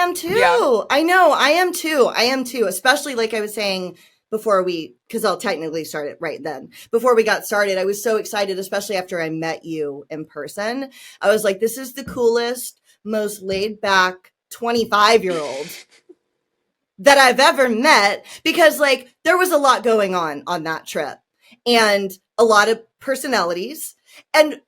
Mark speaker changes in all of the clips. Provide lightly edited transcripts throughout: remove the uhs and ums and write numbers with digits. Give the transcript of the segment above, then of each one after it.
Speaker 1: am
Speaker 2: Yeah.
Speaker 1: too. I know. I am too. I am too. Especially like I was saying because I'll technically start it right then. Before we got started, I was so excited, especially after I met you in person. I was like, this is the coolest, most laid back 25-year-old that I've ever met because like there was a lot going on that trip and a lot of personalities and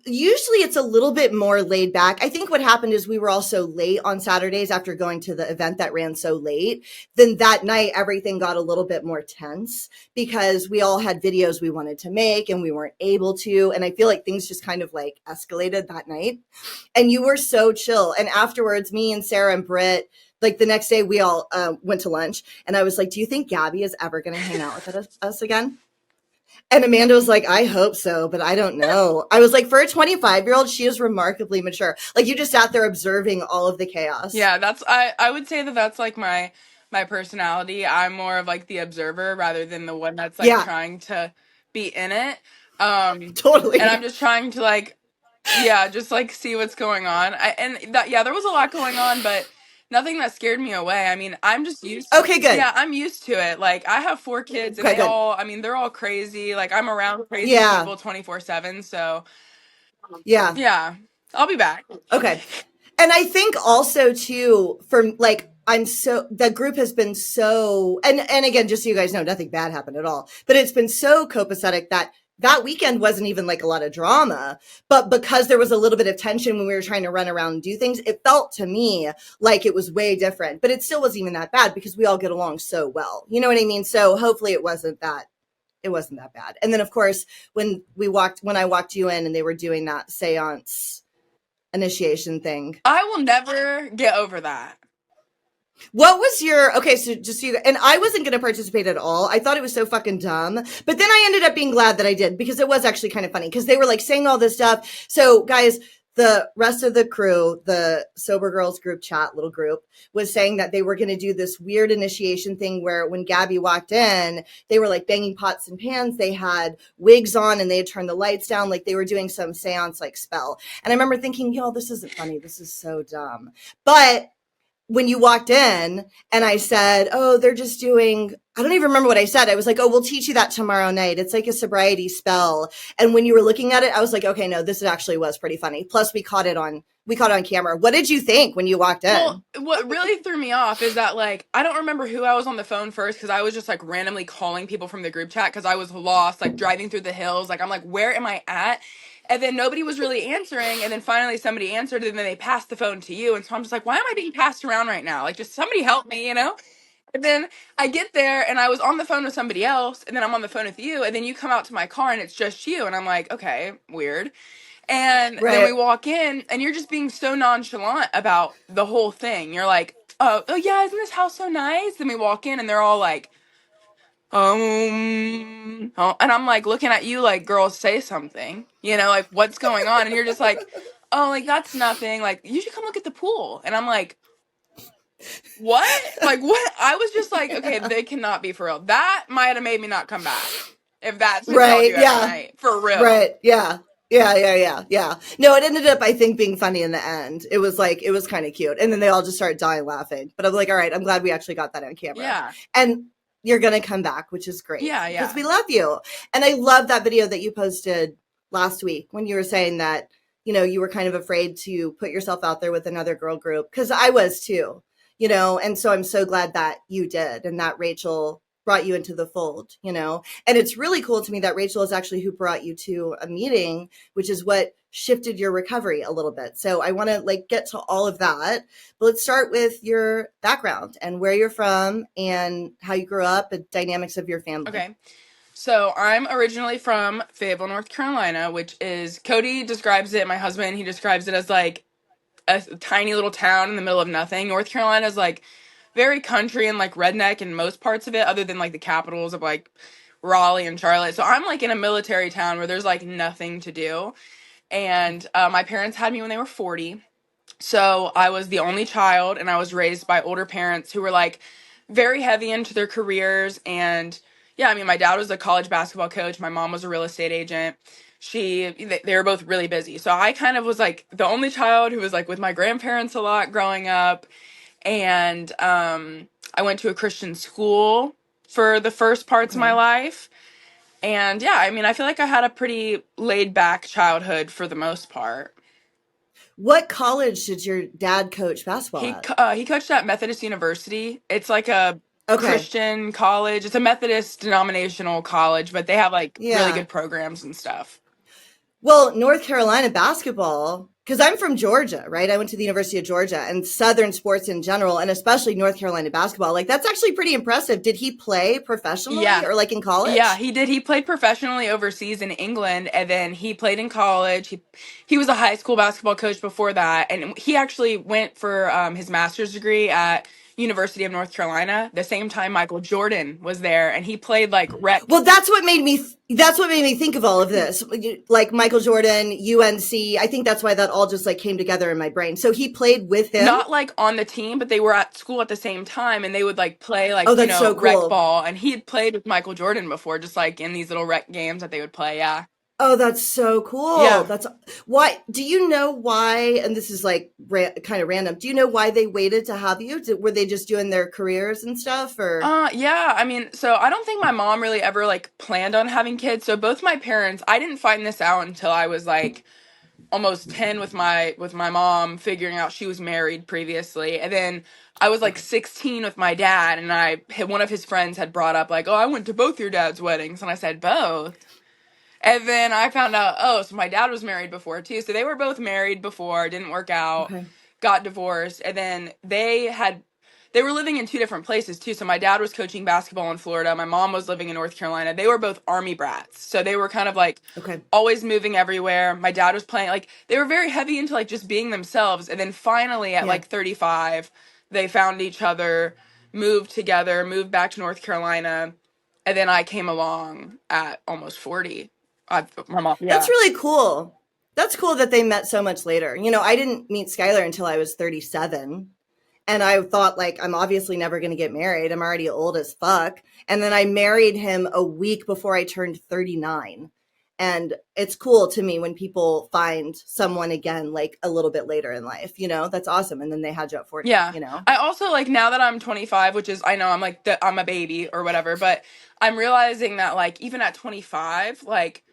Speaker 1: usually it's a little bit more laid back. I think what happened is we were all so late on Saturdays after going to the event that ran so late. Then that night everything got a little bit more tense because we all had videos we wanted to make and we weren't able to, and I feel like things just kind of like escalated that night. And you were so chill, and afterwards me and Sarah and Britt, like the next day we all went to lunch and I was like, do you think Gabbie is ever going to hang out with us again? And Amanda was like, I hope so, but I don't know. I was like, for a 25-year-old, she is remarkably mature. Like you just sat there observing all of the chaos.
Speaker 2: Yeah, I would say that that's like my personality. I'm more of like the observer rather than the one that's like
Speaker 1: Yeah,
Speaker 2: trying to be in it. Um and I'm
Speaker 1: totally.
Speaker 2: just trying to like, yeah, just like see what's going on. And that, yeah, there was a lot going on, but nothing that scared me away. I mean, I'm just used
Speaker 1: Okay, good.
Speaker 2: yeah, I'm used to it. Like I have 4 kids and
Speaker 1: Okay,
Speaker 2: they
Speaker 1: good.
Speaker 2: all, I mean, they're all crazy. Like I'm around crazy
Speaker 1: Yeah,
Speaker 2: people 24/7, so
Speaker 1: yeah.
Speaker 2: yeah. I'll be back.
Speaker 1: Okay. And I think also too, for like, the group has been so, and again, just so you guys know, nothing bad happened at all, but it's been so copacetic that weekend wasn't even like a lot of drama, but because there was a little bit of tension when we were trying to run around and do things, it felt to me like it was way different, but it still wasn't even that bad because we all get along so well. You know what I mean? So hopefully it wasn't that bad. And then of course, when I walked you in and they were doing that seance initiation thing.
Speaker 2: I will never get over that.
Speaker 1: What was your okay? So just so you and I wasn't going to participate at all. I thought it was so fucking dumb, but then I ended up being glad that I did because it was actually kind of funny because they were like saying all this stuff. So guys, the rest of the crew, the Sober Girls group chat, little group, was saying that they were going to do this weird initiation thing where when Gabbie walked in, they were like banging pots and pans. They had wigs on and they had turned the lights down, like they were doing some seance like spell. And I remember thinking, yo, this isn't funny. This is so dumb. But when you walked in and I said, oh, they're just doing, I don't even remember what I said. I was like, oh, we'll teach you that tomorrow night. It's like a sobriety spell. And when you were looking at it, I was like, okay, no, this actually was pretty funny. Plus we caught it on camera. What did you think when you walked in?
Speaker 2: Well, what really threw me off is that, like, I don't remember who I was on the phone first because I was just, like, randomly calling people from the group chat because I was lost, like, driving through the hills. Like, I'm like, where am I at? And then nobody was really answering. And then finally somebody answered and then they passed the phone to you. And so I'm just like, why am I being passed around right now? Like, just somebody help me, you know? And then I get there and I was on the phone with somebody else. And then I'm on the phone with you. And then you come out to my car and it's just you. And I'm like, okay, weird. And then we
Speaker 1: Right.
Speaker 2: walk in, and you're just being so nonchalant about the whole thing. You're like, oh yeah, isn't this house so nice? Then we walk in, and they're all like, oh. And I'm like looking at you like, girls, say something. You know, like what's going on? And you're just like, oh, like that's nothing. Like you should come look at the pool. And I'm like, what? Like what? I was just like, okay, they cannot be for real. That might have made me not come back if that's what y'all do
Speaker 1: Right.
Speaker 2: every
Speaker 1: Yeah.
Speaker 2: night for real.
Speaker 1: Right. Yeah. Yeah. No, it ended up, I think, being funny in the end. It was like, it was kind of cute. And then they all just started dying laughing. But I'm like, all right, I'm glad we actually got that on camera.
Speaker 2: Yeah,
Speaker 1: And you're going to come back, which is great
Speaker 2: yeah,
Speaker 1: because
Speaker 2: yeah.
Speaker 1: we love you. And I love that video that you posted last week when you were saying that, you were kind of afraid to put yourself out there with another girl group because I was too, and so I'm so glad that you did and that Rachel brought you into the fold. And it's really cool to me that Rachel is actually who brought you to a meeting, which is what shifted your recovery a little bit. So I want to like get to all of that. But let's start with your background and where you're from and how you grew up and dynamics of your family.
Speaker 2: Okay. So I'm originally from Fayetteville, North Carolina, which is, Cody describes it, my husband, he describes it as like a tiny little town in the middle of nothing. North Carolina is like very country and like redneck in most parts of it, other than like the capitals of like Raleigh and Charlotte. So I'm like in a military town where there's like nothing to do. And my parents had me when they were 40. So I was the only child and I was raised by older parents who were like very heavy into their careers. And yeah, I mean, my dad was a college basketball coach. My mom was a real estate agent. They were both really busy. So I kind of was like the only child who was like with my grandparents a lot growing up. and I went to a Christian school for the first parts of my
Speaker 1: Okay.
Speaker 2: life. And yeah, I mean, I feel like I had a pretty laid back childhood for the most part.
Speaker 1: What college did your dad coach basketball at?
Speaker 2: He coached at Methodist University. It's like a
Speaker 1: Okay.
Speaker 2: Christian college. It's a Methodist denominational college, but they have like really
Speaker 1: Yeah.
Speaker 2: good programs and stuff.
Speaker 1: Well, North Carolina basketball, because I'm from Georgia, right? I went to the University of Georgia, and Southern sports in general, and especially North Carolina basketball, like that's actually pretty impressive. Did he play professionally
Speaker 2: Yeah.
Speaker 1: or like in
Speaker 2: Yeah,
Speaker 1: college?
Speaker 2: he did. He played professionally overseas in England, and then he played in college. He was a high school basketball coach before that, and he actually went for his master's degree at University of North Carolina. The same time Michael Jordan was there, and he played like rec.
Speaker 1: Well, that's what made me think of all of this. Like Michael Jordan, UNC. I think that's why that all just like came together in my brain. So he played with him.
Speaker 2: Not like on the team, but they were at school at the same time, and they would like play like
Speaker 1: Oh, that's so
Speaker 2: rec
Speaker 1: cool.
Speaker 2: ball. And he had played with Michael Jordan before, just like in these little rec games that they would play. Yeah,
Speaker 1: Oh, that's so cool.
Speaker 2: yeah.
Speaker 1: That's why. Do you know why? And this is like kind of random. Do you know why they waited to have you? Were they just doing their careers and stuff, or
Speaker 2: Yeah, I mean, so I don't think my mom really ever like planned on having kids. So both my parents, I didn't find this out until I was like almost 10 with my mom figuring out she was married previously. And then I was like
Speaker 1: okay,
Speaker 2: 16 with my dad, and one of his friends had brought up like, "Oh, I went to both your dad's weddings." And I said, "Both?" And then I found out, oh, so my dad was married before too. So they were both married before, didn't work out,
Speaker 1: okay,
Speaker 2: got divorced, and then they were living in two different places too. So my dad was coaching basketball in Florida, my mom was living in North Carolina. They were both army brats. So they were kind of like
Speaker 1: okay,
Speaker 2: always moving everywhere. My dad was playing like they were very heavy into like just being themselves. And then finally at
Speaker 1: yeah.
Speaker 2: like 35, they found each other, moved together, moved back to North Carolina. And then I came along at almost 40. My mom,
Speaker 1: That's
Speaker 2: yeah.
Speaker 1: really cool. That's cool that they met so much later. I didn't meet Skylar until I was 37. And I thought, like, I'm obviously never going to get married. I'm already old as fuck. And then I married him a week before I turned 39. And it's cool to me when people find someone again, like a little bit later in life. That's awesome. And then they had you at 40,
Speaker 2: Yeah. I also like now that I'm 25, which is I know I'm like I'm a baby or whatever, but I'm realizing that like even at 25, like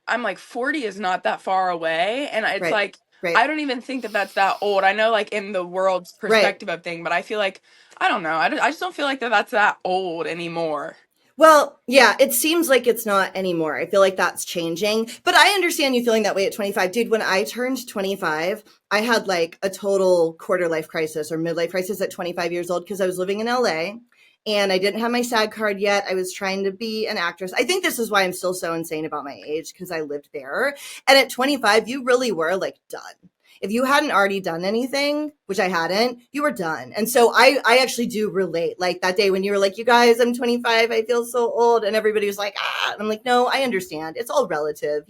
Speaker 2: I'm like 40 is not that far away, and it's
Speaker 1: Right,
Speaker 2: like
Speaker 1: right,
Speaker 2: I don't even think that that's that old. I know like in the world's
Speaker 1: right.
Speaker 2: perspective of thing, but I feel like I don't know. I just don't feel like that's that old anymore.
Speaker 1: Well, yeah, it seems like it's not anymore. I feel like that's changing. But I understand you feeling that way at 25. Dude, when I turned 25, I had like a total quarter life crisis or midlife crisis at 25 years old because I was living in LA and I didn't have my SAG card yet. I was trying to be an actress. I think this is why I'm still so insane about my age because I lived there. And at 25, you really were like done. If you hadn't already done anything, which I hadn't, you were done. And so I actually do relate. Like that day when you were like, you guys, I'm 25, I feel so old. And everybody was like, ah. And I'm like, no, I understand. It's all relative.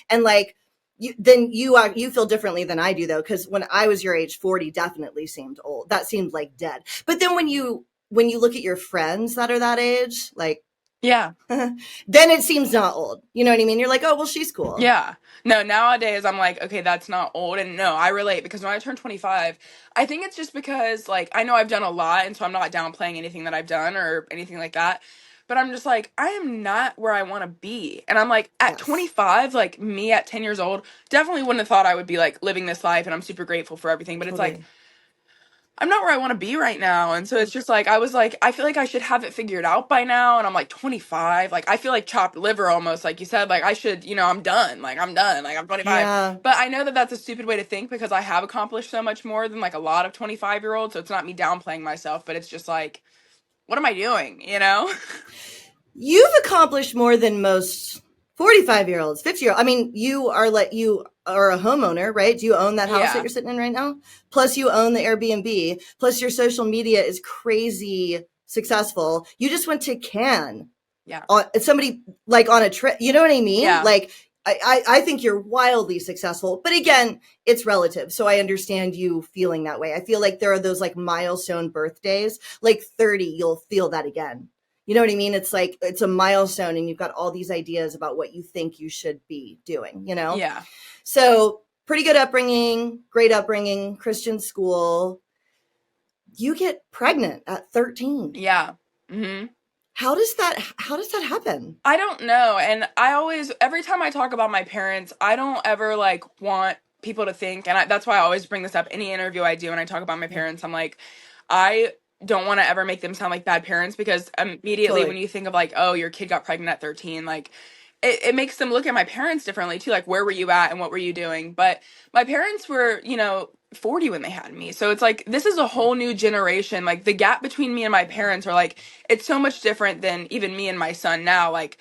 Speaker 1: And like, you feel differently than I do though, because when I was your age, 40 definitely seemed old. That seemed like dead. But then when you look at your friends that are that age, like
Speaker 2: Yeah.
Speaker 1: then it seems not old. You know what I mean? You're like, oh well, she's cool.
Speaker 2: Yeah. No, nowadays I'm like, okay, that's not old. And no, I relate because when I turned 25, I think it's just because like I know I've done a lot, and so I'm not downplaying anything that I've done or anything like that. But I'm just like, I am not where I want to be. And I'm like, at
Speaker 1: Yes,
Speaker 2: 25, like me at 10 years old, definitely wouldn't have thought I would be like living this life, and I'm super grateful for everything. But it's like,
Speaker 1: totally.
Speaker 2: I'm not where I want to be right now. And so it's just like, I was like, I feel like I should have it figured out by now. And I'm like 25. Like, I feel like chopped liver almost. Like you said, like, I should, I'm done. Like, I'm done. Like, I'm 25.
Speaker 1: Yeah.
Speaker 2: But I know that that's a stupid way to think because I have accomplished so much more than like a lot of 25-year-olds. So it's not me downplaying myself, but it's just like, what am I doing?
Speaker 1: You've accomplished more than most 45-year-olds, 50-year-olds. I mean, you are a homeowner, right? Do you own that house that
Speaker 2: Yeah.
Speaker 1: you're sitting in right now? Plus you own the Airbnb. Plus your social media is crazy successful. You just went to Cannes.
Speaker 2: Yeah.
Speaker 1: Somebody like on a trip, you know what I mean?
Speaker 2: Yeah.
Speaker 1: Like I think you're wildly successful, but again, it's relative. So I understand you feeling that way. I feel like there are those like milestone birthdays, like 30, you'll feel that again. You know what I mean? It's like it's a milestone and you've got all these ideas about what you think you should be doing.
Speaker 2: Yeah.
Speaker 1: So pretty good upbringing, great upbringing, Christian school. You get pregnant at 13.
Speaker 2: Yeah. Hmm.
Speaker 1: How does that happen?
Speaker 2: I don't know. And I always, every time I talk about my parents, I don't ever like want people to think, and that's why I always bring this up any interview I do when I talk about my
Speaker 1: Yeah,
Speaker 2: parents. I'm like, I don't want to ever make them sound like bad parents, because immediately when
Speaker 1: totally.
Speaker 2: you think of like, oh, your kid got pregnant at 13, like it makes them look at my parents differently too. Like, where were you at and what were you doing? But my parents were, 40 when they had me. So it's like, this is a whole new generation. Like, the gap between me and my parents are like, it's so much different than even me and my son now. Like,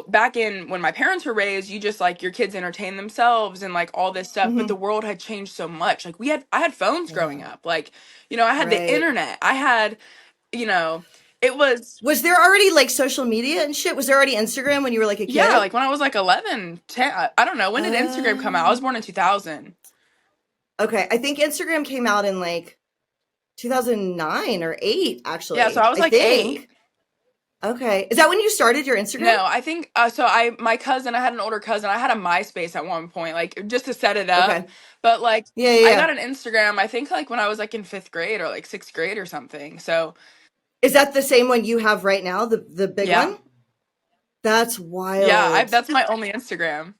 Speaker 2: back in when my parents were raised, you just like your kids entertain themselves and like all this stuff. But the
Speaker 1: Hmm.
Speaker 2: world had changed so much. Like, I had phones growing
Speaker 1: Yeah,
Speaker 2: up. Like, I had the
Speaker 1: right.
Speaker 2: internet. I had, you know, it was,
Speaker 1: Was there already like social media and shit? Was there already Instagram when you were like a
Speaker 2: yeah,
Speaker 1: kid?
Speaker 2: like when I was like 11, 10, I don't know. When did Instagram come out? I was
Speaker 1: Oh,
Speaker 2: born in 2000.
Speaker 1: okay. I think Instagram came out in like 2009 or 8,
Speaker 2: Yeah, so
Speaker 1: actually.
Speaker 2: I was
Speaker 1: I
Speaker 2: like 8.
Speaker 1: think. Okay. Is that when you started your Instagram?
Speaker 2: No, I think so. My cousin, I had an older cousin. I had a MySpace at one point, like just to set it up.
Speaker 1: Okay.
Speaker 2: But like,
Speaker 1: Yeah, yeah,
Speaker 2: I
Speaker 1: yeah.
Speaker 2: got an Instagram. I think like when I was like in 5th grade or like 6th grade or something. So
Speaker 1: Is that the same one you have right now, the big
Speaker 2: yeah,
Speaker 1: one? That's
Speaker 2: yeah.
Speaker 1: wild.
Speaker 2: That's my only Instagram.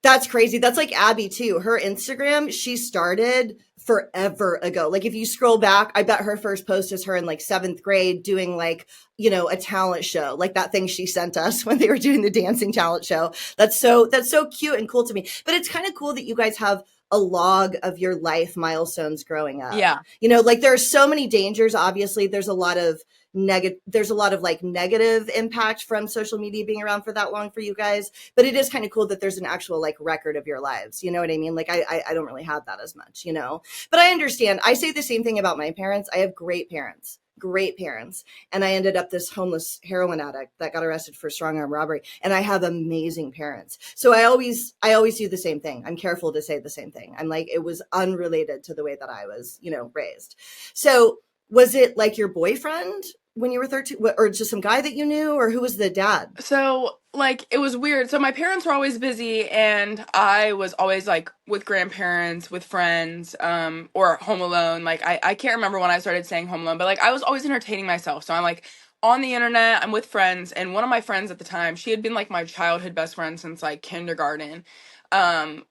Speaker 1: That's crazy. That's like Abby too. Her Instagram, she started forever ago. Like if you scroll back, I bet her first post is her in like 7th grade doing like, a talent show, like that thing she sent us when they were doing the dancing talent show. That's so cute and cool to me. But it's kind of cool that you guys have a log of your life milestones growing up.
Speaker 2: Yeah,
Speaker 1: Like there are so many dangers. Obviously, there's a lot of like negative impact from social media being around for that long for you guys, but it is kind of cool that there's an actual like record of your lives. You know what I mean? Like I don't really have that as much. But I understand. I say the same thing about my parents. I have great parents, and I ended up this homeless heroin addict that got arrested for strong arm robbery, and I have amazing parents. So I always do the same thing. I'm careful to say the same thing. I'm like, it was unrelated to the way that I was raised. So was it like your boyfriend when you were 13, or just some guy that you knew, or who was the dad?
Speaker 2: so like it was weird. So my parents were always busy, and I was always like with grandparents, with friends, or home alone. Like I can't remember when I started saying home alone, but like I was always entertaining myself. So I'm like on the internet, I'm with friends, and one of my friends at the time, she had been like my childhood best friend since like kindergarten.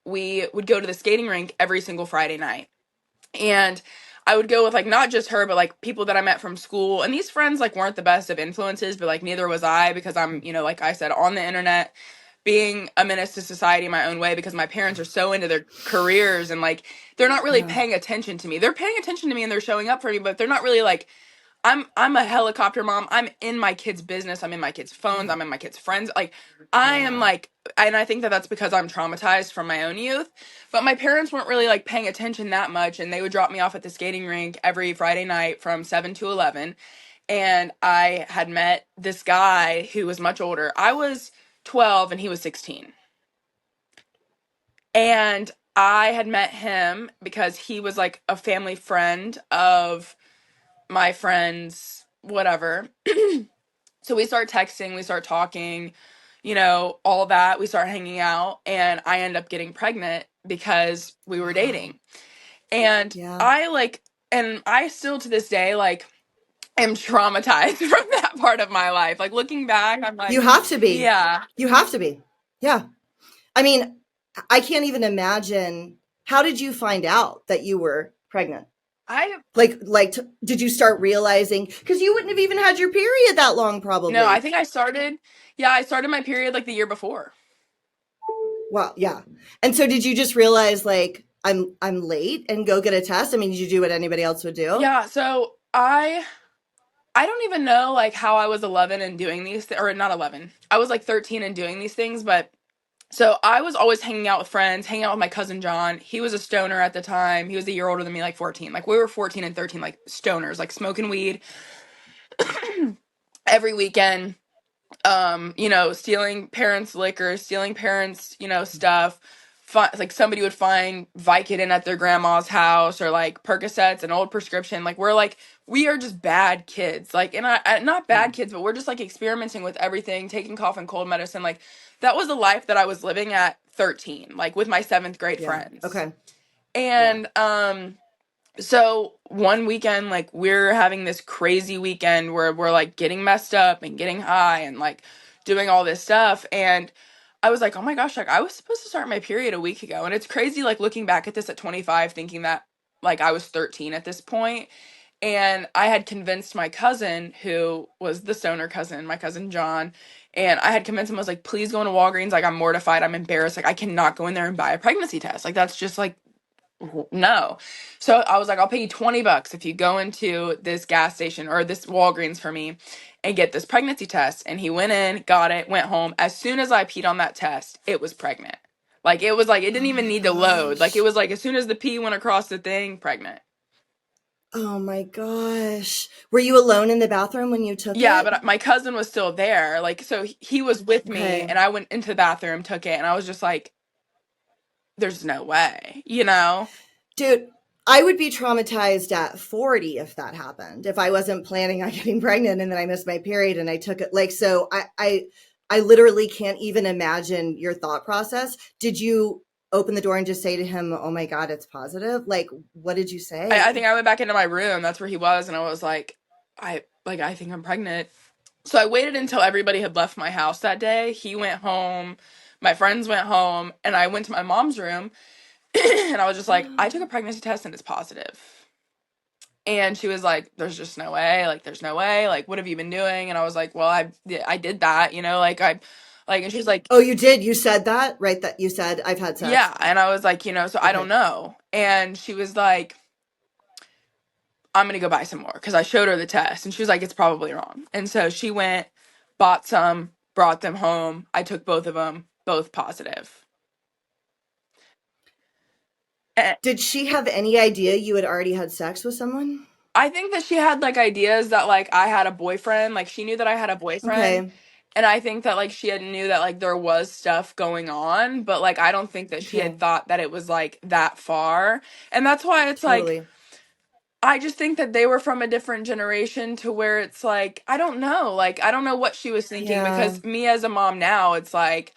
Speaker 2: We would go to the skating rink every single Friday night. And I would go with like not just her, but like people that I met from school. And these friends like weren't the best of influences, but like neither was I, because I'm, like I said, on the internet being a menace to society in my own way, because my parents are so into their careers, and like they're not really
Speaker 1: Yeah.
Speaker 2: paying attention to me. They're paying attention to me and they're showing up for me, but they're not really like, I'm a helicopter mom. I'm in my kids' business. I'm in my kids' phones. I'm in my kids' friends. Like I am
Speaker 1: Yeah.
Speaker 2: like, and I think that that's because I'm traumatized from my own youth. But my parents weren't really like paying attention that much, and they would drop me off at the skating rink every Friday night from 7 to 11. And I had met this guy who was much older. I was 12 and he was 16. And I had met him because he was like a family friend of my friends, whatever. So we start texting, we start talking, all that. We start hanging out, and I end up getting pregnant because we were
Speaker 1: Wow.
Speaker 2: dating. And
Speaker 1: Yeah.
Speaker 2: I like, and I still to this day, like, am traumatized from that part of my life. Like, looking back, I'm like,
Speaker 1: You have to be.
Speaker 2: yeah.
Speaker 1: You have to be. Yeah. I mean, I can't even imagine. How did you find out that you were pregnant?
Speaker 2: I,
Speaker 1: Did you start realizing? Because you wouldn't have even had your period that long,
Speaker 2: no, I
Speaker 1: probably.
Speaker 2: think I started, yeah, I started my period like the year before.
Speaker 1: Well, yeah. And so, did you just realize like I'm late and go get a test? I mean, did you do what anybody else would do?
Speaker 2: Yeah, so I don't even know like how I was 11 and doing or not 11. I was like 13 and doing these things, but so I was always hanging out with friends, hanging out with my cousin John. He was a stoner at the time. He was a year older than me, like 14. Like we were 14 and 13, like stoners, like smoking weed every weekend. Stealing parents' liquor, stealing parents', stuff. Like somebody would find Vicodin at their grandma's house, or like Percocets, an old prescription. Like we are just bad kids. Like, and not
Speaker 1: Yeah.
Speaker 2: bad kids, but we're just like experimenting with everything, taking cough and cold medicine. Like that was the life that I was living at 13, like with my 7th grade
Speaker 1: Yeah.
Speaker 2: friends.
Speaker 1: Okay. Yeah.
Speaker 2: And So one weekend, like we're having this crazy weekend where we're like getting messed up and getting high and like doing all this stuff. And I was like, oh my gosh, like I was supposed to start my period a week ago. And it's crazy, like looking back at this at 25, thinking that like I was 13 at this point. And I had convinced my cousin, who was the stoner cousin, my cousin John, and I had convinced him, I was like, please go into Walgreens. Like, I'm mortified. I'm embarrassed. Like, I cannot go in there and buy a pregnancy test. Like, that's just like, no. So I was like, I'll pay you $20 if you go into this gas station or this Walgreens for me and get this pregnancy test. And he went in, got it, went home. As soon as I peed on that test, it was pregnant. Like, it was like, it didn't
Speaker 1: Oh
Speaker 2: even
Speaker 1: my
Speaker 2: need to load. Like, it
Speaker 1: gosh.
Speaker 2: was like, as soon as the pee went across the thing, pregnant.
Speaker 1: Oh my gosh. Were you alone in the bathroom when you took
Speaker 2: Yeah,
Speaker 1: it?
Speaker 2: but my cousin was still there. Like, so he was with me
Speaker 1: Okay.
Speaker 2: and I went into the bathroom, took it, and I was just like, there's no way, you know?
Speaker 1: Dude, I would be traumatized at 40 if that happened. If I wasn't planning on getting pregnant and then I missed my period and I took it like so I literally can't even imagine your thought process. Did you open the door and just say to him, "Oh my god, it's positive?" Like what did you
Speaker 2: I
Speaker 1: say?
Speaker 2: think I went back into my room. That's where he was, and I was like, I think I'm pregnant. So I waited until everybody had left my house that day. He went home, my friends went home, and I went to my mom's room and I was just like, I took a pregnancy test and it's positive. And she was like, there's just no way. Like, there's no way. Like, what have you been doing? And I was like, well, I did that, you know, like and she's like,
Speaker 1: Oh, you did. You said that, right? That you said I've had sex.
Speaker 2: yeah. And I was like, you know, so I don't
Speaker 1: Okay.
Speaker 2: know. And she was like, I'm gonna go buy some more because I showed her the test and she was like, it's probably wrong. And so she went, bought some, brought them home. I took both of them, both positive. And
Speaker 1: Did she have any idea you had already had sex with someone?
Speaker 2: I think that she had like ideas that like I had a boyfriend. Like she knew that I had a boyfriend.
Speaker 1: Okay.
Speaker 2: And I think that like she had knew that like there was stuff going on, but like I don't think that she had
Speaker 1: Okay.
Speaker 2: thought that it was like that far. And that's why it's like
Speaker 1: Totally.
Speaker 2: I just think that they were from a different generation to where it's like, I don't know. Like, I don't know what she was thinking
Speaker 1: Yeah.
Speaker 2: because me as a mom now, it's like,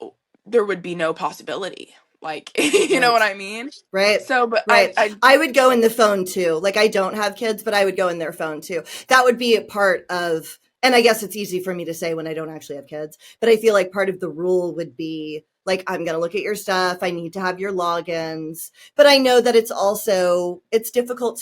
Speaker 2: oh, there would be no possibility. Like, you know what
Speaker 1: Right.
Speaker 2: I mean?
Speaker 1: Right.
Speaker 2: So, but
Speaker 1: Right.
Speaker 2: I,
Speaker 1: I would go in the phone too. Like I don't have kids, but I would go in their phone too. That would be a part of, and I guess it's easy for me to say when I don't actually have kids, but I feel like part of the rule would be like, I'm going to look at your stuff. I need to have your logins. But I know that it's also, it's difficult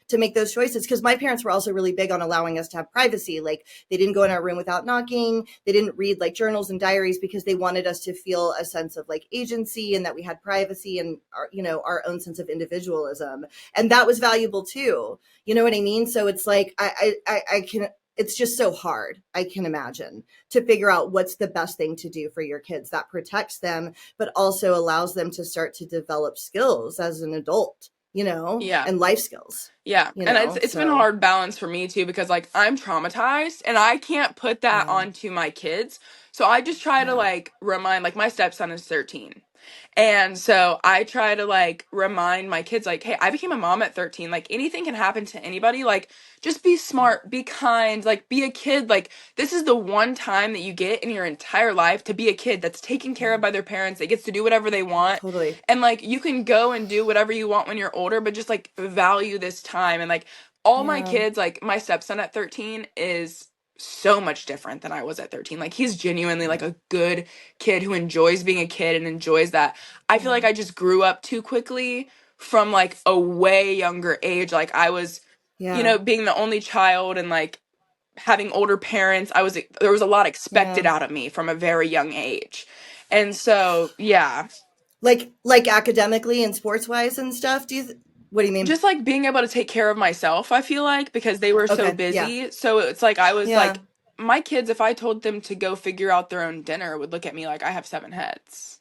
Speaker 1: to make those choices because my parents were also really big on allowing us to have privacy. Like they didn't go in our room without knocking. They didn't read like journals and diaries because they wanted us to feel a sense of like agency and that we had privacy and our, you know, our own sense of individualism. And that was valuable too. You know what I mean? So it's like I can, it's just so hard, I can imagine, to figure out what's the best thing to do for your kids that protects them, but also allows them to start to develop skills as an adult, you know,
Speaker 2: yeah.
Speaker 1: and life skills,
Speaker 2: Yeah,
Speaker 1: you
Speaker 2: and it's
Speaker 1: know.
Speaker 2: it's been a
Speaker 1: So
Speaker 2: hard balance for me too because like I'm traumatized and I can't put that
Speaker 1: yeah,
Speaker 2: onto my kids. So I just try to
Speaker 1: yeah,
Speaker 2: like remind like my stepson is 13. And so I try to like remind my kids like, hey, I became a mom at 13. Like anything can happen to anybody. Like just be
Speaker 1: yeah,
Speaker 2: smart, be kind, like be a kid. Like this is the one time that you get in your entire life to be a kid that's taken care
Speaker 1: yeah,
Speaker 2: of by their parents, that gets to do whatever they want.
Speaker 1: totally.
Speaker 2: And like you can go and do whatever you want when you're older, but just like value this time. And like all my
Speaker 1: Yeah,
Speaker 2: kids, like my stepson at 13 is so much different than I was at 13. Like he's genuinely like
Speaker 1: yeah,
Speaker 2: a good kid who enjoys being a kid and enjoys that. I feel
Speaker 1: yeah,
Speaker 2: like I just grew up too quickly from like a way younger age. Like I was, you
Speaker 1: yeah,
Speaker 2: know, being the only child and like having older parents, there was a lot expected
Speaker 1: yeah.
Speaker 2: out of me from a very young age. And so, yeah,
Speaker 1: Like academically and sports wise and stuff. What do you mean?
Speaker 2: just like being able to take care of myself, I feel like, because they were so
Speaker 1: Okay, yeah,
Speaker 2: busy. So it's like I was
Speaker 1: yeah,
Speaker 2: like my kids, if I told them to go figure out their own dinner, would look at me like I have seven heads.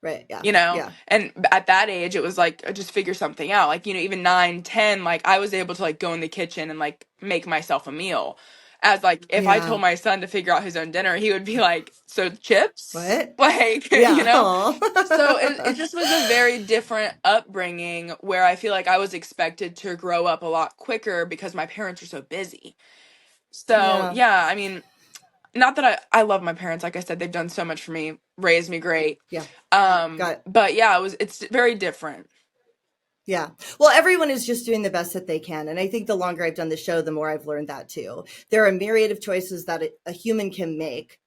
Speaker 1: right, yeah,
Speaker 2: You know,
Speaker 1: yeah,
Speaker 2: and at that age it was like just figure something out, like, you know, even 9, 10, like I was able to like go in the kitchen and like make myself a meal. As like if I
Speaker 1: yeah.
Speaker 2: told my son to figure out his own dinner, he would be like, so chips,
Speaker 1: What?
Speaker 2: like, you
Speaker 1: Yeah.
Speaker 2: know. So it
Speaker 1: Aw.
Speaker 2: just was a very different upbringing where I feel like I was expected to grow up a lot quicker because my parents are so busy. So
Speaker 1: Yeah,
Speaker 2: yeah, I mean, not that I love my parents, like I said, they've done so much for me, raised me great.
Speaker 1: yeah. Got it.
Speaker 2: But yeah, it's very different.
Speaker 1: Yeah. Well, everyone is just doing the best that they can. And I think the longer I've done the show, the more I've learned that too. There are a myriad of choices that a human can make.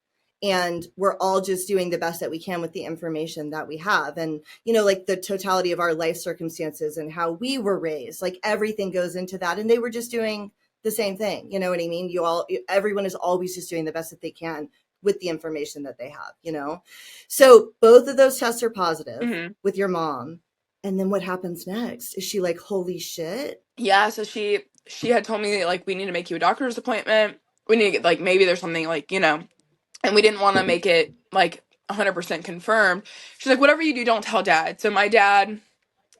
Speaker 1: And we're all just doing the best that we can with the information that we have. And, like the totality of our life circumstances and how we were raised, like everything goes into that. And they were just doing the same thing. You know what I mean? Everyone is always just doing the best that they can with the information that they have. So both of those tests are positive
Speaker 2: Hmm.
Speaker 1: with your mom. And then what happens next? Is she like, holy shit?
Speaker 2: Yeah, so she had told me like we need to make you a doctor's appointment. We need to get like maybe there's something like, and we didn't want to make it like 100% confirmed. She's like, whatever you do, don't tell dad. So my dad,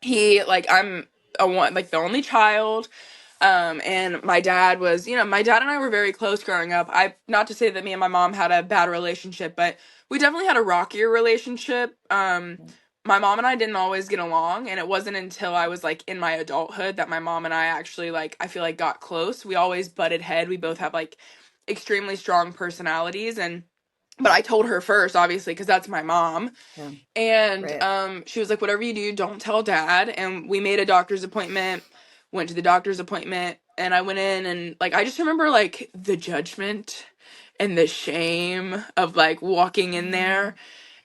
Speaker 2: he like I'm a one like the only child. And my dad was, my dad and I were very close growing up. I not to say that me and my mom had a bad relationship, but we definitely had a rockier relationship. My mom and I didn't always get along, and it wasn't until I was like in my adulthood that my mom and I actually like I feel like got close. We always butted head. We both have like extremely strong personalities, and but I told her first, obviously, because that's my mom.
Speaker 1: Yeah,
Speaker 2: And
Speaker 1: right.
Speaker 2: she was like, whatever you do, don't tell dad. And we made a doctor's appointment, went to the doctor's appointment, and I went in and like I just remember like the judgment and the shame of like walking in
Speaker 1: Oh,
Speaker 2: there.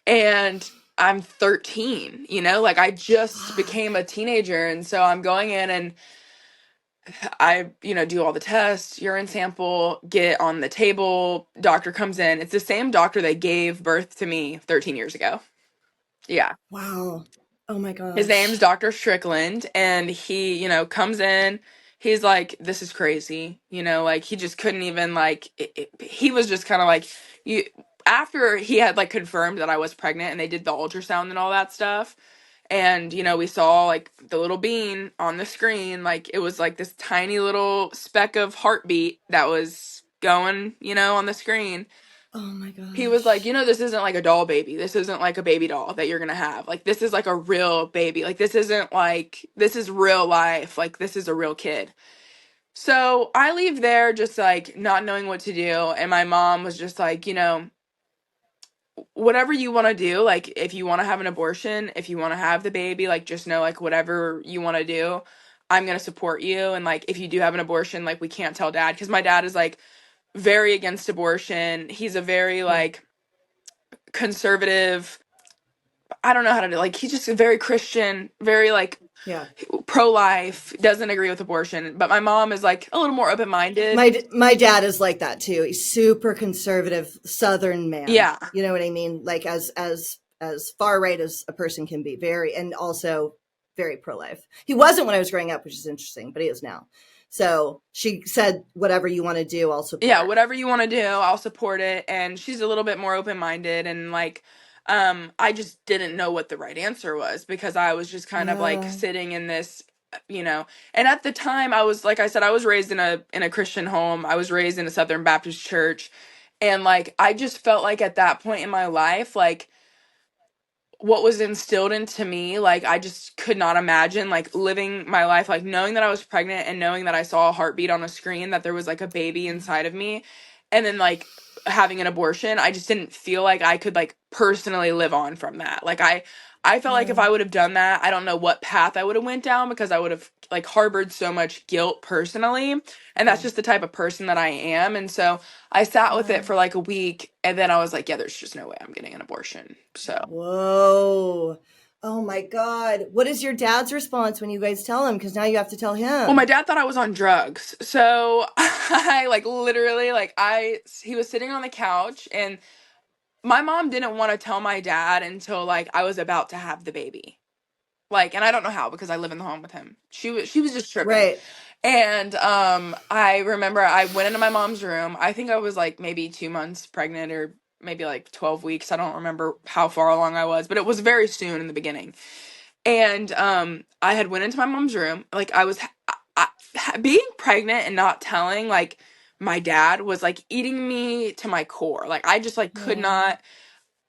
Speaker 2: And I'm 13, like I just became
Speaker 1: fuck.
Speaker 2: a teenager. And so I'm going in and I, do all the tests, urine sample, get on the table, doctor comes in. It's the same doctor that gave birth to me 13 years ago. Yeah.
Speaker 1: Wow. Oh my
Speaker 2: His name's
Speaker 1: gosh.
Speaker 2: Dr. Strickland, and he, comes in. He's like, this is crazy. Like he just couldn't even like, he was just kind of like, you, after he had like confirmed that I was pregnant and they did the ultrasound and all that stuff. And, we saw like the little bean on the screen, like it was like this tiny little speck of heartbeat that was going, on the screen.
Speaker 1: Oh my
Speaker 2: He was like,
Speaker 1: gosh.
Speaker 2: this isn't like a doll baby. This isn't like a baby doll that you're gonna have. Like, this is like a real baby. Like, this isn't like, this is real life. Like, this is a real kid. So I leave there just like not knowing what to do. And my mom was just like, whatever you want to do, like, if you want to have an abortion, if you want to have the baby, like, just know, like, whatever you want to do, I'm gonna support you. And like, if you do have an abortion, like, we can't tell dad. Cause my dad is like very against abortion. He's a very
Speaker 1: Yeah.
Speaker 2: like, conservative. I don't know how to do like he's just very Christian, very like
Speaker 1: Yeah.
Speaker 2: pro life, doesn't agree with abortion. But my mom is like a little more open minded.
Speaker 1: My dad is like that too. He's super conservative Southern man.
Speaker 2: Yeah.
Speaker 1: You know what I mean? Like as far right as a person can be. Very, and also very pro life. He wasn't when I was growing up, which is interesting, but he is now. So she said, "Whatever you want to do, I'll
Speaker 2: Yeah,
Speaker 1: support."
Speaker 2: whatever you want to do, I'll support it. And she's a little bit more open minded and like I just didn't know what the right answer was because I was just kind of like
Speaker 1: Yeah.
Speaker 2: sitting in this you know and at the time I was like I said I was raised in a Christian home. I was raised in a Southern Baptist church, and like I just felt like at that point in my life like what was instilled into me, like I just could not imagine like living my life like knowing that I was pregnant and knowing that I saw a heartbeat on a screen, that there was like a baby inside of me, and then like having an abortion. I just didn't feel like I could like personally live on from that. Like I felt like if
Speaker 1: Yeah.
Speaker 2: I would have done that, I don't know what path I would have went down because I would have like harbored so much guilt personally, and that's
Speaker 1: Yeah.
Speaker 2: just the type of person that I am. And so I sat with
Speaker 1: Yeah.
Speaker 2: it for like a week, and then I was like, yeah, there's just no way I'm getting an abortion. So
Speaker 1: Whoa. Oh my God. What is your dad's response when you guys tell him? Because now you have to tell
Speaker 2: well, my
Speaker 1: him.
Speaker 2: dad thought I was on drugs. So I like literally like he was sitting on the couch, and my mom didn't want to tell my dad until like I was about to have the baby. Like, and I don't know how because I live in the home with him. She was just tripping.
Speaker 1: Right.
Speaker 2: And I remember I went into my mom's room. I think I was like maybe 2 months pregnant or maybe like 12 weeks. I don't remember how far along I was, but it was very soon in the beginning. And I had went into my mom's room. Like I was being pregnant and not telling like my dad was like eating me to my core. Like I just like could
Speaker 1: Yeah.
Speaker 2: not.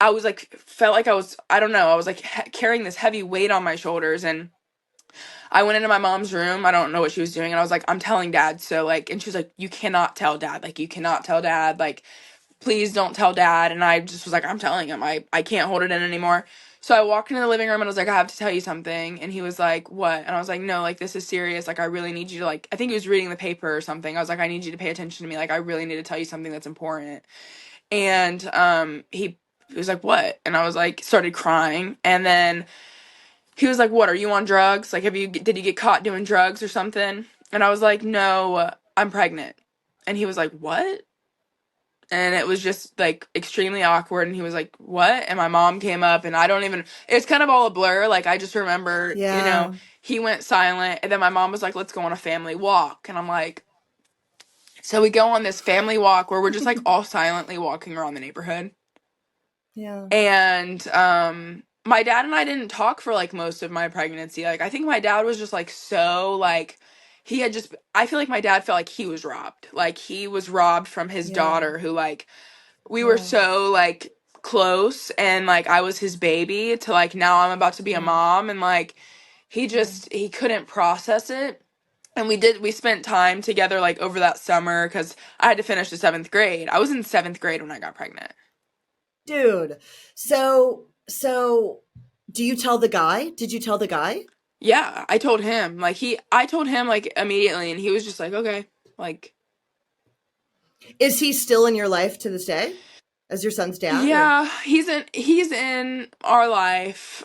Speaker 2: I was like felt like I don't know. I was like carrying this heavy weight on my shoulders, and I went into my mom's room. I don't know what she was doing, and I was like, I'm telling dad. So like, and she was like, you cannot tell dad. Like you cannot tell dad. Like please don't tell dad. And I just was like, I'm telling him. I can't hold it in anymore. So I walked into the living room and I was like, I have to tell you something. And he was like, what? And I was like, no, like, this is serious. Like, I really need you to, like, I think he was reading the paper or something. I was like, I need you to pay attention to me. Like, I really need to tell you something that's important. And he was like, what? And I was like, started crying. And then he was like, what? Are you on drugs? Like, did you get caught doing drugs or something? And I was like, no, I'm pregnant. And he was like, what? And it was just like extremely awkward, and he was like, what? And my mom came up, and I don't even, it's kind of all a blur. Like, I just remember,
Speaker 1: Yeah.
Speaker 2: he went silent, and then my mom was like, let's go on a family walk. And I'm like, so we go on this family walk where we're just like all silently walking around the neighborhood.
Speaker 1: Yeah.
Speaker 2: And my dad and I didn't talk for like most of my pregnancy. Like, I think my dad was just like, so like, he had just, I feel like my dad felt like he was robbed. Like, he was robbed from his
Speaker 1: Yeah.
Speaker 2: daughter, who, like, we were
Speaker 1: Yeah.
Speaker 2: so like close, and like I was his baby, to like now I'm about to be a
Speaker 1: Yeah.
Speaker 2: mom, and like
Speaker 1: Yeah.
Speaker 2: he couldn't process it. And we spent time together like over that summer, because I had to finish the 7th grade. I was in 7th grade when I got pregnant.
Speaker 1: Dude. So do you tell the guy? Did you tell the guy?
Speaker 2: Yeah, I told him like immediately, and he was just like, okay, like,
Speaker 1: Is he still in your life to this day as your son's dad or?
Speaker 2: yeah, he's in our life.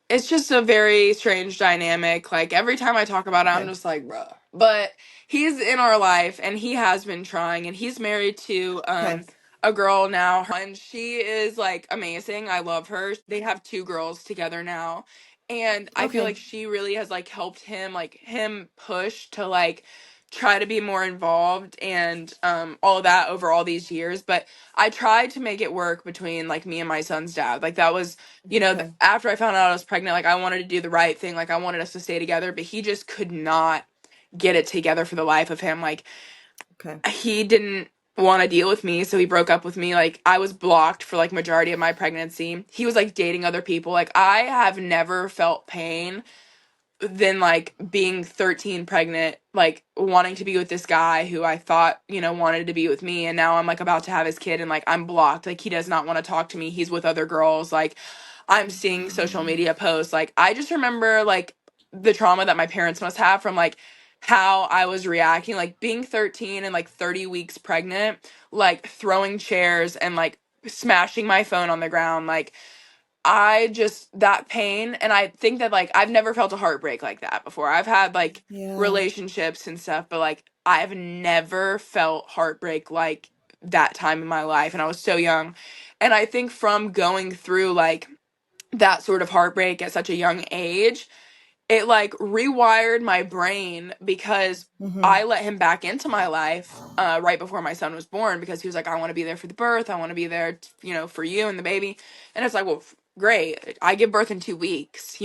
Speaker 2: It's just a very strange dynamic. Like, every time I talk about it, I'm
Speaker 1: Okay.
Speaker 2: just like, bruh. But he's in our life, and he has been trying, and he's married to
Speaker 1: Okay.
Speaker 2: a girl now, and she is like amazing. I love her. They have 2 girls together now. And I feel
Speaker 1: Okay.
Speaker 2: like she really has like helped him push to like try to be more involved, and all of that over all these years. But I tried to make it work between like me and my son's dad. Like, that was,
Speaker 1: Okay.
Speaker 2: after I found out I was pregnant, like, I wanted to do the right thing. Like, I wanted us to stay together, but he just could not get it together for the life of him. Like,
Speaker 1: Okay.
Speaker 2: he didn't want to deal with me, so he broke up with me. Like, I was blocked for like majority of my pregnancy. He was like dating other people. Like, I have never felt pain than like being 13 pregnant, like wanting to be with this guy who I thought, wanted to be with me. And now I'm like about to have his kid, and like I'm blocked. Like, he does not want to talk to me. He's with other girls. Like, I'm seeing social media posts. Like, I just remember like the trauma that my parents must have from like how I was reacting, like being 13 and like 30 weeks pregnant, like throwing chairs and like smashing my phone on the ground. Like, I just, that pain, and I think that like I've never felt a heartbreak like that before. I've had like
Speaker 1: Yeah.
Speaker 2: relationships and stuff, but like I've never felt heartbreak like that time in my life, and I was so young. And I think from going through like that sort of heartbreak at such a young age, it like rewired my brain, because
Speaker 1: Mm-hmm.
Speaker 2: I let him back into my life right before my son was born, because he was like, I want to be there for the birth. I want to be there, for you and the baby. And it's like, well, great. I give birth in 2 weeks.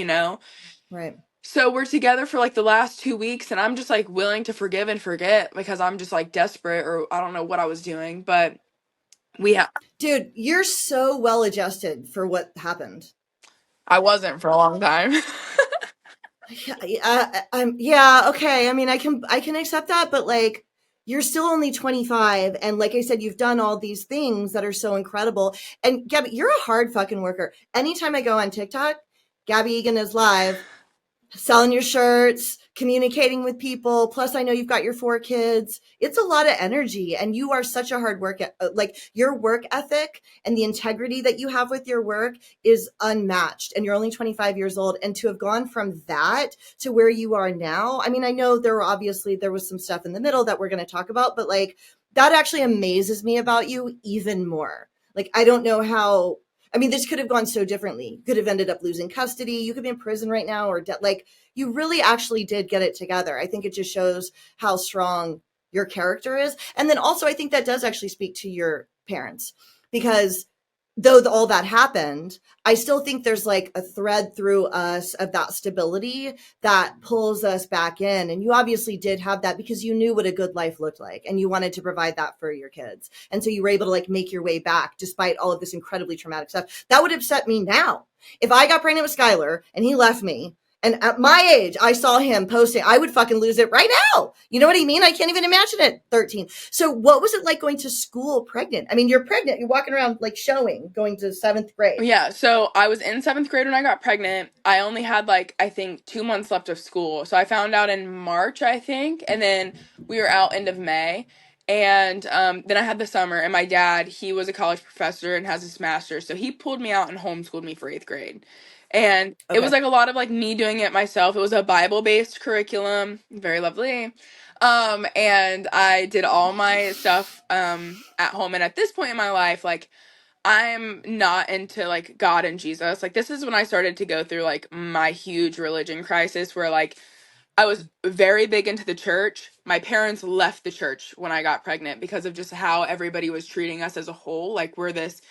Speaker 1: Right.
Speaker 2: So we're together for like the last 2 weeks, and I'm just like willing to forgive and forget, because I'm just like desperate, or I don't know what I was doing, but we have.
Speaker 1: Dude, you're so well adjusted for what happened.
Speaker 2: I wasn't for a long time.
Speaker 1: Yeah, okay. I mean, I can accept that, but like you're still only 25 and like I said you've done all these things that are so incredible. And Gabby, you're a hard fucking worker. Anytime I go on TikTok, Gabbie Egan is live selling your shirts, communicating with people. Plus, I know you've got your 4 kids. It's a lot of energy, and you are such a hard work. Like your work ethic and the integrity that you have with your work is unmatched. And you're only 25 years old, and to have gone from that to where you are now. I mean, I know there was some stuff in the middle that we're going to talk about, but like that actually amazes me about you even more. Like I don't know how. I mean, this could have gone so differently. You could have ended up losing custody. You could be in prison right now, or like you really actually did get it together. I think it just shows how strong your character is. And then also, I think that does actually speak to your parents, because though all that happened, I still think there's like a thread through us of that stability that pulls us back in. And you obviously did have that because you knew what a good life looked like and you wanted to provide that for your kids. And so you were able to like make your way back despite all of this incredibly traumatic stuff. That would upset me now. If I got pregnant with Skylar and he left me And at my age, I saw him posting. I would fucking lose it right now. You know what I mean? I can't even imagine it 13. So what was it like going to school pregnant? I mean, you're pregnant. You're walking around like showing, going to seventh grade.
Speaker 2: Yeah, so I was in seventh grade when I got pregnant. I only had like I think 2 months left of school. So I found out in March, I think, and then we were out end of May. And then I had the summer, and my dad, he was a college professor and has his master's, so he pulled me out and homeschooled me for 8th grade. And it was
Speaker 1: Okay.
Speaker 2: like a lot of like me doing it myself. It was a Bible-based curriculum, very lovely. And I did all my stuff at home. And at this point in my life, like I'm not into like God and Jesus. Like this is when I started to go through like my huge religion crisis where like I was very big into the church. My parents left the church when I got pregnant because of just how everybody was treating us as a whole. Like we're this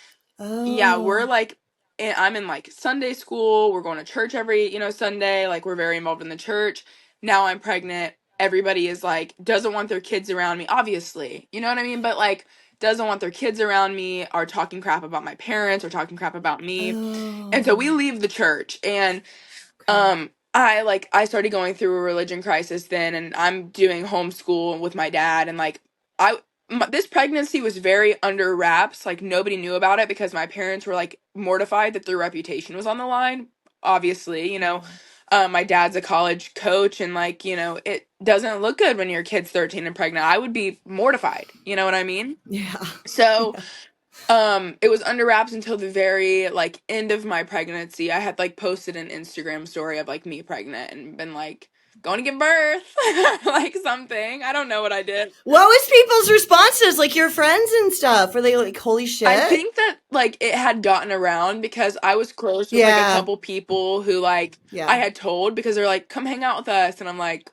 Speaker 2: yeah, we're
Speaker 1: Oh.
Speaker 2: like I'm in like Sunday school. We're going to church every, Sunday. Like we're very involved in the church. Now I'm pregnant. Everybody is like doesn't want their kids around me, obviously. You know what I mean? But like doesn't want their kids around me, are talking crap about my parents, or talking crap about me. And so we
Speaker 1: Oh.
Speaker 2: leave the church, and
Speaker 1: Okay.
Speaker 2: I started going through a religion crisis then, and I'm doing homeschool with my dad, and like I this pregnancy was very under wraps. Like nobody knew about it because my parents were like mortified that their reputation was on the line. Obviously,
Speaker 1: Yeah.
Speaker 2: my dad's a college coach, and like it doesn't look good when your kid's 13 and pregnant. I would be mortified. You know what I mean?
Speaker 1: Yeah.
Speaker 2: So
Speaker 1: Yeah.
Speaker 2: it was under wraps until the very like end of my pregnancy. I had like posted an Instagram story of like me pregnant and been like going to give birth, like something. I don't know what I did.
Speaker 1: What was people's responses? Like your friends and stuff? Were they like, holy
Speaker 2: I
Speaker 1: shit?
Speaker 2: think that like it had gotten around because I was close with like a
Speaker 1: Yeah.
Speaker 2: couple people who like I
Speaker 1: Yeah.
Speaker 2: had told because they're like, come hang out with us. And I'm like,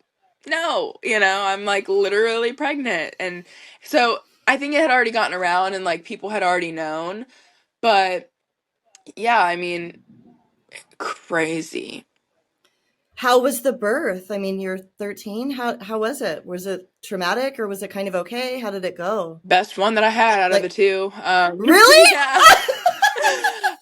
Speaker 2: no, I'm like literally pregnant. And so I think it had already gotten around and like people had already known. But yeah, I mean, crazy.
Speaker 1: How was the birth? I mean, you're 13. How was it? Was it traumatic or was it kind of okay? How did it go?
Speaker 2: Best one that I had out of the
Speaker 1: Like,
Speaker 2: two.
Speaker 1: really?
Speaker 2: Yeah.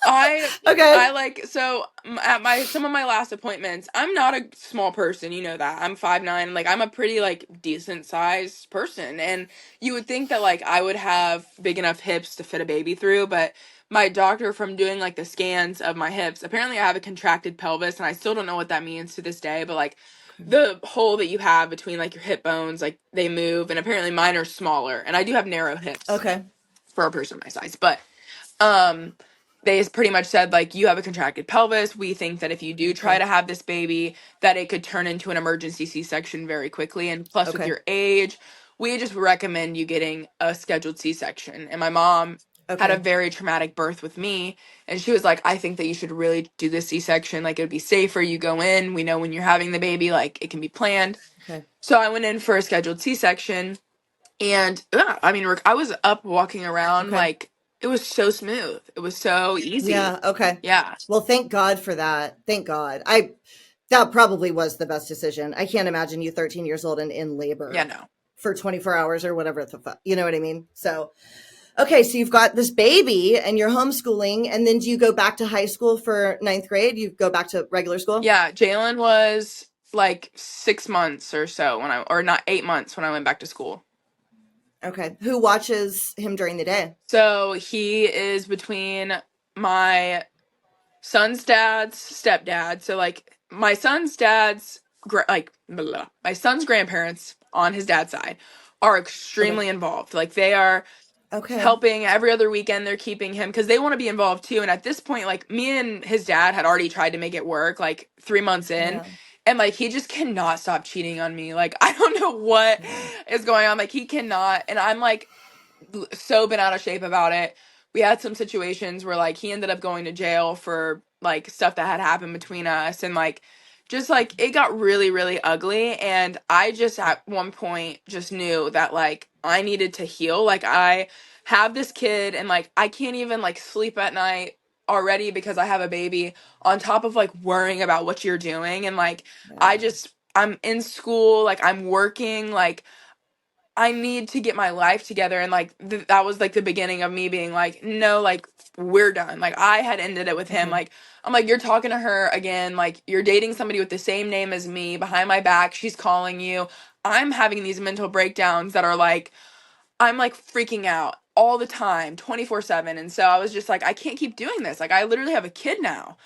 Speaker 2: I
Speaker 1: Okay.
Speaker 2: I like so at my some of my last appointments, I'm not a small person, you know that. I'm 5'9", like I'm a pretty like decent sized person, and you would think that like I would have big enough hips to fit a baby through, but my doctor from doing like the scans of my hips, apparently I have a contracted pelvis, and I still don't know what that means to this day, but like the hole that you have between like your hip bones, like they move, and apparently mine are smaller, and I do have narrow hips
Speaker 1: Okay.
Speaker 2: for a person my size, but um they pretty much said like you have a contracted pelvis. We think that if you do try
Speaker 1: Okay.
Speaker 2: to have this baby that it could turn into an emergency C-section very quickly, and plus with
Speaker 1: Okay.
Speaker 2: your age we just recommend you getting a scheduled C-section. And my mom had a
Speaker 1: Okay.
Speaker 2: very traumatic birth with me, and she was like, I think that you should really do this C-section, like it would be safer. You go in, we know when you're having the baby, like it can be planned.
Speaker 1: Okay.
Speaker 2: So I went in for a scheduled C-section, and yeah, I mean, I was up walking around
Speaker 1: Okay.
Speaker 2: like it was so smooth. It was so easy.
Speaker 1: Yeah. Okay.
Speaker 2: Yeah.
Speaker 1: Well, thank God for that. Thank God. That probably was the best decision. I can't imagine you 13 years old and in
Speaker 2: Yeah,
Speaker 1: labor
Speaker 2: no.
Speaker 1: for 24 hours or whatever the fuck. You know what I mean? So, okay. So you've got this baby and you're homeschooling. And then do you go back to high school for ninth grade? You go back to regular school?
Speaker 2: Yeah, Jalen was like 6 months or so or not 8 months when I went back to school.
Speaker 1: Okay. Who watches him during the day?
Speaker 2: So he is between my son's dad's stepdad. So like my son's dad's my son's grandparents on his dad's side are
Speaker 1: Okay.
Speaker 2: extremely involved. Like they are
Speaker 1: Okay.
Speaker 2: helping every other weekend. They're keeping him because they want to be involved too. And at this point, like me and his dad had already tried to make it work like 3 months in,
Speaker 1: Yeah.
Speaker 2: and like he just cannot stop cheating on me. Like I don't know what
Speaker 1: Yeah.
Speaker 2: is going on, like he cannot. And I'm like so been out of shape about it. We had some situations where like he ended up going to jail for like stuff that had happened between us, and like just like it got really really ugly. And I just at one point just knew that like I needed to heal. Like I have this kid, and like I can't even like sleep at night already because I have a baby, on top of like worrying about what you're doing. And like
Speaker 1: Yeah.
Speaker 2: I'm in school, like I'm working, like I need to get my life together. And like that was like the beginning of me being like, no, like we're done. Like I had ended it with him.
Speaker 1: Okay.
Speaker 2: Like I'm like, you're talking to her again. Like you're dating somebody with the same name as me behind my back. She's calling you. I'm having these mental breakdowns that are like, I'm like freaking out all the time, 24/7. And so I was just like, I can't keep doing this. Like I literally have a kid now.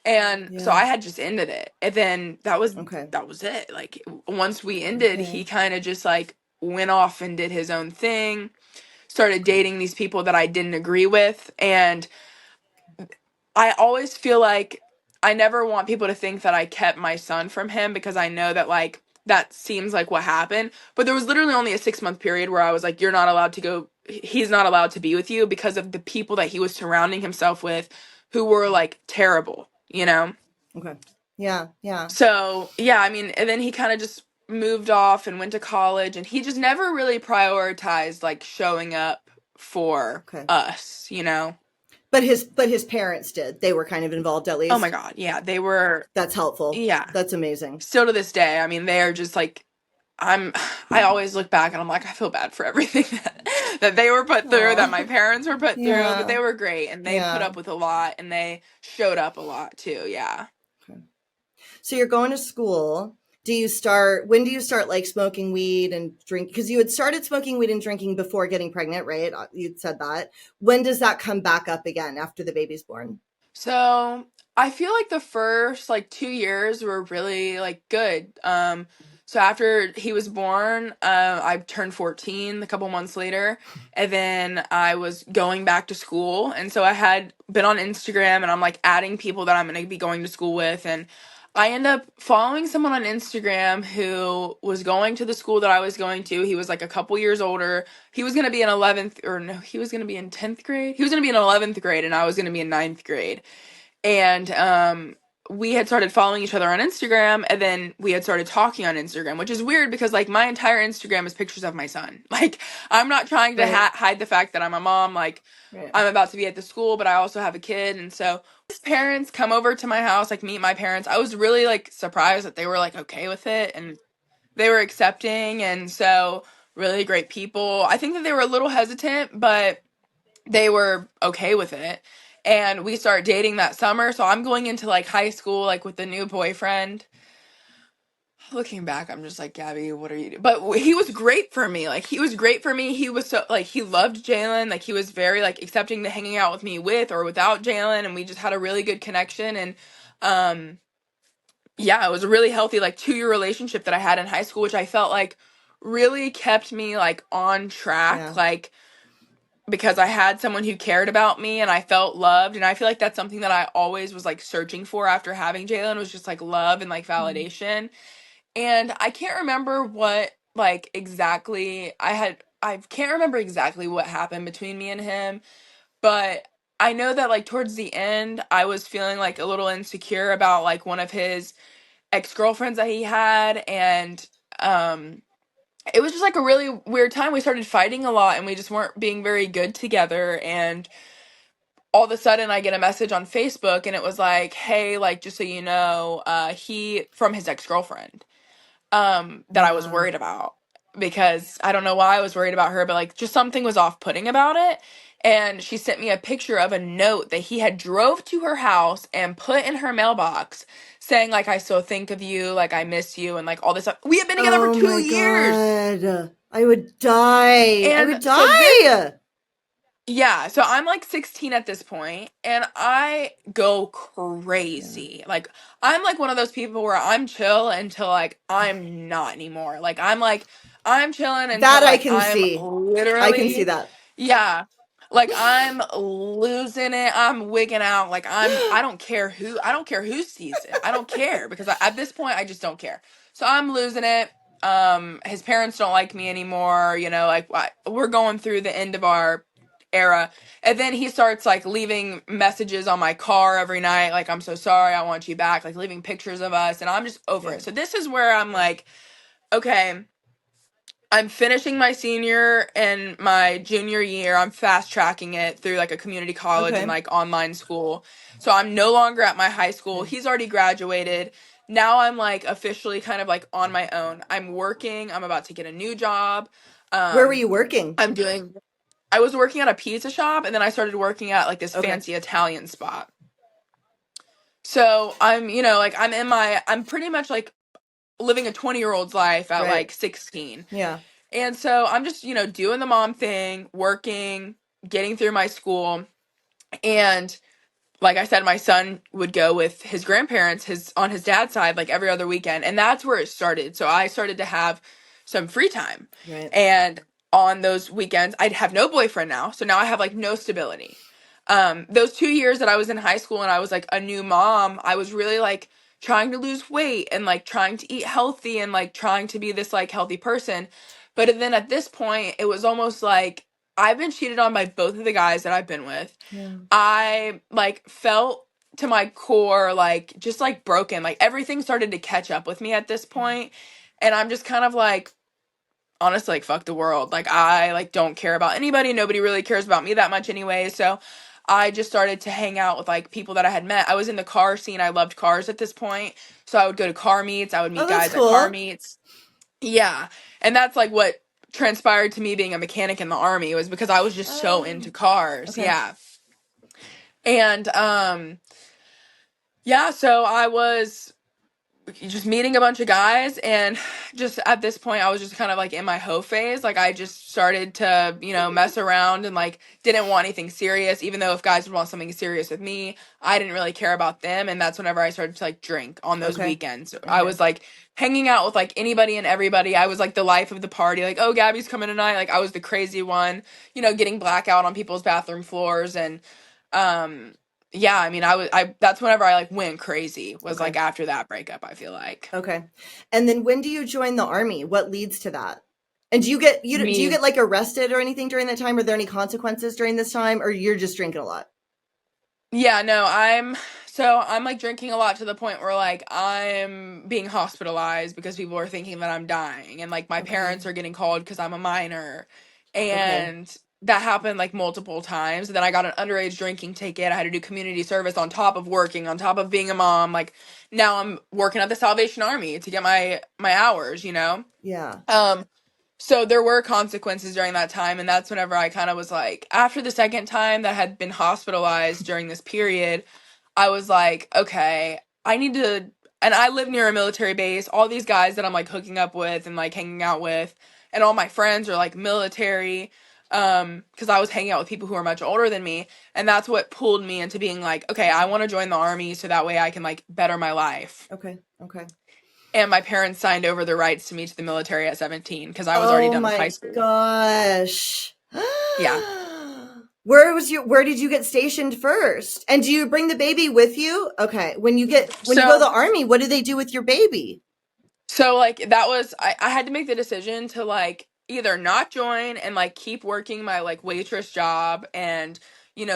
Speaker 2: And so
Speaker 1: Yeah.
Speaker 2: I had just ended it. And then
Speaker 1: Okay.
Speaker 2: that was it. Like once we ended, he
Speaker 1: Okay.
Speaker 2: kind of just like went off and did his own thing, started dating these people that I didn't agree with. And I always feel like I never want people to think that I kept my son from him, because I know that like that seems like what happened. But there was literally only a 6-month period where I was like, you're not allowed to go, he's not allowed to be with you, because of the people that he was surrounding himself with who were like terrible, you know?
Speaker 1: Okay. Yeah. Yeah.
Speaker 2: So, yeah, I mean, and then he kind of just moved off and went to college, and he just never really prioritized like showing up for
Speaker 1: Okay.
Speaker 2: us, you know?
Speaker 1: But his parents did. They were kind of involved at
Speaker 2: Oh my
Speaker 1: least.
Speaker 2: God, yeah, they were,
Speaker 1: That's helpful.
Speaker 2: yeah.
Speaker 1: That's amazing.
Speaker 2: Still to this day, I mean, they're just like, I'm, I always look back and I'm like, I feel bad for everything that they were put through, that
Speaker 1: Oh.
Speaker 2: my parents were put through, but
Speaker 1: Yeah.
Speaker 2: they were great and they put
Speaker 1: Yeah.
Speaker 2: up with a lot and they showed up a lot too, yeah.
Speaker 1: Okay. So you're going to school. When do you start like smoking weed and drink? Because you had started smoking weed and drinking before getting pregnant, right? You'd said that. When does that come back up again after the baby's born?
Speaker 2: So I feel like the first like 2 years were really like good. So after he was born, I turned 14 a couple months later, and then I was going back to school, and so I had been on Instagram, and I'm like adding people that I'm gonna be going to school with, and I end up following someone on Instagram who was going to the school that I was going to. He was like a couple years older. He was going to be in 11th, or no, he was going to be in 10th grade. He was going to be in 11th grade and I was going to be in ninth grade. And we had started following each other on Instagram, and then we had started talking on Instagram, which is weird because like my entire Instagram is pictures of my son. Like I'm not trying to
Speaker 1: Right.
Speaker 2: hide the fact that I'm a mom. Like
Speaker 1: Right.
Speaker 2: I'm about to be at the school, but I also have a kid, and so his parents come over to my house, like meet my parents. I was really like surprised that they were like okay with it and they were accepting, and so really great people. I think that they were a little hesitant, but they were okay with it. And we started dating that summer. So I'm going into like high school, like with the new boyfriend. Looking back, I'm just like, Gabbie, what are you doing? But he was great for me. Like, he was great for me. He was so, like, he loved Jalen. Like, he was very, like, accepting to hanging out with me with or without Jalen. And we just had a really good connection. And, yeah, it was a really healthy, like, 2-year relationship that I had in high school, which I felt like really kept me, like, on track.
Speaker 1: Yeah.
Speaker 2: Like, because I had someone who cared about me and I felt loved. And I feel like that's something that I always was like searching for after having Jalen, was just like love and like
Speaker 1: Mhm.
Speaker 2: validation. And I can't remember what like exactly I can't remember exactly what happened between me and him, but I know that like towards the end I was feeling like a little insecure about like one of his ex-girlfriends that he had, and um it was just like a really weird time. We started fighting a lot and we just weren't being very good together. And all of a sudden I get a message on Facebook and it was like, hey, like, just so you know, he from his ex-girlfriend, that I was
Speaker 1: Yeah.
Speaker 2: worried about, because I don't know why I was worried about her, but like just something was off-putting about it. And she sent me a picture of a note that he had drove to her house and put in her mailbox saying like, I still think of you, like I miss you, and like all this stuff. We had been together for
Speaker 1: Oh
Speaker 2: two
Speaker 1: my
Speaker 2: years.
Speaker 1: God. I would die. I
Speaker 2: And
Speaker 1: would
Speaker 2: so this,
Speaker 1: die.
Speaker 2: yeah, so I'm like 16 at this point and I go
Speaker 1: Yeah.
Speaker 2: crazy. Like I'm like one of those people where I'm chill until like I'm not anymore. Like I'm chilling until
Speaker 1: That I
Speaker 2: like
Speaker 1: can
Speaker 2: I'm
Speaker 1: see. I can see
Speaker 2: literally,
Speaker 1: that.
Speaker 2: yeah. Like I'm losing it. I'm wigging out. Like I don't care who sees it. I don't care, because at this point I just don't care. So I'm losing it. His parents don't like me anymore, you know, like we're going through the end of our era. And then he starts like leaving messages on my car every night, like, I'm so sorry, I want you back, like leaving pictures of us, and I'm just over
Speaker 1: Yeah.
Speaker 2: it. So this is where I'm like, okay, I'm finishing my senior and my junior year. I'm fast tracking it through like a community college and
Speaker 1: Okay.
Speaker 2: like online school. So I'm no longer at my high school.
Speaker 1: Okay.
Speaker 2: He's already graduated. now I'm like officially kind of like on my own. I'm working. I'm about to get a new job.
Speaker 1: Where were
Speaker 2: Um,
Speaker 1: you working?
Speaker 2: I'm doing. I was working at a pizza shop, and then I started working at like this
Speaker 1: Okay.
Speaker 2: fancy Italian spot. So I'm, like I'm pretty much like living a 20-year-old's life at
Speaker 1: Right.
Speaker 2: like 16.
Speaker 1: Yeah.
Speaker 2: And so I'm just, doing the mom thing, working, getting through my school. And like I said, my son would go with his grandparents, on his dad's side, like every other weekend, and that's where it started. So I started to have some free time,
Speaker 1: Right.
Speaker 2: and on those weekends, I'd have no boyfriend now. So now I have like no stability. Those 2 years that I was in high school and I was like a new mom, I was really like trying to lose weight and like trying to eat healthy and like trying to be this like healthy person. But then at this point, it was almost like I've been cheated on by both of the guys that I've been with.
Speaker 1: Yeah.
Speaker 2: I like felt to my core like just like broken. Like everything started to catch up with me at this point, and I'm just kind of like honestly like fuck the world. Like I like don't care about anybody. Nobody really cares about me that much anyway. So I just started to hang out with like people that I had met. I was in the car scene. I loved cars at this point. So I would go to car meets. I would
Speaker 1: Oh,
Speaker 2: meet
Speaker 1: that's
Speaker 2: guys at car
Speaker 1: cool.
Speaker 2: meets. Yeah. And that's like what transpired to me being a mechanic in the army was because I was just so
Speaker 1: Oh,
Speaker 2: into cars.
Speaker 1: okay.
Speaker 2: Yeah. And yeah, so I was just meeting a bunch of guys, and just at this point I was just kind of like in my hoe phase. Like I just started to, mess around and like didn't want anything serious, even though if guys would want something serious with me, I didn't really care about them. And that's whenever I started to like drink on those
Speaker 1: Okay.
Speaker 2: weekends. I
Speaker 1: Okay.
Speaker 2: was like hanging out with like anybody and everybody. I was like the life of the party. Like, oh, Gabbie's coming tonight. Like I was the crazy one, getting blackout on people's bathroom floors. And um yeah, I mean, I that's whenever I like went crazy was
Speaker 1: Okay.
Speaker 2: like after that breakup, I feel like.
Speaker 1: Okay. And then when do you join the army? What leads to that? And do you
Speaker 2: Me.
Speaker 1: get like arrested or anything during that time? Are there any consequences during this time, or you're just drinking a lot?
Speaker 2: Yeah, no, I'm like drinking a lot to the point where like I'm being hospitalized because people are thinking that I'm dying, and like my parents
Speaker 1: Okay.
Speaker 2: are getting called because I'm a minor.
Speaker 1: Okay.
Speaker 2: And that happened like multiple times. And then I got an underage drinking ticket. I had to do community service on top of working, on top of being a mom. Like now I'm working at the Salvation Army to get my hours.
Speaker 1: Yeah.
Speaker 2: Um So there were consequences during that time, and that's whenever I kind of was like, after the second time that I had been hospitalized during this period, I was like, okay, I need to, and I live near a military base. All these guys that I'm like hooking up with and like hanging out with, and all my friends are like military, because I was hanging out with people who are much older than me, and that's what pulled me into being like, okay, I want to join the army so that way I can like better my life.
Speaker 1: Okay. Okay.
Speaker 2: And my parents signed over the rights to me to the military at 17 because I was already
Speaker 1: Oh
Speaker 2: done with high
Speaker 1: my
Speaker 2: school.
Speaker 1: gosh.
Speaker 2: Yeah.
Speaker 1: Where did you get stationed first? And do you bring the baby with you? Okay. When you go to
Speaker 2: So
Speaker 1: the army, what do they do with your baby?
Speaker 2: so like that was I had to make the decision to like either not join and like keep working my like waitress job and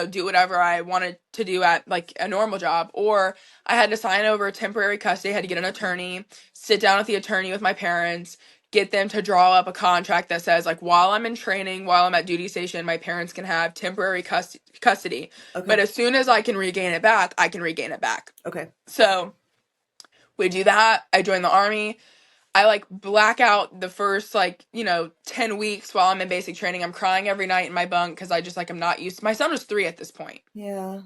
Speaker 2: do whatever I wanted to do at like a normal job, or I had to sign over temporary custody. I had to get an attorney, sit down with the attorney with my parents, get them to draw up a contract that says like while I'm in training, while I'm at duty station, my parents can have temporary custody. But
Speaker 1: Okay.
Speaker 2: as soon as I can regain it back, I can regain it back.
Speaker 1: Okay.
Speaker 2: So we do that. I join the army. I like black out the first like, 10 weeks while I'm in basic training. I'm crying every night in my bunk because I just like I'm not used to, my son was 3 at this point.
Speaker 1: Yeah.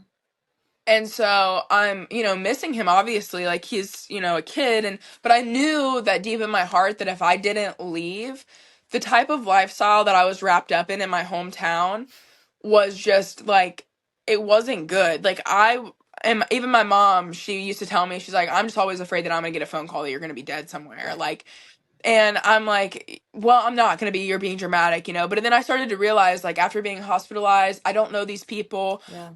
Speaker 2: And so I'm, missing him obviously. Like he's, a kid, but I knew that deep in my heart that if I didn't leave, the type of lifestyle that I was wrapped up in my hometown was just like it wasn't good. Like I and even my mom, she used to tell me, she's like, I'm just always afraid that I'm gonna get a phone call that you're gonna be dead somewhere.
Speaker 1: Right.
Speaker 2: Like, and I'm like, well, I'm not gonna be, you're being dramatic. But then I started to realize, like, after being hospitalized, I don't know these people.
Speaker 1: Yeah.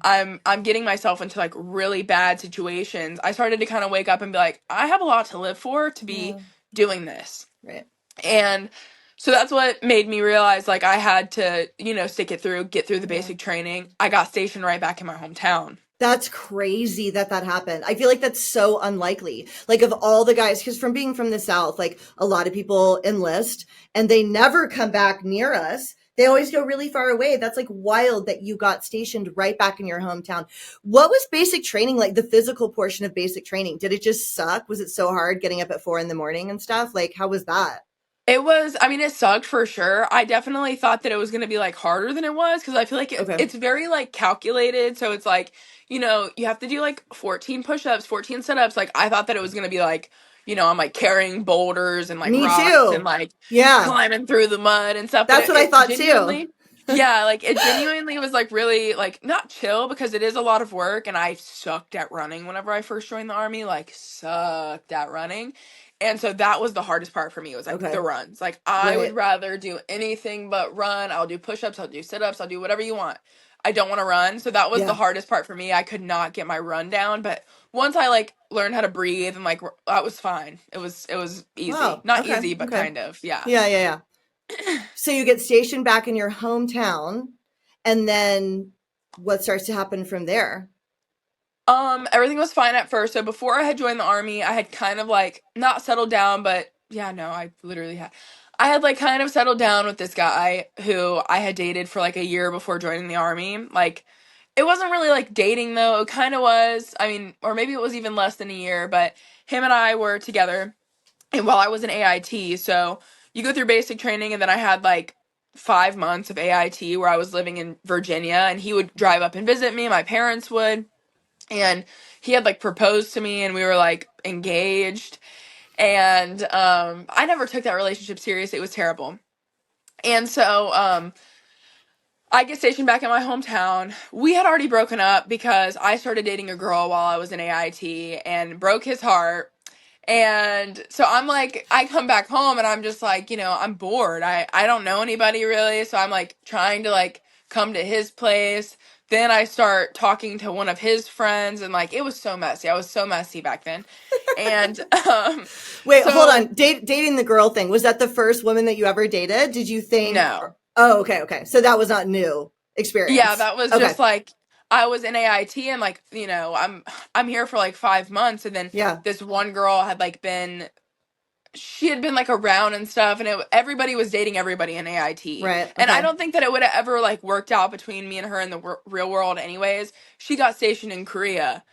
Speaker 2: I'm getting myself into like really bad situations. I started to kind of wake up and be like, I have a lot to live for to be
Speaker 1: Yeah.
Speaker 2: doing this.
Speaker 1: Right.
Speaker 2: And so that's what made me realize like I had to, stick it through, get through the
Speaker 1: Yeah.
Speaker 2: basic training. I got stationed right back in my hometown.
Speaker 1: That's crazy that happened. I feel like that's so unlikely. Like of all the guys, because from being from the South, like a lot of people enlist and they never come back near us. They always go really far away. That's like wild that you got stationed right back in your hometown. What was basic training like, the physical portion of basic training? Did it just suck? Was it so hard getting up at 4 a.m. and stuff? Like, how was that?
Speaker 2: It was, I mean, it sucked for sure. I definitely thought that it was going to be like harder than it was because I feel like
Speaker 1: Okay.
Speaker 2: it's very like calculated. So it's like, you have to do like 14 push-ups, 14 sit-ups. Like I thought that it was going to be like, I'm like carrying boulders and like
Speaker 1: Me
Speaker 2: rocks and
Speaker 1: too.
Speaker 2: like
Speaker 1: Yeah.
Speaker 2: climbing through the mud and stuff. But
Speaker 1: That's
Speaker 2: it,
Speaker 1: what I
Speaker 2: it
Speaker 1: thought too.
Speaker 2: genuinely, yeah, like it genuinely was like really like not chill because it is a lot of work and I sucked at running whenever I first joined the army, like sucked at running. And so that was the hardest part for me was like the
Speaker 1: Okay.
Speaker 2: runs. Like I would
Speaker 1: Right.
Speaker 2: rather do anything but run. I'll do push-ups, I'll do sit-ups, I'll do whatever you want. I don't want to run. So that was the
Speaker 1: Yeah.
Speaker 2: hardest part for me. I could not get my run down, but once I like learned how to breathe and like that was fine. It was easy.
Speaker 1: Wow.
Speaker 2: Not
Speaker 1: Okay.
Speaker 2: easy, but
Speaker 1: Okay.
Speaker 2: kind of. Yeah.
Speaker 1: Yeah. Yeah. Yeah. So you get stationed back in your hometown, and then what starts to happen from there?
Speaker 2: Everything was fine at first. So before I had joined the army, I had kind of like not settled down, but yeah, no, I literally had. I had like kind of settled down with this guy who I had dated for like a year before joining the army. Like it wasn't really like dating though. It kind of was. I mean, or maybe it was even less than a year, but him and I were together and while I was in AIT, so you go through basic training and then I had like 5 months of AIT where I was living in Virginia and he would drive up and visit me, my parents would and he had like proposed to me and we were like engaged and I never took that relationship serious. It was terrible. And so I get stationed back in my hometown. We had already broken up because I started dating a girl while I was in AIT and broke his heart. And so I'm like, I come back home and I'm just like, I'm bored. I don't know anybody really. So I'm like trying to like come to his place. Then I start talking to one of his friends and like it was so messy. I was so messy back then. And
Speaker 1: Wait, hold
Speaker 2: so
Speaker 1: on. Dating the girl thing, was that the first woman that you ever dated? Did you think?
Speaker 2: no.
Speaker 1: Oh, okay, okay. So that was not new
Speaker 2: Yeah,
Speaker 1: experience.
Speaker 2: that was
Speaker 1: Okay.
Speaker 2: just like I was in AIT and like, I'm here for like 5 months and then
Speaker 1: Yeah.
Speaker 2: this one girl had like been she had been like around and stuff and everybody was dating everybody in AIT.
Speaker 1: Right.
Speaker 2: And I
Speaker 1: Okay.
Speaker 2: don't think that it would have ever like worked out between me and her in the real world anyways. She got stationed in Korea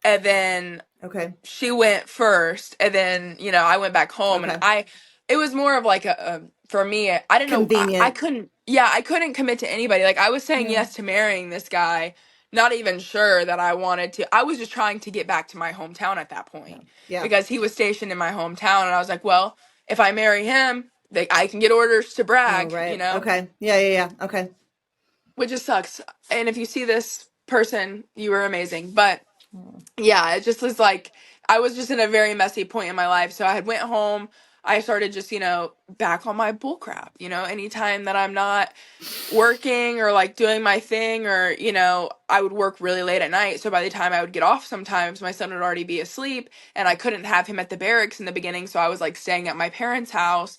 Speaker 2: and then
Speaker 1: Okay.
Speaker 2: she went first and then I went back home and
Speaker 1: Okay.
Speaker 2: I it was more of like a for me I didn't know I
Speaker 1: Convenient.
Speaker 2: couldn't yeah I couldn't commit to anybody like I was saying
Speaker 1: Yeah.
Speaker 2: yes to marrying this guy not even sure that I wanted to I was just trying to get back to my hometown at that
Speaker 1: Yeah.
Speaker 2: point
Speaker 1: Yeah.
Speaker 2: because he was stationed in my hometown and I was like well if I marry him I can get orders to
Speaker 1: Oh,
Speaker 2: brag
Speaker 1: right. Okay. Yeah. Yeah. Yeah. Okay.
Speaker 2: which just sucks and if you see this person you were amazing but
Speaker 1: Mm.
Speaker 2: yeah, it just was like I was just in a very messy point in my life. So I had went home. I started just, back on my bull crap. Anytime that I'm not working or like doing my thing or, I would work really late at night. So by the time I would get off sometimes, my son would already be asleep and I couldn't have him at the barracks in the beginning. So I was like staying at my parents' house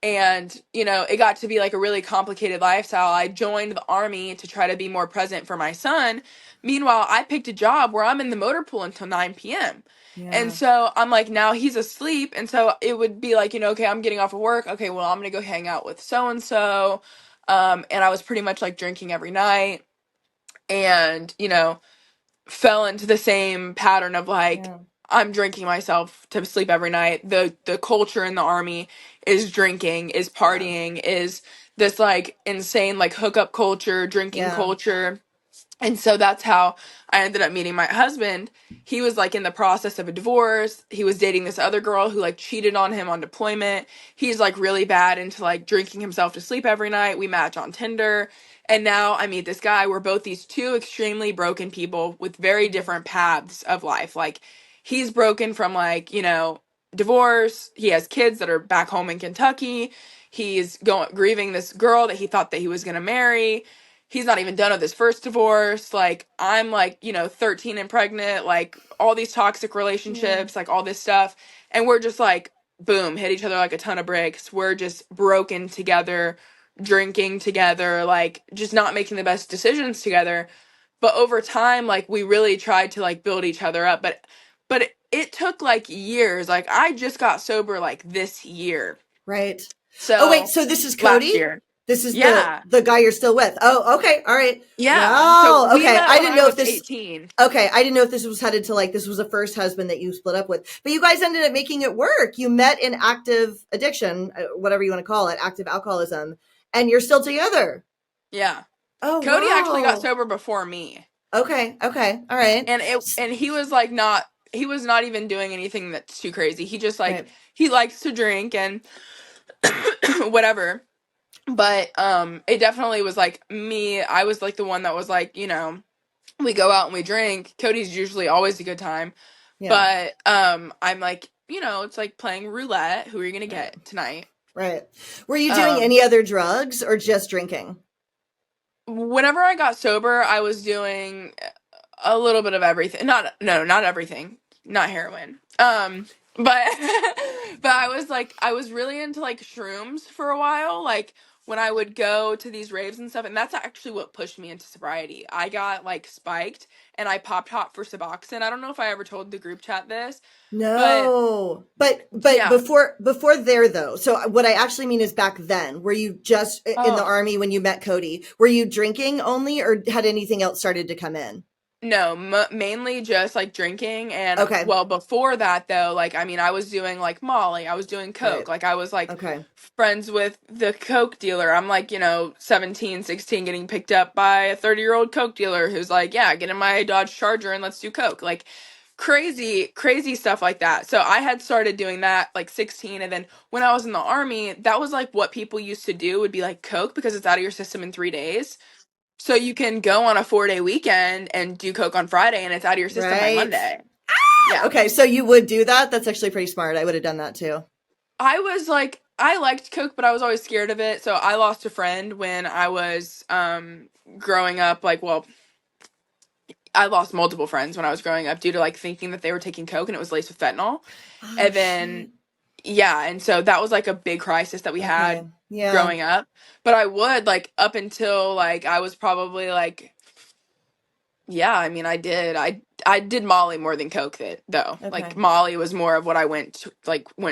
Speaker 2: and, it got to be like a really complicated lifestyle. I joined the army to try to be more present for my son. Meanwhile, I picked a job where I'm in the motor pool until 9 p.m. And
Speaker 1: Yeah.
Speaker 2: so I'm like, now he's asleep. And so it would be like, okay, I'm getting off of work. Okay, well, I'm going to go hang out with so and so. And I was pretty much like drinking every night and, fell into the same pattern of like
Speaker 1: Yeah.
Speaker 2: I'm drinking myself to sleep every night. The culture in the army is drinking, is
Speaker 1: Yeah.
Speaker 2: partying, is this like insane like hookup culture, drinking
Speaker 1: Yeah.
Speaker 2: culture. And so that's how I ended up meeting my husband. He was like in the process of a divorce. He was dating this other girl who like cheated on him on deployment. He's like really bad into like drinking himself to sleep every night. We match on Tinder. And now I meet this guy. We're both these two extremely broken people with very different paths of life. Like he's broken from like, divorce. He has kids that are back home in Kentucky. He's going grieving this girl that he thought that he was going to marry. He's not even done with his first divorce. Like I'm like, 13 and pregnant, like all these toxic
Speaker 1: Yeah.
Speaker 2: relationships, like all this stuff. And we're just like, boom, hit each other like a ton of bricks. We're just broken together, drinking together, like just not making the best decisions together. But over time, like we really tried to like build each other up. But it took like years. Like I just got sober like this year.
Speaker 1: Right. Oh, wait.
Speaker 2: So
Speaker 1: So this is
Speaker 2: last
Speaker 1: Cody?
Speaker 2: year.
Speaker 1: This is
Speaker 2: Yeah.
Speaker 1: the guy you're still with. Oh, okay. All right.
Speaker 2: Yeah. So
Speaker 1: Wow.
Speaker 2: we
Speaker 1: Okay.
Speaker 2: met
Speaker 1: I
Speaker 2: when
Speaker 1: didn't
Speaker 2: I
Speaker 1: know if
Speaker 2: was
Speaker 1: this
Speaker 2: 18.
Speaker 1: Okay, I didn't know if this was headed to like this was the first husband that you split up with. But you guys ended up making it work. You met in active addiction, whatever you want to call it, active alcoholism, and you're still together.
Speaker 2: Yeah.
Speaker 1: Oh,
Speaker 2: Cody actually got
Speaker 1: wow.
Speaker 2: sober before me.
Speaker 1: Okay. Okay. All right.
Speaker 2: And he was like not he was not even doing anything that's too crazy. He just like
Speaker 1: Right.
Speaker 2: he likes to drink and whatever. But it definitely was like me. I was like the one that was like, we go out and we drink. Cody's usually always a good time.
Speaker 1: Yeah.
Speaker 2: But I'm like, it's like playing roulette. Who are you gonna
Speaker 1: Right.
Speaker 2: get tonight?
Speaker 1: Right. Were you doing
Speaker 2: Um
Speaker 1: any other drugs or just drinking?
Speaker 2: Whenever I got sober, I was doing a little bit of everything. Not everything. Not heroin. But but I was really into like shrooms for a while, like when I would go to these raves and stuff, and that's actually what pushed me into sobriety. I got like spiked and I popped hot for Suboxone. I don't know if I ever told the group chat this, but
Speaker 1: No. But
Speaker 2: yeah.
Speaker 1: before there though. So what I actually mean is back then, were you just in the
Speaker 2: Oh,
Speaker 1: army when you met Cody? Were you drinking only or had anything else started to come in?
Speaker 2: no, mainly just like drinking. And
Speaker 1: Okay.
Speaker 2: well, before that though, like, I mean, I was doing like Molly, I was doing
Speaker 1: Right.
Speaker 2: Coke, like I was like
Speaker 1: Okay.
Speaker 2: friends with the Coke dealer. I'm like, 17, 16, getting picked up by a 30-year-old Coke dealer who's like, yeah, get in my Dodge Charger and let's do Coke. Like crazy, crazy stuff like that. So I had started doing that like 16. And then when I was in the army, that was like what people used to do would be like Coke because it's out of your system in 3 days. So you can go on a 4-day weekend and do Coke on Friday and it's out of your system by
Speaker 1: Right.
Speaker 2: Monday. Yeah.
Speaker 1: Okay. So you would do that? That's actually pretty smart. I would have done that too.
Speaker 2: I was like, I liked Coke, but I was always scared of it. So I lost a friend when I was growing up. Like, well, I lost multiple friends when I was growing up due to like thinking that they were taking Coke and it was laced with fentanyl.
Speaker 1: Oh,
Speaker 2: And then,
Speaker 1: shit.
Speaker 2: yeah. And so that was like a big crisis that we
Speaker 1: Okay.
Speaker 2: had
Speaker 1: Yeah.
Speaker 2: growing up. But I would like up until like I was probably like, yeah, I mean, I did Molly more than Coke though. Like
Speaker 1: Okay.
Speaker 2: Molly was more of what I went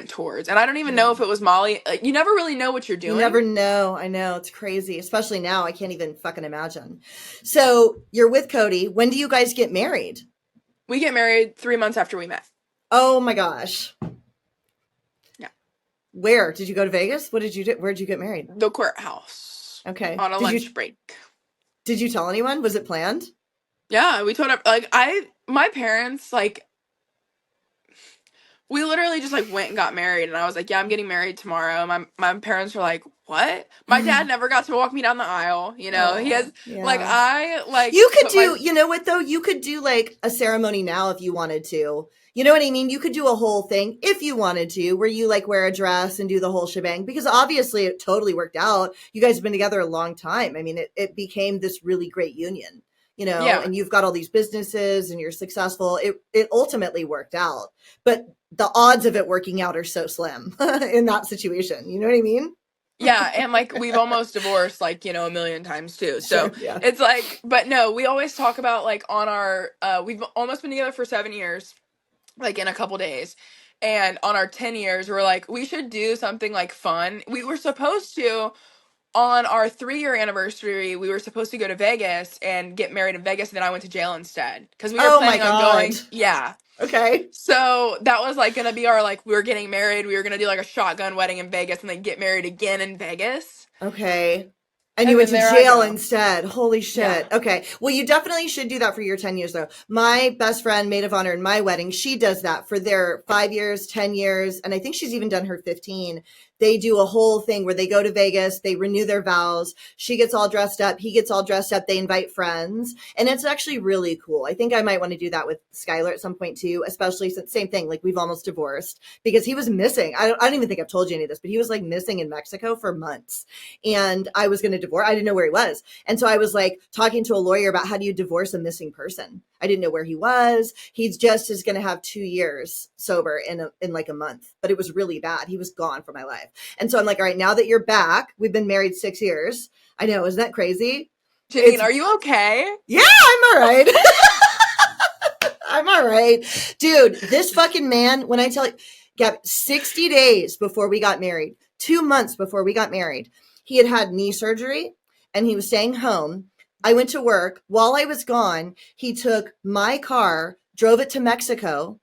Speaker 2: towards. And I don't even
Speaker 1: Yeah.
Speaker 2: know if it was Molly. Like, you never really know what you're
Speaker 1: You
Speaker 2: doing.
Speaker 1: never know. I know. It's crazy, especially now. I can't even fucking imagine. So you're with Cody. When do you guys get married?
Speaker 2: We get married 3 months after we met.
Speaker 1: Oh my gosh.
Speaker 2: Yeah.
Speaker 1: Where? Did you go to Vegas? What did you do? Where'd you get married?
Speaker 2: The courthouse
Speaker 1: Okay.
Speaker 2: on a lunch break.
Speaker 1: Did you tell anyone? Was it planned?
Speaker 2: Yeah, we told her like my parents like we literally just like went and got married and I was like, "Yeah, I'm getting married tomorrow." My parents were like, "What?" My dad never got to walk me down the aisle, you know. He
Speaker 1: Oh,
Speaker 2: has like
Speaker 1: yeah.
Speaker 2: I like
Speaker 1: You could
Speaker 2: put my
Speaker 1: do, you know what though? You could do like a ceremony now if you wanted to. You know what I mean? You could do a whole thing if you wanted to, where you like wear a dress and do the whole shebang, because obviously it totally worked out. You guys have been together a long time. I mean, it became this really great union,
Speaker 2: yeah.
Speaker 1: and you've got all these businesses and you're successful. It ultimately worked out, but the odds of it working out are so slim in that situation. You know what I mean?
Speaker 2: Yeah, and like we've almost divorced like, a million times too. So
Speaker 1: Sure. Yeah.
Speaker 2: it's like, but no, we always talk about like on our we've almost been together for 7 years, like in a couple days. And on our 10 years, we're like, we should do something like fun. We were supposed to on our 3-year anniversary, we were supposed to go to Vegas and get married in Vegas, and then I went to jail instead. Because we were
Speaker 1: Oh my
Speaker 2: planning on
Speaker 1: God.
Speaker 2: going, yeah.
Speaker 1: Okay.
Speaker 2: So that was like gonna be our like we were getting married. We were gonna do like a shotgun wedding in Vegas and then get married again in Vegas.
Speaker 1: Okay. And you
Speaker 2: And
Speaker 1: went
Speaker 2: then
Speaker 1: to
Speaker 2: there I
Speaker 1: jail
Speaker 2: go.
Speaker 1: instead. Holy
Speaker 2: Yeah.
Speaker 1: shit. Okay. Well, you definitely should do that for your 10 years, though. My best friend, maid of honor in my wedding, she does that for their 5 years, 10 years. And I think she's even done her 15. They do a whole thing where they go to Vegas, they renew their vows. She gets all dressed up. He gets all dressed up. They invite friends. And it's actually really cool. I think I might want to do that with Skylar at some point, too, especially since same thing. Like we've almost divorced because he was missing. I don't even think I've told you any of this, but he was like missing in Mexico for months. And I was going to divorce. I didn't know where he was. And so I was like talking to a lawyer about how do you divorce a missing person? I didn't know where he was. He's just is going to have 2 years sober in like a month, but it was really bad. He was gone from my life. And so I'm like, all right, now that you're back, we've been married 6 years. I know. Isn't that crazy?
Speaker 2: Janine, are you okay?
Speaker 1: Yeah, I'm all right. I'm all right. Dude, this fucking man, when I tell you, Gab, 60 days before we got married, 2 months before we got married, He had had knee surgery and he was staying home. I went to work. While I was gone, he took my car, drove it to Mexico,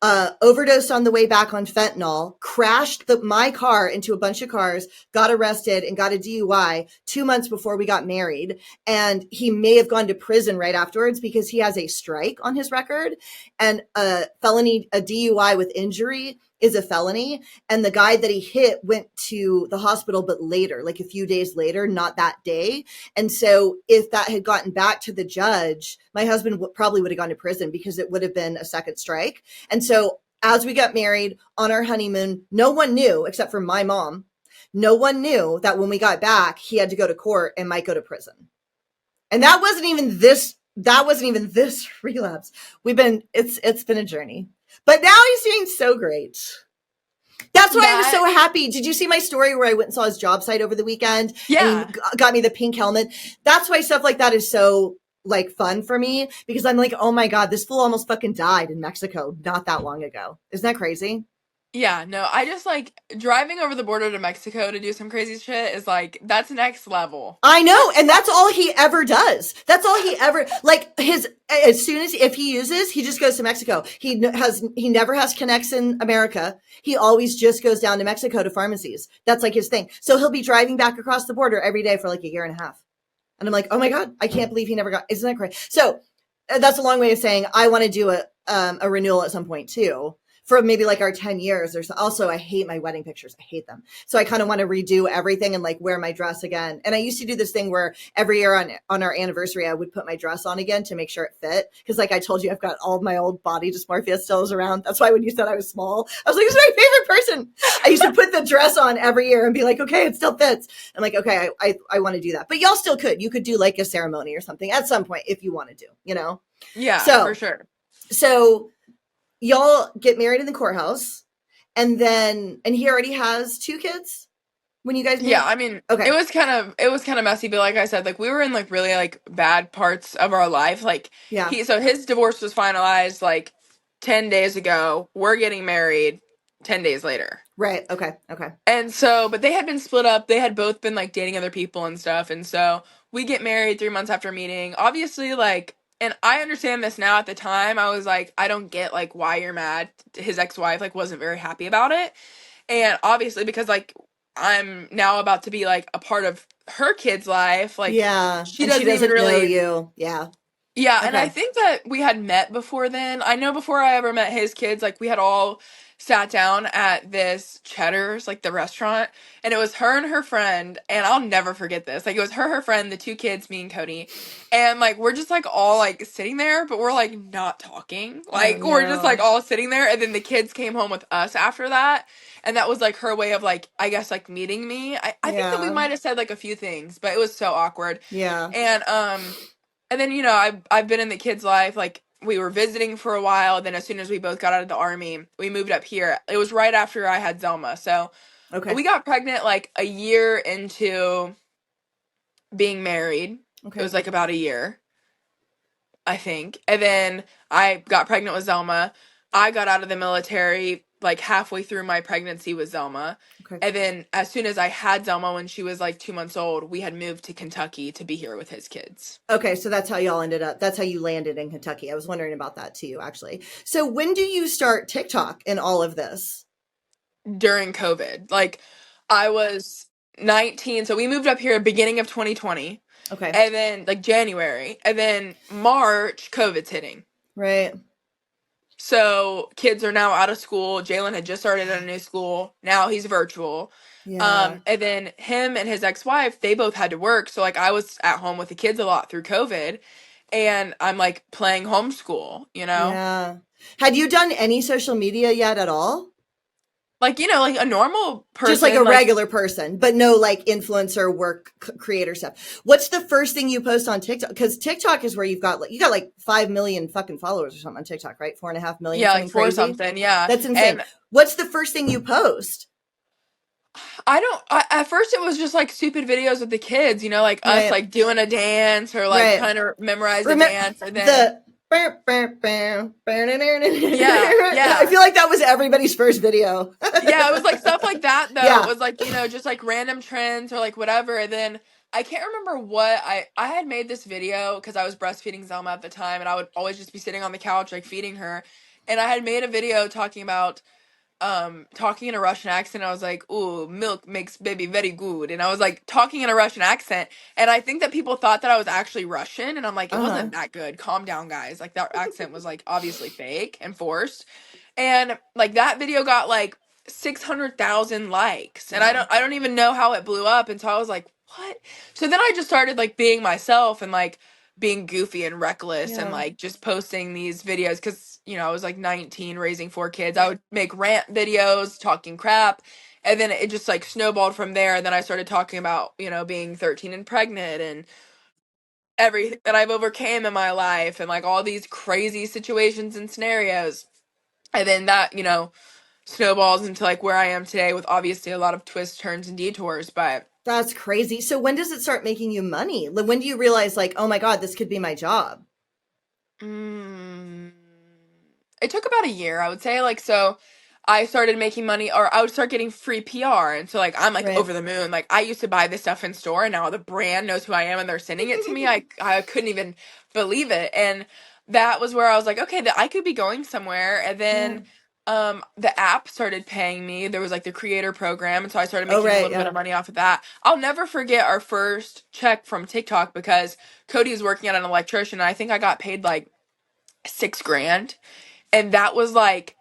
Speaker 1: overdosed on the way back on fentanyl, crashed my car into a bunch of cars, got arrested and got a DUI 2 months before we got married. And he may have gone to prison right afterwards because he has a strike on his record, and a DUI with injury is a felony. And the guy that he hit went to the hospital, but later, like a few days later, not that day. And so if that had gotten back to the judge, my husband probably would have gone to prison because it would have been a second strike. And so as we got married on our honeymoon, no one knew except for my mom. No one knew that when we got back, he had to go to court and might go to prison. And that wasn't even this relapse. It's been a journey. But now he's doing so great. That's why I was so happy. Did you see my story where I went and saw his job site over the weekend?
Speaker 2: Yeah.
Speaker 1: And he got me the pink helmet. That's why stuff like that is so like fun for me, because I'm like, oh my God, this fool almost fucking died in Mexico not that long ago. Isn't that crazy?
Speaker 2: Yeah, no, I just like driving over the border to Mexico to do some crazy shit is like, that's next level.
Speaker 1: I know. And that's all he ever does. That's all he ever, like as soon as, if he uses, he just goes to Mexico. He never has connects in America. He always just goes down to Mexico to pharmacies. That's like his thing. So he'll be driving back across the border every day for like a year and a half. And I'm like, oh my God, I can't believe he never got, isn't that crazy? So that's a long way of saying I want to do a renewal at some point too, for maybe like our 10 years or so. Also, I hate my wedding pictures. I hate them. So I kind of want to redo everything and like wear my dress again. And I used to do this thing where every year on our anniversary, I would put my dress on again to make sure it fit. Cause like I told you, I've got all of my old body dysmorphia still is around. That's why when you said I was small, I was like, this is my favorite person. I used to put the dress on every year and be like, okay, it still fits. I'm like, okay, I want to do that. But y'all still could. You could do like a ceremony or something at some point if you want to do, you know?
Speaker 2: Yeah,
Speaker 1: so,
Speaker 2: for sure.
Speaker 1: So y'all get married in the courthouse, and he already has 2 kids when you guys met?
Speaker 2: Yeah, I mean,
Speaker 1: okay.
Speaker 2: it was kind of messy, but like I said, like we were in like really like bad parts of our life. Like
Speaker 1: Yeah.
Speaker 2: so his divorce was finalized like 10 days ago. We're getting married 10 days later.
Speaker 1: Right. Okay.
Speaker 2: And so, but they had been split up. They had both been like dating other people and stuff. And so we get married 3 months after meeting. Obviously, like, and I understand this now. At the time, I was like, I don't get like why you're mad. His ex-wife like wasn't very happy about it. And obviously, because like I'm now about to be like a part of her kid's life, like
Speaker 1: Yeah.
Speaker 2: she
Speaker 1: And she
Speaker 2: doesn't even
Speaker 1: doesn't know
Speaker 2: really.
Speaker 1: you. Yeah.
Speaker 2: Yeah, and I
Speaker 1: Okay.
Speaker 2: think that we had met before then. I know before I ever met his kids, like we had all sat down at this Cheddar's, like the restaurant, and it was her and her friend, and I'll never forget this. Like it was her friend, the 2 kids, me and Cody. And like we're just like all like sitting there, but we're like not talking. Like we're just like all sitting there, and then the kids came home with us after that. And that was like her way of like, I guess like meeting me. I think that we might have said like a few things, but it was so awkward.
Speaker 1: Yeah.
Speaker 2: And then, you know, I've been in the kid's life, like, we were visiting for a while, then as soon as we both got out of the army, we moved up here. It was right after I had Zelma, so
Speaker 1: Okay.
Speaker 2: we got pregnant, like, a year into being married.
Speaker 1: Okay.
Speaker 2: It was, like, about a year, I think. And then I got pregnant with Zelma. I got out of the military, like, halfway through my pregnancy with Zelma.
Speaker 1: Okay.
Speaker 2: And then as soon as I had Zelma when she was, like, 2 months old, we had moved to Kentucky to be here with his kids.
Speaker 1: Okay, so that's how y'all ended up. That's how you landed in Kentucky. I was wondering about that too, actually. So when do you start TikTok in all of this?
Speaker 2: During COVID. Like, I was 19, so we moved up here beginning of 2020.
Speaker 1: Okay.
Speaker 2: And then, like, January. And then March, COVID's hitting.
Speaker 1: Right.
Speaker 2: So, kids are now out of school. Jalen had just started at a new school. Now he's virtual.
Speaker 1: Yeah.
Speaker 2: And then him and his ex-wife, they both had to work. So, like, I was at home with the kids a lot through COVID. And I'm, like, playing homeschool, you know?
Speaker 1: Yeah. Had you done any social media yet at all?
Speaker 2: Like, you know, like a normal person.
Speaker 1: Just like a regular person, but no like influencer work creator stuff. What's the first thing you post on TikTok? Because TikTok is where you got like 5 million fucking followers or something on TikTok, right? 4.5 million.
Speaker 2: Yeah, like 4
Speaker 1: crazy.
Speaker 2: something. Yeah.
Speaker 1: That's insane.
Speaker 2: And
Speaker 1: what's the first thing you post?
Speaker 2: At first it was just like stupid videos with the kids, you know, like us like doing a dance or like trying to memorize a dance. And then
Speaker 1: I
Speaker 2: Yeah, yeah.
Speaker 1: feel like that was everybody's first video.
Speaker 2: Yeah, it was like stuff like that though. It
Speaker 1: Yeah.
Speaker 2: was like, just like random trends or like whatever. And then I can't remember what I had made this video because I was breastfeeding Zelma at the time and I would always just be sitting on the couch like feeding her. And I had made a video talking about talking in a Russian accent. I was like, "Ooh, milk makes baby very good." And I was like talking in a Russian accent, and I think that people thought that I was actually Russian, and I'm like, "It
Speaker 1: Uh-huh.
Speaker 2: wasn't that good. Calm down, guys." Like that accent was like obviously fake and forced. And like that video got like 600,000 likes. And I
Speaker 1: Wow.
Speaker 2: don't I don't even know how it blew up. And so I was like, "What?" So then I just started like being myself and like being goofy and reckless and
Speaker 1: Yeah.
Speaker 2: like just posting these videos cuz I was like 19 raising four kids. I would make rant videos talking crap. And then it just like snowballed from there and then I started talking about, being 13 and pregnant and everything that I've overcame in my life and like all these crazy situations and scenarios. And then that, snowballs into like where I am today with obviously a lot of twists, turns, and detours. But
Speaker 1: That's crazy. So when does it start making you money? Like, when do you realize, like, oh my God, this could be my job?
Speaker 2: mm, it took about a year, I would say. Like, so I started making money, or I would start getting free PR. And so, like, I'm like
Speaker 1: Right.
Speaker 2: over the moon. Like, I used to buy this stuff in store, and now the brand knows who I am and they're sending it to me. I couldn't even believe it. And that was where I was like, okay, that I could be going somewhere. And
Speaker 1: Yeah.
Speaker 2: then the app started paying me. There was like the creator program, and so I started
Speaker 1: Oh,
Speaker 2: making a
Speaker 1: right.
Speaker 2: little bit
Speaker 1: Yeah.
Speaker 2: of money off of that. I'll never forget our first check from TikTok because Cody was working at an electrician, and I think I got paid like 6 grand. And that was like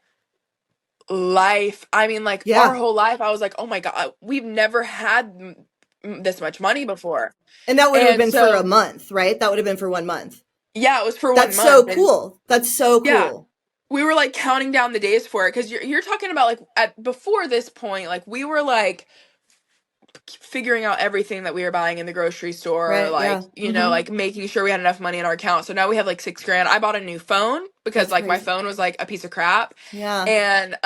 Speaker 2: life. I mean, like our
Speaker 1: Yeah.
Speaker 2: whole life, I was like, oh my God, we've never had this much money before.
Speaker 1: And that would have
Speaker 2: And
Speaker 1: been for a
Speaker 2: so,
Speaker 1: month, right? That would have been for 1 month.
Speaker 2: yeah, it was for one
Speaker 1: That's so
Speaker 2: month. And
Speaker 1: cool. That's so
Speaker 2: yeah,
Speaker 1: cool.
Speaker 2: we were like counting down the days for it because you're talking about like before this point, like we were like figuring out everything that we were buying in the grocery store,
Speaker 1: Right.
Speaker 2: like,
Speaker 1: Yeah. Mm-hmm.
Speaker 2: like making sure we had enough money in our account. So now we have like 6 grand. I bought a new phone because
Speaker 1: That's
Speaker 2: like my
Speaker 1: crazy.
Speaker 2: phone was like a piece of crap.
Speaker 1: Yeah.
Speaker 2: And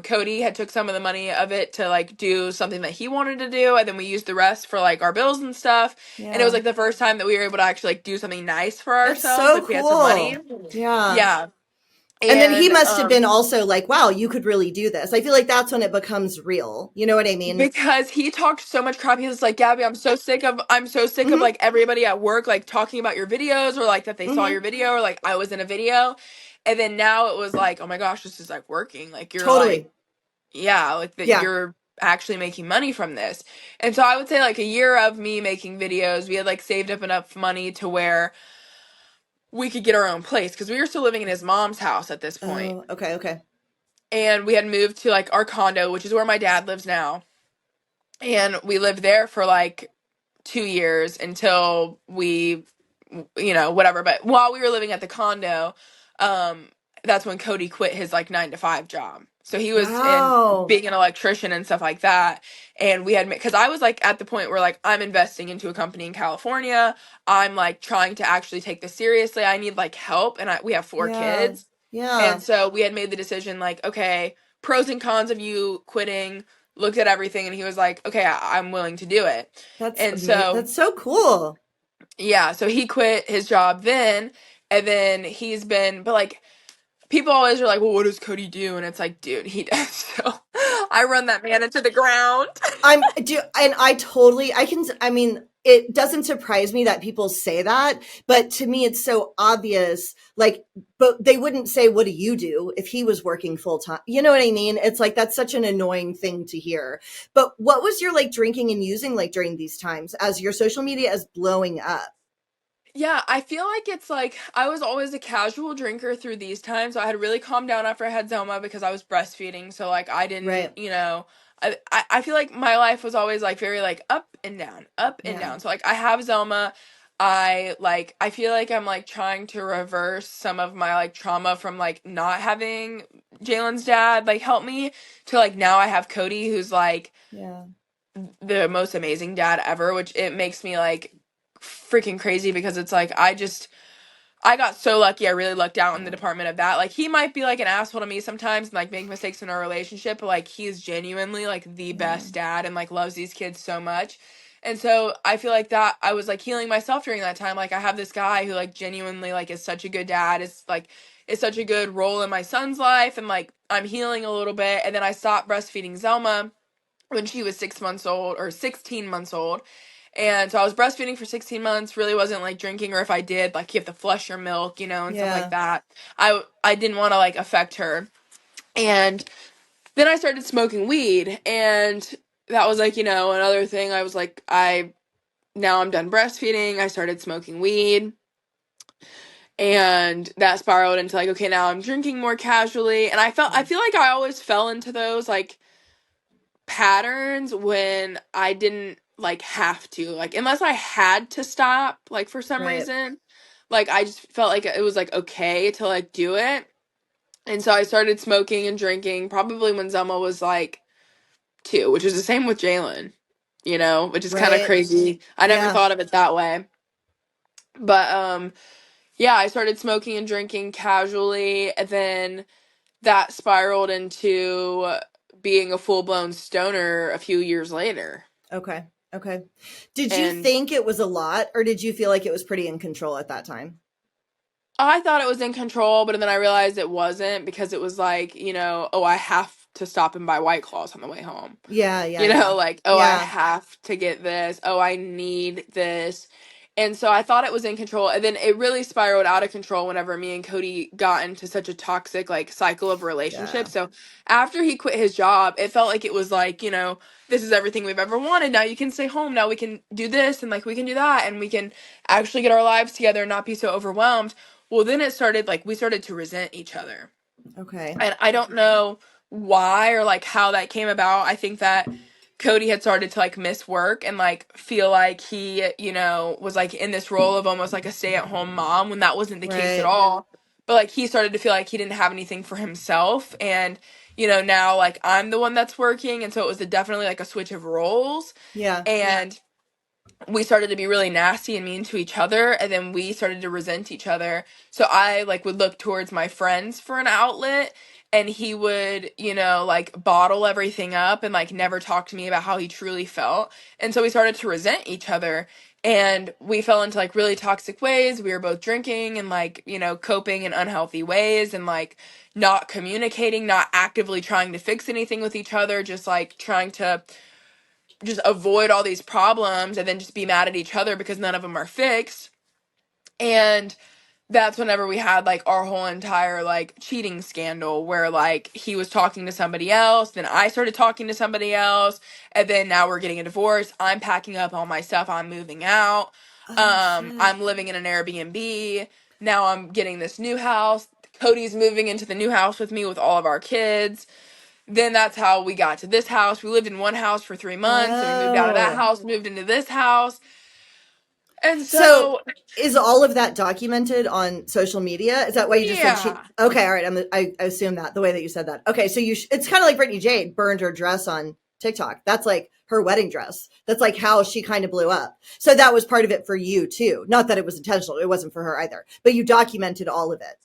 Speaker 2: Cody had took some of the money of it to like do something that he wanted to do, and then we used the rest for like our bills and stuff. And it was
Speaker 1: Yeah.
Speaker 2: like the first time that we were able to actually like do something nice for
Speaker 1: That's
Speaker 2: ourselves.
Speaker 1: so
Speaker 2: Like we had some money.
Speaker 1: cool. Yeah.
Speaker 2: Yeah.
Speaker 1: And then he
Speaker 2: And
Speaker 1: must have been also like, wow, you could really do this. I feel like that's when it becomes real. You know what I mean?
Speaker 2: because he talked so much crap. He was like, "Gabbie, I'm so sick of
Speaker 1: Mm-hmm.
Speaker 2: like everybody at work like talking about your videos or like that they saw
Speaker 1: Mm-hmm.
Speaker 2: your video or like I was in a video." And then now it was like, "Oh my gosh, this is like working. Like you're like,
Speaker 1: Totally.
Speaker 2: yeah, like that
Speaker 1: Yeah.
Speaker 2: you're actually making money from this." And so I would say like a year of me making videos, we had like saved up enough money to where we could get our own place because we were still living in his mom's house at this point.
Speaker 1: Oh, okay. Okay.
Speaker 2: And we had moved to like our condo, which is where my dad lives now. And we lived there for like 2 years until we, whatever. But while we were living at the condo, um, that's when Cody quit his like 9 to 5 job. So he was in
Speaker 1: Wow.
Speaker 2: being an electrician and stuff like that. And we had, because I was like at the point where like I'm investing into a company in California. I'm like trying to actually take this seriously. I need like help. And we have four
Speaker 1: Yeah.
Speaker 2: kids. And
Speaker 1: Yeah.
Speaker 2: so we had made the decision like, okay, pros and cons of you quitting, looked at everything, and he was like, okay, I'm willing to do it.
Speaker 1: That's
Speaker 2: And
Speaker 1: amazing.
Speaker 2: so,
Speaker 1: That's so cool.
Speaker 2: yeah, so he quit his job then, and then he's been, but like, people always are like, well, what does Cody do? And it's like, dude, he does. So I run that man into the ground.
Speaker 1: And I mean, it doesn't surprise me that people say that, but to me, it's so obvious. Like, but they wouldn't say, what do you do if he was working full time? You know what I mean? It's like, that's such an annoying thing to hear. But what was your like drinking and using like during these times as your social media is blowing up?
Speaker 2: Yeah, I feel like it's like I was always a casual drinker through these times. So I had really calmed down after I had Zelma because I was breastfeeding. So like I didn't,
Speaker 1: Right.
Speaker 2: I feel like my life was always like very like up and down, up and
Speaker 1: Yeah.
Speaker 2: down. So like I have Zelma. I feel like I'm like trying to reverse some of my like trauma from like not having Jalen's dad like help me to like now I have Cody who's like
Speaker 1: Yeah.
Speaker 2: the most amazing dad ever, which it makes me like freaking crazy because it's like I got so lucky. I really lucked out in the
Speaker 1: Yeah.
Speaker 2: department of that. Like he might be like an asshole to me sometimes and like make mistakes in our relationship, but like he is genuinely like the
Speaker 1: Yeah.
Speaker 2: best dad and like loves these kids so much. And so I feel like that I was like healing myself during that time. Like I have this guy who like genuinely like is such a good dad, is such a good role in my son's life, and like I'm healing a little bit. And then I stopped breastfeeding Zelma when she was 6 months old, or 16 months old. And so I was breastfeeding for 16 months, really wasn't like drinking, or if I did, like you have to flush your milk, and stuff like
Speaker 1: Yeah.
Speaker 2: that. I didn't want to like affect her. And then I started smoking weed, and that was like, another thing. I was like, now I'm done breastfeeding. I started smoking weed, and that spiraled into like, okay, now I'm drinking more casually. And I feel like I always fell into those like patterns when I didn't like have to, like unless I had to stop, like for some
Speaker 1: Right.
Speaker 2: reason, like I just felt like it was like okay to like do it. And so I started smoking and drinking probably when Zelma was like 2, which is the same with Jalen, which is kind of
Speaker 1: Right.
Speaker 2: crazy. I never
Speaker 1: Yeah.
Speaker 2: thought of it that way. But yeah, I started smoking and drinking casually, and then that spiraled into being a full-blown stoner a few years later.
Speaker 1: Okay. Okay. Did you
Speaker 2: And
Speaker 1: think it was a lot, or did you feel like it was pretty in control at that time?
Speaker 2: I thought it was in control, but then I realized it wasn't, because it was like, oh, I have to stop and buy White Claws on the way home.
Speaker 1: Yeah, yeah, yeah.
Speaker 2: Like, oh, I
Speaker 1: Yeah.
Speaker 2: have to get this. Oh, I need this. And so I thought it was in control. And then it really spiraled out of control whenever me and Cody got into such a toxic, like, cycle of
Speaker 1: Yeah.
Speaker 2: relationship. So after he quit his job, it felt like it was like, this is everything we've ever wanted. Now you can stay home. Now we can do this, and like we can do that, and we can actually get our lives together and not be so overwhelmed. Well, then it started like we started to resent each other.
Speaker 1: Okay.
Speaker 2: And I don't know why or like how that came about. I think that Cody had started to like miss work and like feel like he, was like in this role of almost like a stay-at-home mom, when that wasn't the case at
Speaker 1: Right.
Speaker 2: all. But like he started to feel like he didn't have anything for himself, and now like I'm the one that's working, and so it was definitely like a switch of roles.
Speaker 1: Yeah.
Speaker 2: And we started to be really nasty and mean to each other, and then we started to resent each other. So I like would look towards my friends for an outlet, and he would, like bottle everything up and like never talk to me about how he truly felt. And so we started to resent each other, and we fell into like really toxic ways. We were both drinking and like, coping in unhealthy ways, and like not communicating, not actively trying to fix anything with each other, just like trying to just avoid all these problems and then just be mad at each other because none of them are fixed. And that's whenever we had like our whole entire like cheating scandal, where like he was talking to somebody else, then I started talking to somebody else, and then now we're getting a divorce. I'm packing up all my stuff, I'm moving out.
Speaker 1: Oh shit.
Speaker 2: I'm living in an Airbnb. Now I'm getting this new house. Cody's moving into the new house with me with all of our kids. Then that's how we got to this house. We lived in one house for 3 months, and we moved out of that
Speaker 1: Oh.
Speaker 2: house, moved into this house. And
Speaker 1: So
Speaker 2: so,
Speaker 1: is all of that documented on social media? Is that why you just said she?
Speaker 2: yeah.
Speaker 1: Okay, all right. I assume that the way that you said that. Okay, so it's kind of like Brittany Jade burned her dress on TikTok. That's like her wedding dress. That's like how she kind of blew up. So that was part of it for you too. Not that it was intentional. It wasn't for her either. But you documented all of it.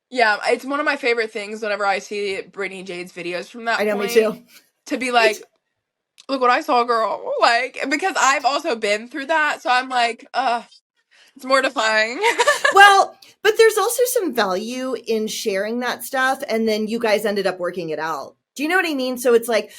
Speaker 2: Yeah, it's one of my favorite things whenever I see Brittany Jade's videos from
Speaker 1: I
Speaker 2: that
Speaker 1: know, me
Speaker 2: point,
Speaker 1: too.
Speaker 2: to be
Speaker 1: Me
Speaker 2: like, look what I saw, girl. Like, because I've also been through that. So I'm like, it's mortifying.
Speaker 1: Well, but there's also some value in sharing that stuff, and then you guys ended up working it out. Do you know what I mean? So it's like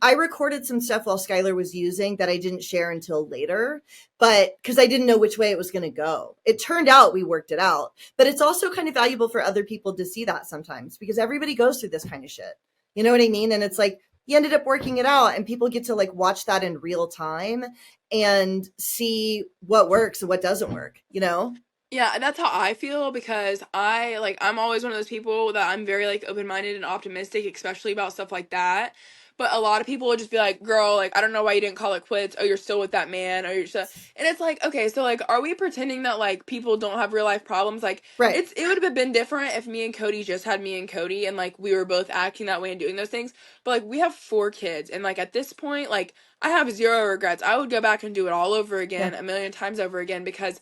Speaker 1: I recorded some stuff while Skylar was using that I didn't share until later, but because I didn't know which way it was going to go. It turned out we worked it out, but it's also kind of valuable for other people to see that sometimes, because everybody goes through this kind of shit. You know what I mean? And it's like you ended up working it out, and people get to like watch that in real time and see what works and what doesn't work, you know?
Speaker 2: Yeah, and that's how I feel, because I'm always one of those people that I'm very like open-minded and optimistic, especially about stuff like that. But a lot of people would just be like, "Girl, like I don't know why you didn't call it quits. Oh, you're still with that man, or you're still." And it's like, okay, so like, are we pretending that like people don't have real life problems? Like,
Speaker 1: Right.
Speaker 2: it would have been different if me and Cody just had me and Cody, and like we were both acting that way and doing those things. But like we have 4 kids, and like at this point, like I have zero regrets. I would go back and do it all over
Speaker 1: Yeah.
Speaker 2: again, a million times over again, because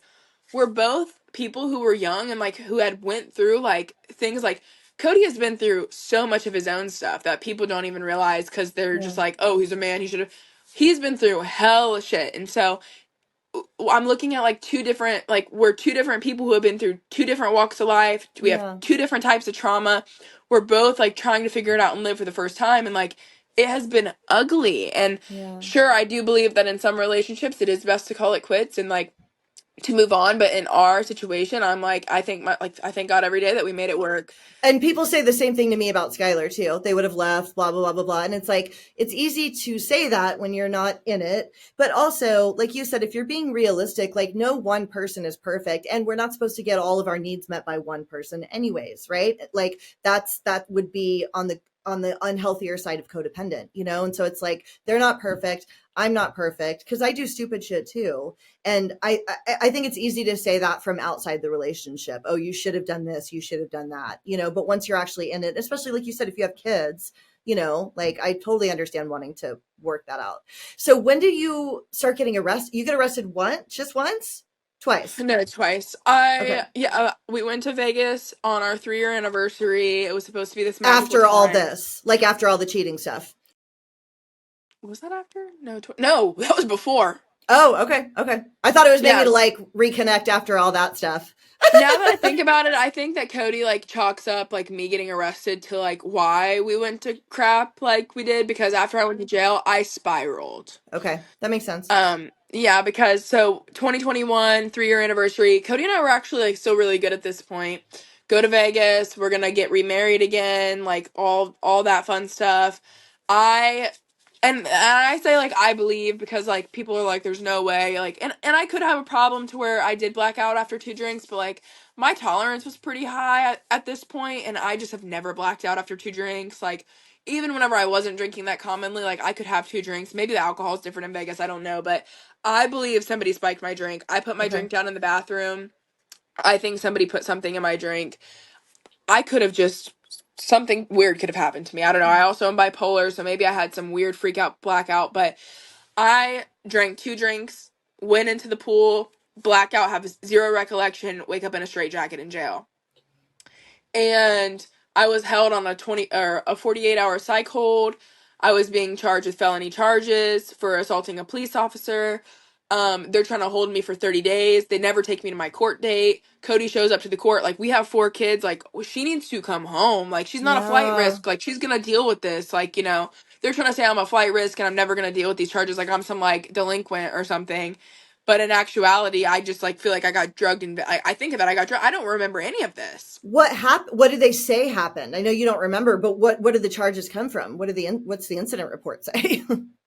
Speaker 2: we're both people who were young and like who had went through like things. Like Cody has been through so much of his own stuff that people don't even realize, because they're
Speaker 1: Yeah.
Speaker 2: just like, oh, he's a man, he should have. he's been through hell shit. And so I'm looking at like we're two different people who have been through two different walks of life. We have
Speaker 1: Yeah.
Speaker 2: two different types of trauma. We're both like trying to figure it out and live for the first time. And like, it has been ugly. And
Speaker 1: Yeah.
Speaker 2: sure, I do believe that in some relationships it is best to call it quits and like to move on. But in our situation, I'm like, I thank God every day that we made it work.
Speaker 1: And people say the same thing to me about Skylar too. They would have left, blah, blah, blah, blah, blah. And it's like, it's easy to say that when you're not in it. But also, like you said, if you're being realistic, like no one person is perfect. And we're not supposed to get all of our needs met by one person anyways, right? Like that would be on the unhealthier side of codependent, you know? And so it's like, they're not perfect. I'm not perfect because I do stupid shit too. And I think it's easy to say that from outside the relationship. Oh, you should have done this. You should have done that. You know, but once you're actually in it, especially like you said, if you have kids, you know, like I totally understand wanting to work that out. So when do you start getting arrested? You get arrested once, just once, twice.
Speaker 2: No, twice.
Speaker 1: Okay.
Speaker 2: We went to Vegas on our 3-year anniversary. It was supposed to be this magical
Speaker 1: After all
Speaker 2: time.
Speaker 1: this, like after all the cheating stuff.
Speaker 2: Was that after? No, no, that was before.
Speaker 1: Oh, okay. Okay. I thought it was maybe
Speaker 2: Yeah.
Speaker 1: to like reconnect after all that stuff.
Speaker 2: Now that I think about it, I think that Cody like chalks up like me getting arrested to like why we went to crap like we did, because after I went to jail, I spiraled.
Speaker 1: Okay. That makes sense.
Speaker 2: Yeah, because so 2021, 3-year anniversary, Cody and I were actually like still really good at this point. Go to Vegas, we're gonna get remarried again, like all that fun stuff. I and I say like I believe because like people are like there's no way like and I could have a problem to where I did black out after 2 drinks, but like my tolerance was pretty high at this point, and I just have never blacked out after 2 drinks. Like even whenever I wasn't drinking that commonly, like I could have 2 drinks. Maybe the alcohol is different in Vegas, I don't know, but I believe somebody spiked my drink. I put my
Speaker 1: Okay.
Speaker 2: drink down in the bathroom. I think somebody put something in my drink. I could have just something weird could have happened to me. I don't know. I also am bipolar, so maybe I had some weird freak out blackout, but I drank 2 drinks, went into the pool, blackout, have zero recollection, wake up in a straitjacket in jail. And I was held on a 48-hour psych hold. I was being charged with felony charges for assaulting a police officer. They're trying to hold me for 30 days. They never take me to my court date. Cody shows up to the court like, we have 4 kids. Like, well, she needs to come home. Like, she's not a flight
Speaker 1: Yeah.
Speaker 2: risk. Like, she's gonna deal with this. Like, they're trying to say I'm a flight risk and I'm never gonna deal with these charges. Like, I'm some like delinquent or something. But in actuality, I just like feel like I got drugged and I think that I got drugged. I don't remember any of this.
Speaker 1: What happened? What did they say happened? I know you don't remember, but what did the charges come from? What's the incident report say?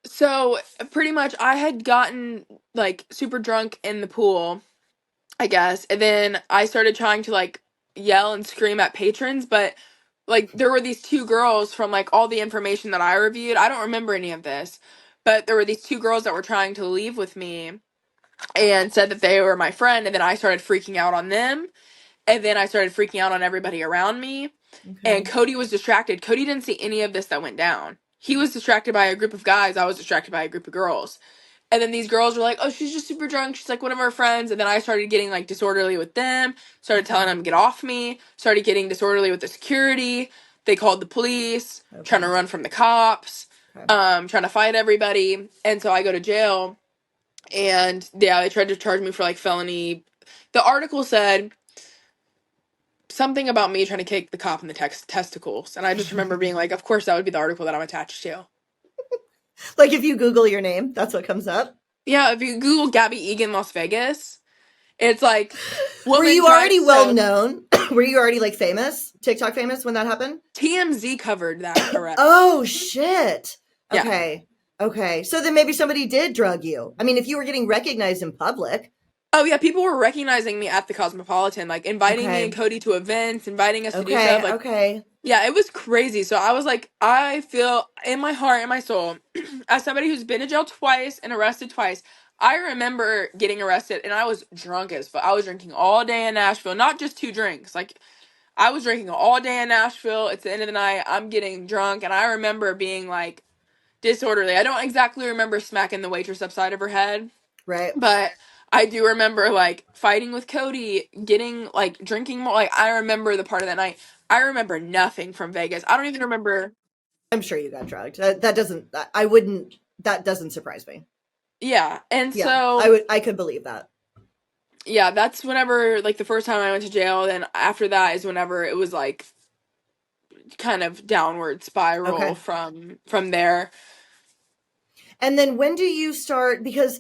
Speaker 2: So pretty much I had gotten like super drunk in the pool, I guess. And then I started trying to like yell and scream at patrons, but like there were these 2 girls from like all the information that I reviewed. I don't remember any of this, but there were these 2 girls that were trying to leave with me and said that they were my friend. And then I started freaking out on them. And then I started freaking out on everybody around me. And
Speaker 1: Okay.
Speaker 2: Cody was distracted. Cody didn't see any of this that went down. He was distracted by a group of guys. I was distracted by a group of girls. And then these girls were like, oh, she's just super drunk. She's like one of our friends. And then I started getting like disorderly with them, started
Speaker 1: Okay.
Speaker 2: telling them to get off me, started getting disorderly with the security. They called the police, trying to
Speaker 1: Okay.
Speaker 2: run from the cops,
Speaker 1: Okay.
Speaker 2: trying to fight everybody. And so I go to jail. And yeah, they tried to charge me for like felony. The article said something about me trying to kick the cop in the testicles. And I just remember being like, of course, that would be the article that I'm attached to.
Speaker 1: Like if you Google your name, that's what comes up.
Speaker 2: Yeah, if you Google Gabbie Egan Las Vegas, it's like
Speaker 1: Were
Speaker 2: woman
Speaker 1: you already
Speaker 2: tries
Speaker 1: well
Speaker 2: to.
Speaker 1: known? Were you already like famous, TikTok famous when that happened?
Speaker 2: TMZ covered that arrest.
Speaker 1: Oh shit.
Speaker 2: Yeah.
Speaker 1: Okay. Okay. So then maybe somebody did drug you. I mean, if you were getting recognized in public.
Speaker 2: Oh yeah, people were recognizing me at the Cosmopolitan, like inviting me and
Speaker 1: Okay.
Speaker 2: Cody to events, inviting us to do stuff.
Speaker 1: Okay.
Speaker 2: Like,
Speaker 1: Okay.
Speaker 2: yeah, it was crazy. So I was like, I feel in my heart and my soul, as somebody who's been to jail twice and arrested twice, I remember getting arrested and I was drunk as fuck. I was drinking all day in Nashville, not just 2 drinks. Like, I was drinking all day in Nashville. It's the end of the night. I'm getting drunk, and I remember being like disorderly. I don't exactly remember smacking the waitress upside of her head,
Speaker 1: Right.
Speaker 2: but I do remember like fighting with Cody, getting like drinking more. Like, I remember the part of that night. I remember nothing from Vegas. I don't even remember.
Speaker 1: I'm sure you got drugged. That doesn't, I wouldn't. that doesn't surprise me.
Speaker 2: Yeah. And
Speaker 1: Yeah,
Speaker 2: so,
Speaker 1: I could believe that.
Speaker 2: yeah, that's whenever, like, the first time I went to jail. Then after that is whenever it was, like, kind of downward spiral
Speaker 1: Okay.
Speaker 2: from there.
Speaker 1: And then when do you start? Because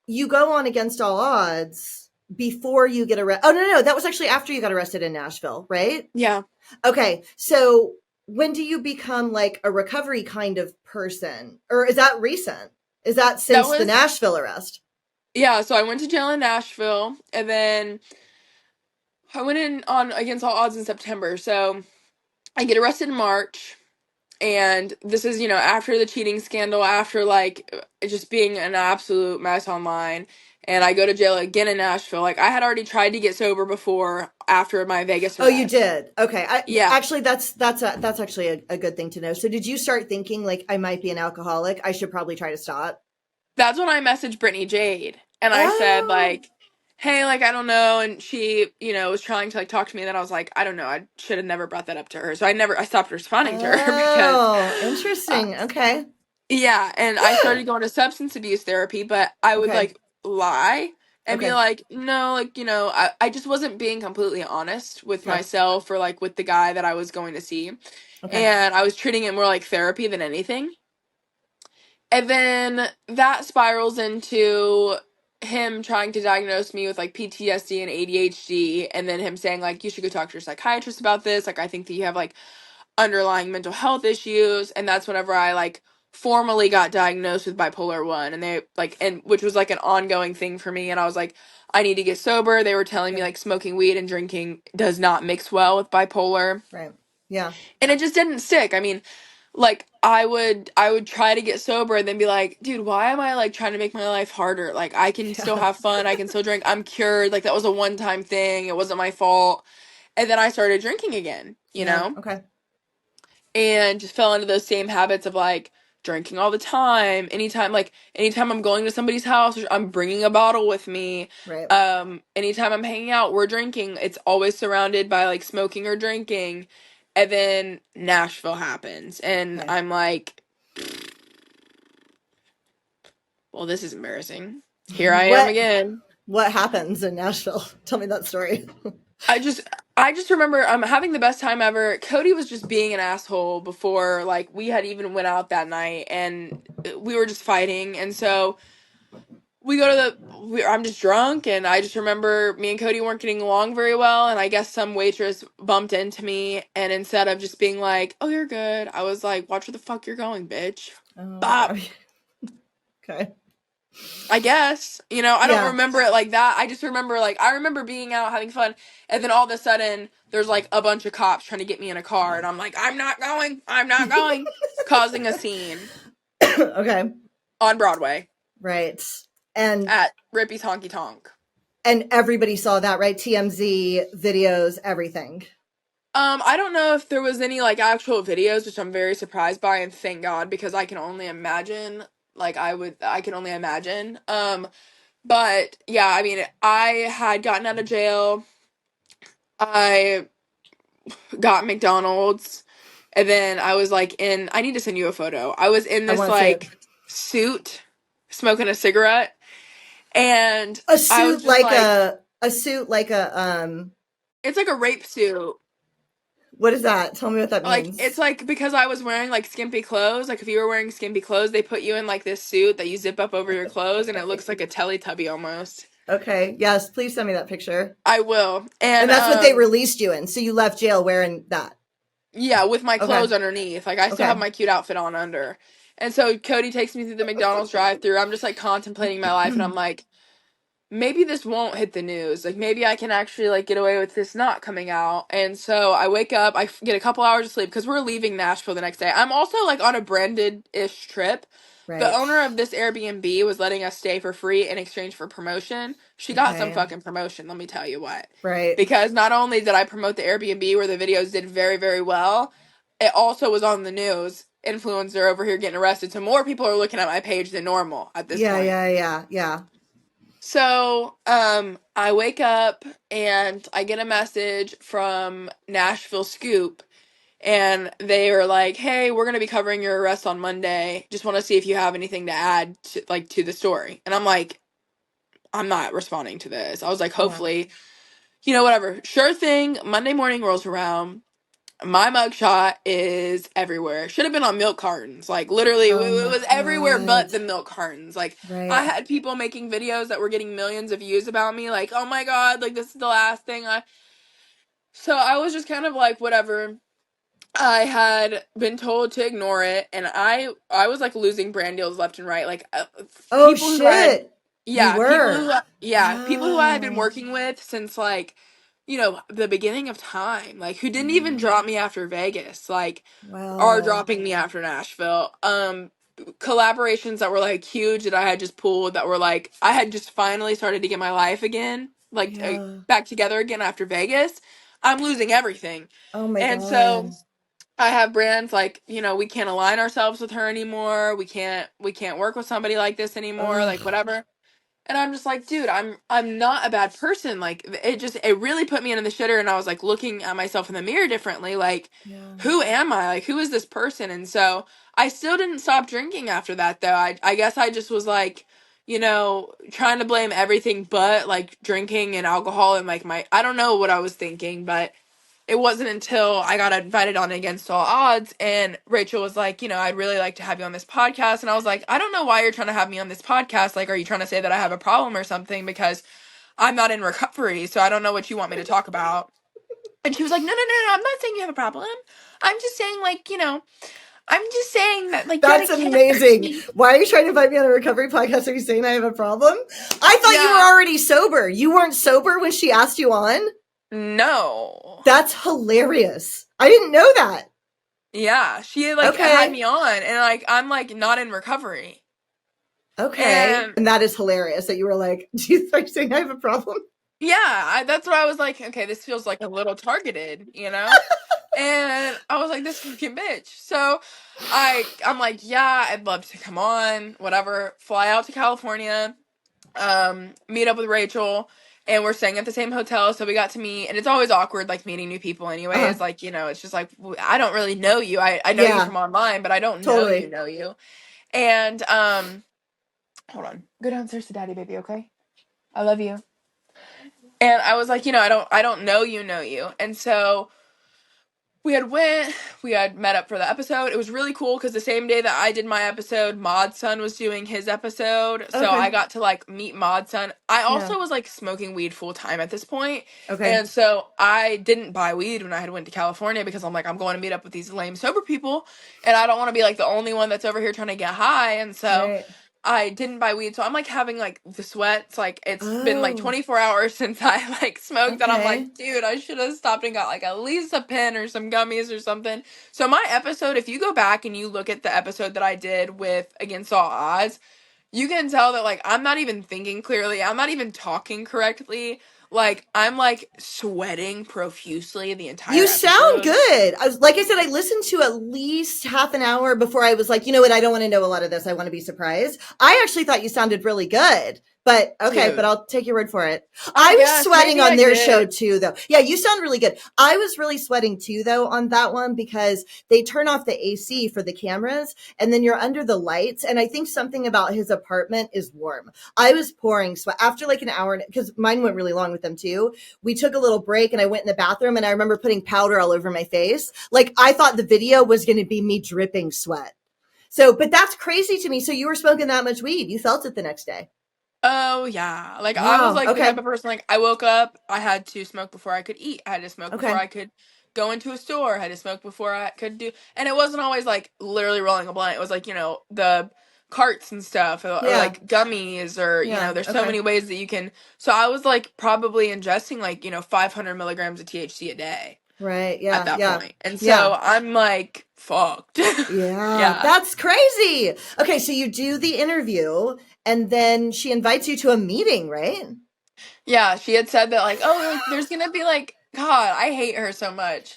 Speaker 1: you go on Against All Odds before you get arrested. Oh, no, that was actually after you got arrested in Nashville, right?
Speaker 2: Yeah.
Speaker 1: Okay. So when do you become like a recovery kind of person? Or is that recent? Is that
Speaker 2: That
Speaker 1: since the
Speaker 2: was,
Speaker 1: Nashville arrest?
Speaker 2: yeah, so I went to jail in Nashville, and then I went in on Against All Odds in September. So I get arrested in March. And this is, after the cheating scandal, after like just being an absolute mess online. And I go to jail again in Nashville. Like, I had already tried to get sober before after my Vegas
Speaker 1: Oh, you
Speaker 2: arrest.
Speaker 1: did. Okay.
Speaker 2: Yeah.
Speaker 1: Actually, that's actually a good thing to know. So did you start thinking like I might be an alcoholic? I should probably try to stop.
Speaker 2: That's when I messaged Brittany Jade. And I said,
Speaker 1: Oh.
Speaker 2: like, hey, like, I don't know. And she, was trying to like talk to me. And then I was like, I don't know. I should have never brought that up to her. So I stopped responding to her because,
Speaker 1: Oh,
Speaker 2: uh,
Speaker 1: interesting. Okay.
Speaker 2: yeah, and I started going to substance abuse therapy, but I would
Speaker 1: Okay.
Speaker 2: like lie and be
Speaker 1: Okay.
Speaker 2: like, no, like, I just wasn't being completely honest with
Speaker 1: Okay.
Speaker 2: myself or like with the guy that I was going to see.
Speaker 1: Okay.
Speaker 2: And I was treating it more like therapy than anything. And then that spirals into him trying to diagnose me with like PTSD and ADHD, and then him saying like, you should go talk to your psychiatrist about this. Like, I think that you have like underlying mental health issues. And that's whenever I like formally got diagnosed with bipolar 1, and they like, and which was like an ongoing thing for me. And I was like, I need to get sober. They were telling me
Speaker 1: Okay.
Speaker 2: like smoking weed and drinking does not mix well with bipolar,
Speaker 1: Right. Yeah.
Speaker 2: and it just didn't stick. I mean, like, I would try to get sober and then be like, dude, why am I like trying to make my life harder? Like, I can still
Speaker 1: Yeah.
Speaker 2: have fun, I can still drink, I'm cured, like that was a one time thing, it wasn't my fault. And then I started drinking again,
Speaker 1: Yeah. Okay.
Speaker 2: and just fell into those same habits of like drinking all the time. Anytime I'm going to somebody's house, I'm bringing a bottle with me.
Speaker 1: Right.
Speaker 2: Anytime I'm hanging out, we're drinking. It's always surrounded by like smoking or drinking. And then Nashville happens, and
Speaker 1: Okay.
Speaker 2: I'm like, well, this is embarrassing. Here I am
Speaker 1: What
Speaker 2: again.
Speaker 1: what happens in Nashville? Tell me that story.
Speaker 2: I just I just remember I'm having the best time ever. Cody was just being an asshole before like we had even went out that night, and we were just fighting. And so we go to I'm just drunk, and I just remember me and Cody weren't getting along very well, and I guess some waitress bumped into me, and instead of just being like, "Oh, you're good," I was like, "Watch where the fuck you're going, bitch."
Speaker 1: Oh,
Speaker 2: Bop.
Speaker 1: okay.
Speaker 2: I guess. I don't
Speaker 1: Yeah.
Speaker 2: remember it like that. I just remember, like, I remember being out having fun, and then all of a sudden, there's, like, a bunch of cops trying to get me in a car, and I'm like, I'm not going, causing a scene
Speaker 1: Okay.
Speaker 2: on Broadway
Speaker 1: Right. And
Speaker 2: at Rippy's Honky Tonk.
Speaker 1: everybody saw that, right? TMZ videos, everything.
Speaker 2: I don't know if there was any, like, actual videos, which I'm very surprised by, and thank God, because I can only imagine, like, I can only imagine. But, yeah, I mean, I had gotten out of jail. I got McDonald's, and then I was like I need to send you a photo. I was in
Speaker 1: I
Speaker 2: this
Speaker 1: want to see it.
Speaker 2: like suit smoking a cigarette, and
Speaker 1: A
Speaker 2: I was
Speaker 1: suit
Speaker 2: just
Speaker 1: like
Speaker 2: like,
Speaker 1: a suit like a
Speaker 2: it's like a rape suit.
Speaker 1: what is that? Tell me what that
Speaker 2: Like, it's
Speaker 1: means.
Speaker 2: like because I was wearing like skimpy clothes, like if you were wearing skimpy clothes, they put you in like this suit that you zip up over your clothes, and it looks like a Teletubby almost.
Speaker 1: Okay. Yes, please send me that picture.
Speaker 2: I will.
Speaker 1: And
Speaker 2: And
Speaker 1: that's what they released you in. So you left jail wearing that.
Speaker 2: yeah, with my
Speaker 1: Okay.
Speaker 2: clothes underneath. Like, I still have
Speaker 1: Okay.
Speaker 2: my cute outfit on under. And so Cody takes me through the McDonald's drive-through. I'm just like contemplating my life, and I'm like, maybe this won't hit the news. Like, maybe I can actually like get away with this not coming out. And so I wake up, get a couple hours of sleep because we're leaving Nashville the next day. I'm also like on a branded-ish trip. The
Speaker 1: Right.
Speaker 2: owner of this Airbnb was letting us stay for free in exchange for promotion. She got some
Speaker 1: Okay.
Speaker 2: fucking promotion, let me tell you what.
Speaker 1: Right.
Speaker 2: Because not only did I promote the Airbnb where the videos did very, very well, it also was on the news. Influencer over here getting arrested. So more people are looking at my page than normal at this
Speaker 1: Yeah,
Speaker 2: point.
Speaker 1: yeah, yeah, yeah.
Speaker 2: So, I wake up and I get a message from Nashville Scoop, and they were like, "Hey, we're gonna be covering your arrest on Monday. Just want to see if you have anything to add to the story." And I'm like, "I'm not responding to this." I was like,
Speaker 1: Yeah.
Speaker 2: "Hopefully, whatever. Sure thing." Monday morning rolls around. My mugshot is everywhere. Should have been on milk cartons. Like literally,
Speaker 1: Oh
Speaker 2: it
Speaker 1: my
Speaker 2: was everywhere
Speaker 1: God.
Speaker 2: but the milk cartons. Like I
Speaker 1: Right.
Speaker 2: had people making videos that were getting millions of views about me. Like, oh my god, like this is the last thing I. So I was just kind of like, whatever. I had been told to ignore it, and I was like losing brand deals left and right. Like
Speaker 1: Oh
Speaker 2: people who had,
Speaker 1: shit. You were.
Speaker 2: people who I had been
Speaker 1: Wow.
Speaker 2: working with since like, the beginning of time, like who didn't even
Speaker 1: Mm.
Speaker 2: drop me after Vegas, like are
Speaker 1: Wow.
Speaker 2: dropping me after Nashville. Collaborations that were like huge that I had just pulled that were like I had just finally started to get my life again, like
Speaker 1: Yeah.
Speaker 2: back together again after Vegas. I'm losing everything.
Speaker 1: Oh my
Speaker 2: And so
Speaker 1: God.
Speaker 2: I have brands like, we can't align ourselves with her anymore. We can't work with somebody like this anymore, like
Speaker 1: Ugh.
Speaker 2: whatever. And I'm just like, dude, I'm not a bad person. Like it really put me in the shitter, and I was like looking at myself in the mirror differently, like
Speaker 1: Yeah.
Speaker 2: who am I? Like who is this person? And so I still didn't stop drinking after that though. I guess I just was like, trying to blame everything but like drinking and alcohol and like my I don't know what I was thinking, but it wasn't until I got invited on Against All Odds, and Rachel was like, I'd really like to have you on this podcast. And I was like, I don't know why you're trying to have me on this podcast. Like, are you trying to say that I have a problem or something? Because I'm not in recovery, so I don't know what you want me to talk about. And she was like, no, no, no, no, I'm not saying you have a problem. I'm just saying, like, I'm just saying that, like, you
Speaker 1: That's
Speaker 2: can't hurt
Speaker 1: amazing.
Speaker 2: me.
Speaker 1: Why are you trying to invite me on a recovery podcast? Are you saying I have a problem? I thought you
Speaker 2: Yeah,
Speaker 1: were already sober. You weren't sober when she asked you on?
Speaker 2: no.
Speaker 1: That's hilarious. I didn't know that.
Speaker 2: Yeah, she like had
Speaker 1: Okay.
Speaker 2: me on, and like I'm like not in recovery.
Speaker 1: Okay.
Speaker 2: And
Speaker 1: And that is hilarious that you were like, do you start saying I have a problem?
Speaker 2: yeah, that's what I was like, okay, this feels like a little targeted, you know? And I was like, this fucking bitch. So I'm like, yeah, I'd love to come on, whatever. Fly out to California, meet up with Rachel, and we're staying at the same hotel, so we got to meet, and it's always awkward, like meeting new people
Speaker 1: Uh-huh.
Speaker 2: anyways. Like, it's just like I don't really know you. I know you
Speaker 1: Yeah,
Speaker 2: from online, but I don't
Speaker 1: totally.
Speaker 2: know you. And hold on. Go downstairs to daddy, baby, okay? I love you. And I was like, I don't know you. And so we had met up for the episode. It was really cool because the same day that I did my episode, Maud's son was doing his episode. So I
Speaker 1: Okay.
Speaker 2: got to like meet Maud's son. I
Speaker 1: Yeah.
Speaker 2: also was like smoking weed full time at this point.
Speaker 1: Okay.
Speaker 2: And so I didn't buy weed when I had went to California because I'm like, I'm going to meet up with these lame sober people, and I don't want to be like the only one that's over here trying to get high. And so
Speaker 1: Right.
Speaker 2: I didn't buy weed, so I'm like having like the sweats. Like it's been like
Speaker 1: Oh,
Speaker 2: 24 hours since I like smoked that. I'm
Speaker 1: okay.
Speaker 2: like, dude, I should have stopped and got like at least a pen or some gummies or something. So my episode, if you go back and you look at the episode that I did with Against All Odds, you can tell that like I'm not even thinking clearly. I'm not even talking correctly. Like I'm like sweating profusely the entire
Speaker 1: You sound
Speaker 2: episode.
Speaker 1: good. Like I said, I listened to at least half an hour before I was like, you know what? I don't want to know a lot of this. I want to be surprised. I actually thought you sounded really good. But okay, but
Speaker 2: Dude,
Speaker 1: I'll take your word for it.
Speaker 2: I
Speaker 1: I was
Speaker 2: guess
Speaker 1: sweating
Speaker 2: maybe
Speaker 1: on
Speaker 2: I
Speaker 1: their show
Speaker 2: did.
Speaker 1: too, though. Yeah, you sound really good. I was really sweating too, though, on that one because they turn off the AC for the cameras and then you're under the lights. And I think something about his apartment is warm. I was pouring sweat after like an hour because mine went really long with them too. We took a little break and I went in the bathroom and I remember putting powder all over my face. Like I thought the video was going to be me dripping sweat. So, but that's crazy to me. So you were smoking that much weed. You felt it the next day.
Speaker 2: Oh yeah. Like I was
Speaker 1: Wow.
Speaker 2: like the type
Speaker 1: Okay.
Speaker 2: of person like I woke up, I had to smoke before I could eat. I had to smoke before
Speaker 1: Okay.
Speaker 2: I could go into a store. I had to smoke before I could do, and it wasn't always like literally rolling a blunt. It was like, the carts and stuff, or
Speaker 1: Yeah.
Speaker 2: like gummies, or
Speaker 1: Yeah.
Speaker 2: there's so
Speaker 1: Okay.
Speaker 2: many ways that you can. So I was like probably ingesting like, 500 milligrams of THC a day
Speaker 1: Right.
Speaker 2: at
Speaker 1: Yeah.
Speaker 2: that
Speaker 1: Yeah.
Speaker 2: point. And
Speaker 1: Yeah.
Speaker 2: so I'm like fucked.
Speaker 1: Yeah.
Speaker 2: Yeah.
Speaker 1: That's crazy. Okay. So you do the interview and then she invites you to a meeting, right?
Speaker 2: Yeah, she had said that like, oh, like there's gonna be like, God, I hate her so much.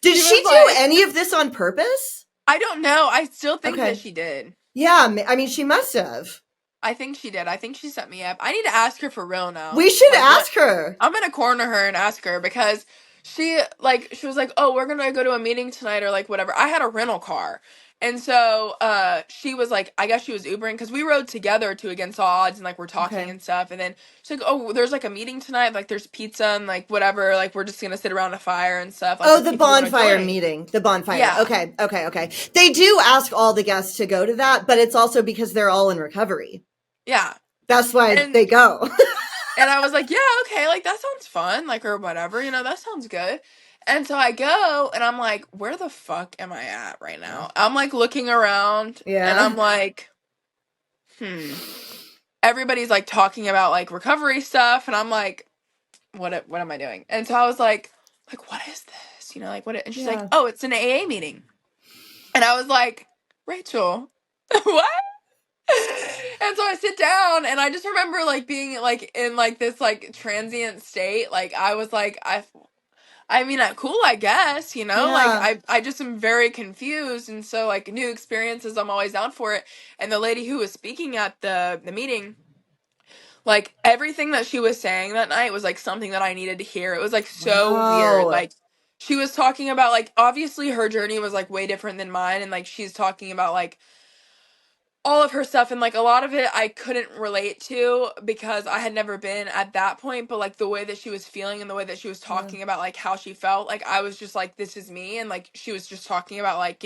Speaker 1: Did
Speaker 2: She
Speaker 1: she
Speaker 2: was
Speaker 1: do
Speaker 2: like,
Speaker 1: any of this on purpose?
Speaker 2: I don't know. I still think that
Speaker 1: Okay.
Speaker 2: she did.
Speaker 1: Yeah. I mean, she must have.
Speaker 2: I think she did. I think she set me up. I need to ask her for real now.
Speaker 1: We should
Speaker 2: Like what?
Speaker 1: ask her.
Speaker 2: I'm gonna corner her and ask her because she was like, "Oh, we're gonna go to a meeting tonight or like whatever." I had a rental car. And so she was like, I guess she was Ubering because we rode together to Against All Odds and like we're talking
Speaker 1: Okay.
Speaker 2: and stuff. And then she's like, "Oh, there's like a meeting tonight, like there's pizza and like whatever, like we're just gonna sit around a fire and stuff, like
Speaker 1: Oh, the
Speaker 2: if you want to
Speaker 1: bonfire
Speaker 2: join."
Speaker 1: meeting. The bonfire.
Speaker 2: Yeah.
Speaker 1: Okay. Okay. Okay. They do ask all the guests to go to that, but it's also because they're all in recovery.
Speaker 2: Yeah.
Speaker 1: That's why
Speaker 2: And
Speaker 1: they go.
Speaker 2: And I was like, yeah, okay, like that sounds fun, like or whatever, that sounds good. And so I go and I'm like, where the fuck am I at right
Speaker 1: Yeah.
Speaker 2: now? I'm like looking around and
Speaker 1: Yeah.
Speaker 2: I'm like, everybody's like talking about like recovery stuff and I'm like, what am I doing? And so I was like what is this? Like what and she's like,
Speaker 1: Yeah.
Speaker 2: "Oh, it's an AA meeting." And I was like, "Rachel, what?" And so I sit down and I just remember like being like in like this like transient state. Like I was like I mean, cool, I guess, like
Speaker 1: Yeah.
Speaker 2: I just am very confused. And so like new experiences, I'm always down for it. And the lady who was speaking at the meeting, like everything that she was saying that night was like something that I needed to hear. It was like so weird.
Speaker 1: Wow.
Speaker 2: Like she was talking about like obviously her journey was like way different than mine. And like she's talking about like all of her stuff and like a lot of it I couldn't relate to because I had never been at that point, but like the way that she was feeling and the way that she was
Speaker 1: Yeah.
Speaker 2: talking about like how she felt, like I was just like, this is me. And like she was just talking about like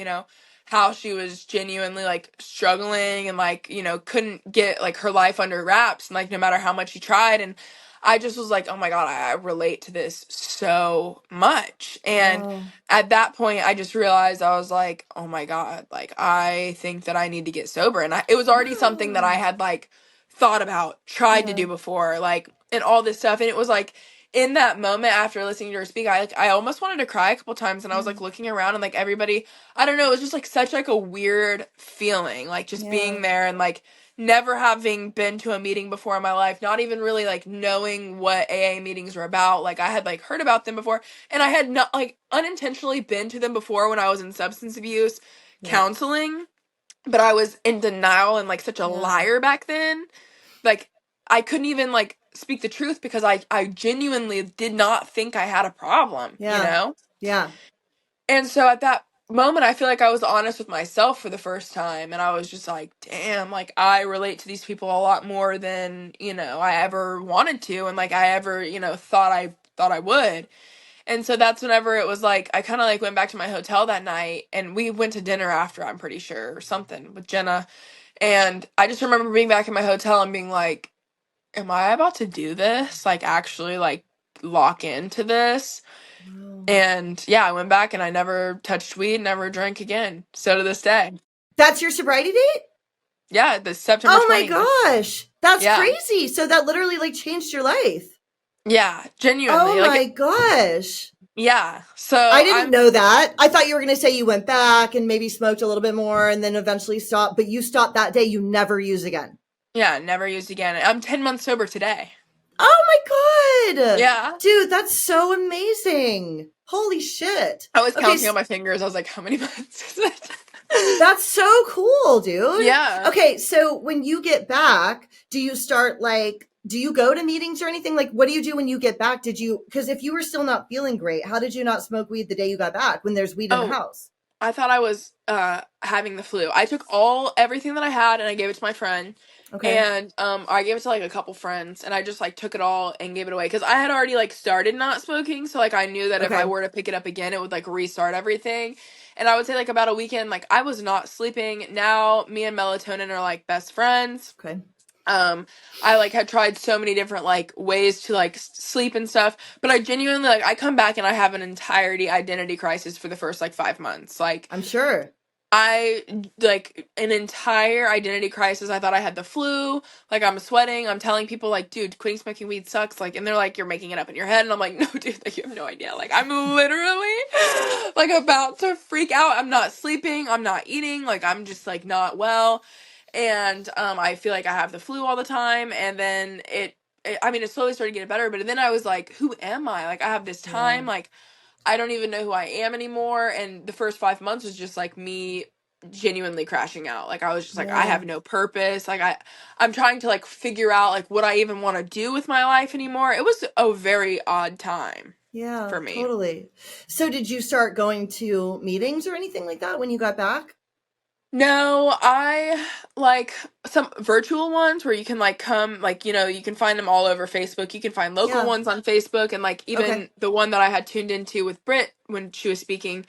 Speaker 2: how she was genuinely like struggling and like couldn't get like her life under wraps and like no matter how much she tried. And I just was like, oh my god, I relate to this so much. And
Speaker 1: Wow.
Speaker 2: at that point I just realized, I was like, oh my god, like I think that I need to get sober. And it was already something that I had like thought about, tried to
Speaker 1: Yeah.
Speaker 2: do before, like and all this stuff. And it was like in that moment after listening to her speak, I almost wanted to cry a couple times. And I was like looking around and like everybody, I don't know, it was just like such like a weird feeling, like just
Speaker 1: Yeah.
Speaker 2: being there and like never having been to a meeting before in my life, not even really like knowing what AA meetings were about. Like I had like heard about them before and I had not like unintentionally been to them before when I was in substance abuse
Speaker 1: Yeah.
Speaker 2: counseling, but I was in denial and like such a
Speaker 1: Yeah.
Speaker 2: liar back then. Like I couldn't even like speak the truth because I genuinely did not think I had a problem,
Speaker 1: Yeah. Yeah.
Speaker 2: And so at that moment, I feel like I was honest with myself for the first time. And I was just like, damn, like I relate to these people a lot more than, I ever wanted to. And like I ever, thought I would. And so that's whenever it was like, I kind of like went back to my hotel that night and we went to dinner after, I'm pretty sure, or something with Jenna. And I just remember being back in my hotel and being like, am I about to do this? Like actually like lock into this?
Speaker 1: Wow.
Speaker 2: And yeah, I went back and I never touched weed, never drank again. So to this day.
Speaker 1: That's your sobriety date?
Speaker 2: Yeah, the September
Speaker 1: Oh my
Speaker 2: 20th.
Speaker 1: gosh. That's
Speaker 2: Yeah.
Speaker 1: crazy. So that literally like changed your life.
Speaker 2: Yeah, genuinely.
Speaker 1: Oh my
Speaker 2: Like,
Speaker 1: gosh.
Speaker 2: yeah. So
Speaker 1: I didn't know that. I thought you were going to say you went back and maybe smoked a little bit more and then eventually stopped, but you stopped that day. You never use again.
Speaker 2: yeah, never used again. I'm 10 months sober today.
Speaker 1: Oh my God.
Speaker 2: Yeah.
Speaker 1: Dude, that's so amazing. Holy shit.
Speaker 2: I was
Speaker 1: Okay,
Speaker 2: counting on my fingers. I was like, how many months is it?
Speaker 1: that's so cool, dude.
Speaker 2: Yeah.
Speaker 1: Okay, so when you get back, do you start like, do you go to meetings or anything? Like, what do you do when you get back? Because if you were still not feeling great, how did you not smoke weed the day you got back when there's weed in the
Speaker 2: Oh,
Speaker 1: house?
Speaker 2: I thought I was having the flu. I took everything that I had and I gave it to my friend.
Speaker 1: Okay.
Speaker 2: And I gave it to like a couple friends and I just like took it all and gave it away cuz I had already like started not smoking, so like I knew that if I
Speaker 1: Okay.
Speaker 2: were to pick it up again it would like restart everything. And I would say like about a weekend like I was not sleeping. Now me and melatonin are like best friends.
Speaker 1: Okay.
Speaker 2: I like had tried so many different like ways to like sleep and stuff, but I genuinely like I come back and I have an entirety identity crisis for the first like 5 months. Like
Speaker 1: I'm sure.
Speaker 2: I like an entire identity crisis. I thought I had the flu. Like I'm sweating. I'm telling people like, dude, quitting smoking weed sucks. Like, and they're like, you're making it up in your head. And I'm like, no, dude, like you have no idea. Like I'm literally like about to freak out. I'm not sleeping. I'm not eating. Like I'm just like not well. And I feel like I have the flu all the time. And then I mean, it slowly started getting better. But then I was like, who am I? Like I have this
Speaker 1: Yeah.
Speaker 2: time. Like I don't even know who I am anymore. And the first 5 months was just like me genuinely crashing out. Like I was just like, I
Speaker 1: Yeah.
Speaker 2: have no purpose. Like I'm trying to like figure out like what I even want to do with my life anymore. It was a very odd time.
Speaker 1: Yeah,
Speaker 2: for me.
Speaker 1: totally. So did you start going to meetings or anything like that when you got back?
Speaker 2: No, I like some virtual ones where you can like come, like, you can find them all over Facebook. You can find local
Speaker 1: Yeah.
Speaker 2: ones on Facebook, and like
Speaker 1: Okay.
Speaker 2: even the one that I had tuned into with Britt when she was speaking,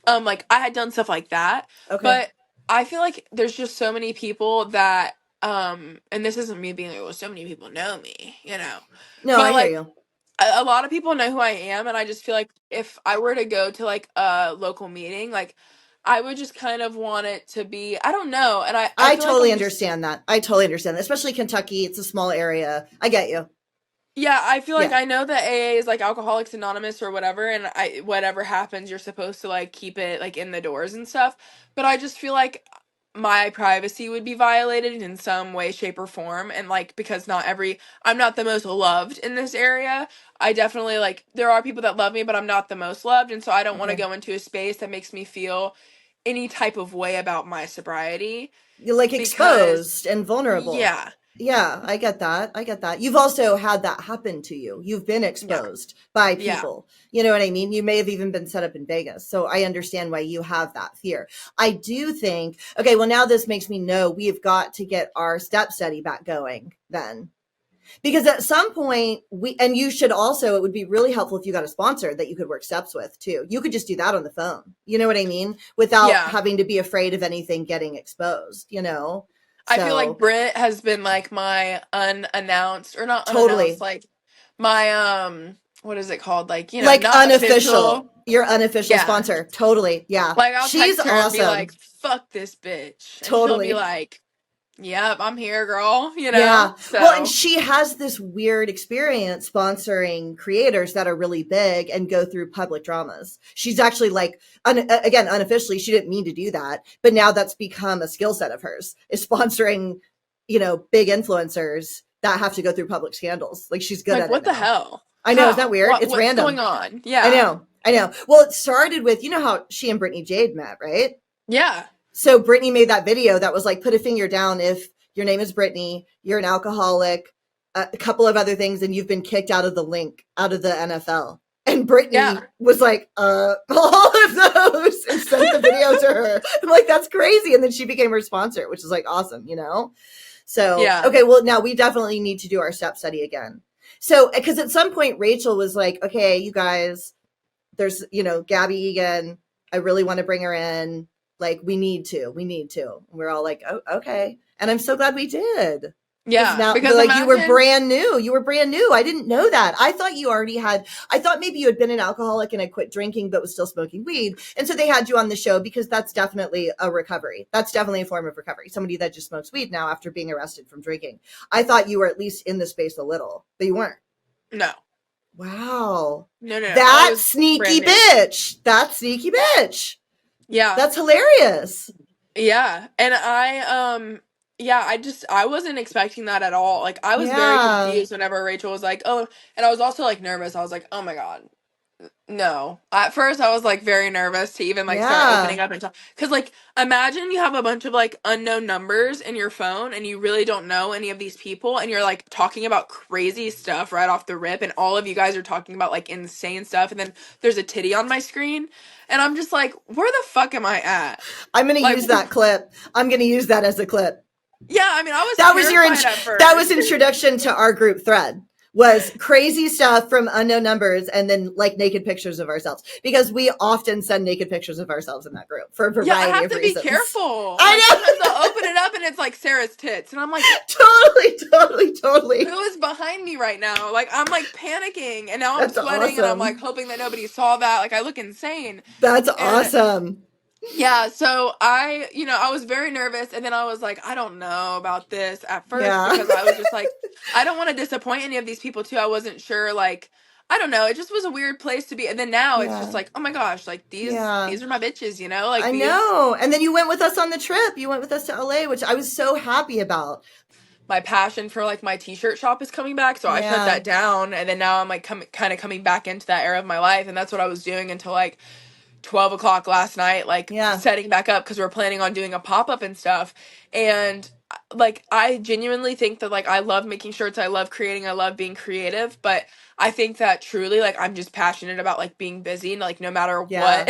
Speaker 2: like I had done stuff like that.
Speaker 1: Okay.
Speaker 2: But I feel like there's just so many people that and this isn't me being like, well, so many people know me.
Speaker 1: No, I
Speaker 2: But
Speaker 1: hear
Speaker 2: like
Speaker 1: you.
Speaker 2: a lot of people know who I am, and I just feel like if I were to go to like a local meeting, like I would just kind of want it to be, I don't know, and I
Speaker 1: I
Speaker 2: feel like
Speaker 1: totally
Speaker 2: I'm just,
Speaker 1: understand that. I totally understand that. Especially Kentucky, it's a small area. I get you.
Speaker 2: yeah, I feel like
Speaker 1: Yeah.
Speaker 2: I know that AA is like Alcoholics Anonymous or whatever, and whatever happens, you're supposed to like keep it like in the doors and stuff. But I just feel like my privacy would be violated in some way, shape, or form, and like because I'm not the most loved in this area. I definitely like there are people that love me, but I'm not the most loved, and so I don't want to
Speaker 1: Okay.
Speaker 2: go into a space that makes me feel any type of way about my sobriety
Speaker 1: You're like
Speaker 2: because
Speaker 1: exposed and vulnerable.
Speaker 2: yeah,
Speaker 1: Yeah, I get that. I get that. You've also had that happen to you. You've been
Speaker 2: yeah,
Speaker 1: exposed by
Speaker 2: yeah.
Speaker 1: people. You know what I mean? You may have even been set up in Vegas. So I understand why you have that fear. I do think, okay, well, now this makes me know we've got to get our step study back going then. Because at some point and you should also, it would be really helpful if you got a sponsor that you could work steps with too. You could just do that on the phone. You know what I mean? Without
Speaker 2: Yeah.
Speaker 1: having to be afraid of anything getting exposed.
Speaker 2: I feel like
Speaker 1: So
Speaker 2: Brit has been like my unannounced or not unannounced,
Speaker 1: totally.
Speaker 2: like my what is it called? Like,
Speaker 1: Like
Speaker 2: not
Speaker 1: unofficial,
Speaker 2: official.
Speaker 1: your unofficial
Speaker 2: Yeah.
Speaker 1: sponsor. Totally. Yeah.
Speaker 2: Like I'll
Speaker 1: She's
Speaker 2: text her and be like,
Speaker 1: awesome.
Speaker 2: fuck this bitch. And she'll be
Speaker 1: Totally.
Speaker 2: like, yep, I'm here, girl.
Speaker 1: Yeah. Well, and
Speaker 2: So
Speaker 1: she has this weird experience sponsoring creators that are really big and go through public dramas. She's actually like, again, unofficially, she didn't mean to do that, but now that's become a skill set of hers is sponsoring, big influencers that have to go through public scandals. Like she's good
Speaker 2: like
Speaker 1: at it
Speaker 2: what the
Speaker 1: now.
Speaker 2: hell?
Speaker 1: I know. Isn't that
Speaker 2: How?
Speaker 1: weird?
Speaker 2: What
Speaker 1: It's
Speaker 2: what's going
Speaker 1: random.
Speaker 2: on?
Speaker 1: I
Speaker 2: Yeah.
Speaker 1: know. I know. Well, it started with, how she and Brittany Jade met, right?
Speaker 2: Yeah.
Speaker 1: So Brittany made that video that was like, put a finger down if your name is Brittany, you're an alcoholic, a couple of other things, and you've been kicked out of the NFL. And
Speaker 2: Yeah.
Speaker 1: Brittany was like, all of those and sent the video to her. I'm like, that's crazy. And then she became her sponsor, which is like awesome. So,
Speaker 2: Yeah.
Speaker 1: okay, well, now we definitely need to do our step study again. So, because at some point Rachel was like, okay, you guys, there's, Gabbie Egan. I really want to bring her in. Like, we need to. And we're all like, oh, okay. And I'm so glad we did. Because
Speaker 2: Yeah.
Speaker 1: now,
Speaker 2: Because
Speaker 1: like, you were
Speaker 2: imagine,
Speaker 1: brand new. I didn't know that. I thought I thought maybe you had been an alcoholic and had quit drinking, but was still smoking weed. And so they had you on the show because that's definitely a recovery. That's definitely a form of recovery. Somebody that just smokes weed now after being arrested from drinking. I thought you were at least in the space a little, but you weren't.
Speaker 2: no.
Speaker 1: Wow.
Speaker 2: No, no, no. I
Speaker 1: That
Speaker 2: was
Speaker 1: sneaky
Speaker 2: brand new.
Speaker 1: bitch. That sneaky bitch.
Speaker 2: Yeah.
Speaker 1: That's hilarious.
Speaker 2: Yeah. And yeah, I wasn't expecting that at all. Like I was very
Speaker 1: Yeah.
Speaker 2: confused whenever Rachel was like, "Oh," and I was also like nervous. I was like, "Oh my God." No. At first I was like very nervous to even like start
Speaker 1: Yeah.
Speaker 2: opening up and talk, cuz like imagine you have a bunch of like unknown numbers in your phone and you really don't know any of these people and you're like talking about crazy stuff right off the rip and all of you guys are talking about like insane stuff and then there's a titty on my screen and I'm just like, "Where the fuck am I at?"
Speaker 1: I'm going to
Speaker 2: Like
Speaker 1: use that clip. I'm going to use that as a clip.
Speaker 2: yeah, I mean, I was
Speaker 1: That was
Speaker 2: terrified at
Speaker 1: that was
Speaker 2: first.
Speaker 1: introduction to our group thread. Was crazy stuff from unknown numbers and then like naked pictures of ourselves because we often send naked pictures of ourselves in that group for a
Speaker 2: Yeah, I
Speaker 1: variety
Speaker 2: have
Speaker 1: of
Speaker 2: to be
Speaker 1: reasons.
Speaker 2: careful. Like
Speaker 1: I
Speaker 2: sometimes I'll open it up and it's like Sarah's tits, and I'm like,
Speaker 1: know. Totally.
Speaker 2: who is behind me right now? Like I'm like panicking, and now I'm
Speaker 1: That's
Speaker 2: sweating, and I'm like
Speaker 1: awesome.
Speaker 2: hoping that nobody saw that. Like I look insane,
Speaker 1: That's
Speaker 2: and
Speaker 1: awesome.
Speaker 2: yeah. So I was very nervous, and then I was like, I don't know about this at first
Speaker 1: Yeah.
Speaker 2: because I was just like, I don't want to disappoint any of these people too. I wasn't sure, like. I don't know. It just was a weird place to be. And then now it's just
Speaker 1: Yeah.
Speaker 2: like, oh my gosh, like
Speaker 1: Yeah.
Speaker 2: these are my bitches, like
Speaker 1: I
Speaker 2: these
Speaker 1: know. And then you went with us on the trip. You went with us to LA, which I was so happy about.
Speaker 2: my passion for like my t-shirt shop is coming back, so I shut
Speaker 1: Yeah.
Speaker 2: that down, and then now I'm like kind of coming back into that era of my life, and that's what I was doing until like 12 o'clock last night, like
Speaker 1: Yeah.
Speaker 2: setting back up because we're planning on doing a pop-up and stuff. And like I genuinely think that like I love making shirts, I love creating, I love being creative, but I think that truly like I'm just passionate about like being busy and like no matter what
Speaker 1: Yeah.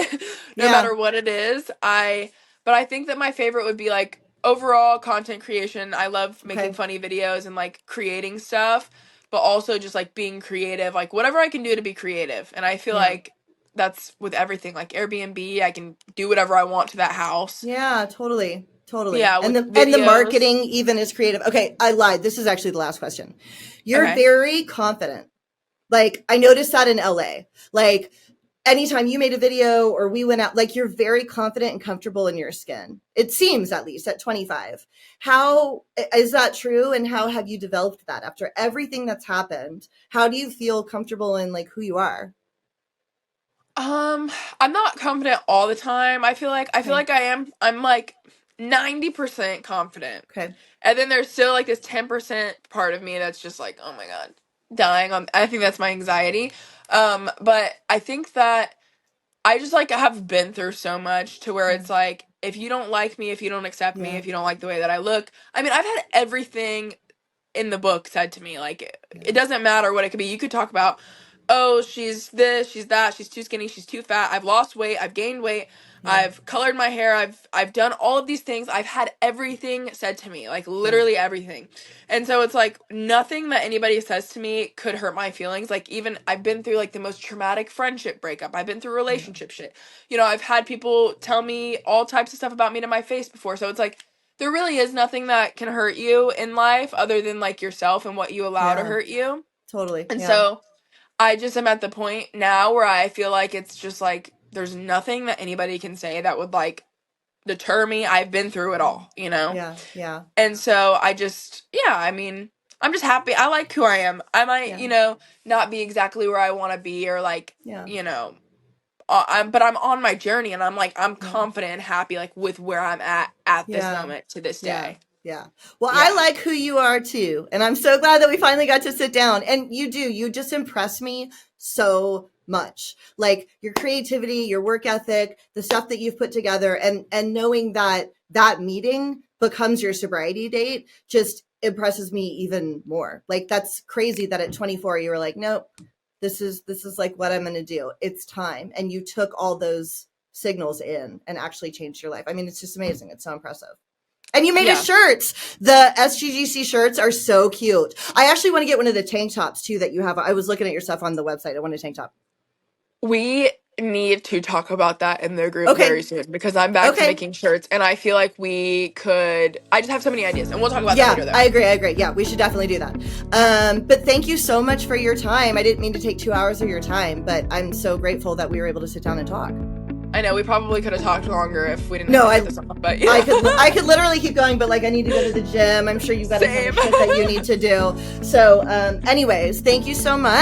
Speaker 2: no
Speaker 1: Yeah.
Speaker 2: matter what it is, but I think that my favorite would be like overall content creation. I love making
Speaker 1: Okay.
Speaker 2: funny videos and like creating stuff, but also just like being creative, like whatever I can do to be creative. And I feel
Speaker 1: Yeah.
Speaker 2: like that's with everything, like Airbnb, I can do whatever I want to that house.
Speaker 1: Yeah, totally. Totally.
Speaker 2: Yeah,
Speaker 1: And
Speaker 2: with
Speaker 1: the
Speaker 2: videos.
Speaker 1: marketing even is creative. Okay, I lied. This is actually the last question. You're
Speaker 2: Okay.
Speaker 1: very confident. Like I noticed that in LA. Like anytime you made a video or we went out, like you're very confident and comfortable in your skin. It seems, at least at 25. How is that true? And how have you developed that after everything that's happened? How do you feel comfortable in like who you are?
Speaker 2: I'm not confident all the time. I feel
Speaker 1: Okay.
Speaker 2: like I'm like 90% confident.
Speaker 1: Okay.
Speaker 2: And then there's still like this 10% part of me that's just like, "Oh my God, dying on." I think that's my anxiety. But I think that I just like have been through so much to where
Speaker 1: Yeah.
Speaker 2: it's like if you don't like me, if you don't accept me,
Speaker 1: Yeah.
Speaker 2: if you don't like the way that I look. I mean, I've had everything in the book said to me. Like
Speaker 1: Yeah.
Speaker 2: it doesn't matter what it could be. You could talk about, oh, she's this, she's that, she's too skinny, she's too fat. I've lost weight, I've gained weight,
Speaker 1: Yeah.
Speaker 2: I've colored my hair, I've done all of these things. I've had everything said to me, like
Speaker 1: Yeah.
Speaker 2: literally everything. And so it's like nothing that anybody says to me could hurt my feelings. Like even I've been through like the most traumatic friendship breakup. I've been through
Speaker 1: Yeah.
Speaker 2: relationship shit. You know, I've had people tell me all types of stuff about me to my face before. So it's like there really is nothing that can hurt you in life other than like yourself and what you allow to
Speaker 1: Yeah.
Speaker 2: hurt you.
Speaker 1: Totally.
Speaker 2: And
Speaker 1: Yeah.
Speaker 2: so I just am at the point now where I feel like it's just like there's nothing that anybody can say that would like deter me. I've been through it
Speaker 1: Yeah.
Speaker 2: all, you know?
Speaker 1: Yeah. Yeah.
Speaker 2: And so I just, yeah, I mean, I'm just happy. I like who I am. I might,
Speaker 1: Yeah.
Speaker 2: you know, not be exactly where I want to be or like,
Speaker 1: Yeah.
Speaker 2: you know, but I'm on my journey and I'm like, I'm
Speaker 1: Yeah.
Speaker 2: confident and happy like with where I'm at this
Speaker 1: Yeah.
Speaker 2: moment to this
Speaker 1: Yeah.
Speaker 2: day.
Speaker 1: Yeah. Well, I
Speaker 2: Yeah.
Speaker 1: like who you are too. And I'm so glad that we finally got to sit down. And you just impress me so much. Like your creativity, your work ethic, the stuff that you've put together and knowing that that meeting becomes your sobriety date just impresses me even more. Like that's crazy that at 24 you were like, nope, this is like what I'm going to do. It's time. And you took all those signals in and actually changed your life. I mean, it's just amazing. It's so impressive. And you made us
Speaker 2: Yeah.
Speaker 1: shirts. The SGGC shirts are so cute. I actually want to get one of the tank tops too that you have. I was looking at your stuff on the website. I want a tank top.
Speaker 2: We need to talk about that in the group very
Speaker 1: Okay.
Speaker 2: soon because I'm back to
Speaker 1: Okay.
Speaker 2: making shirts and I feel like we could. I just have so many ideas and we'll talk about that later
Speaker 1: Yeah,
Speaker 2: though.
Speaker 1: I agree. I agree. Yeah, we should definitely do that. But thank you so much for your time. I didn't mean to take 2 hours of your time, but I'm so grateful that we were able to sit down and talk.
Speaker 2: I know we probably could have talked longer if we didn't
Speaker 1: No,
Speaker 2: have to get this off, but yeah.
Speaker 1: I could literally keep going, but like I need to go to the gym. I'm sure you've got a ton
Speaker 2: Same.
Speaker 1: of shit that you need to do. So, anyways, thank you so much.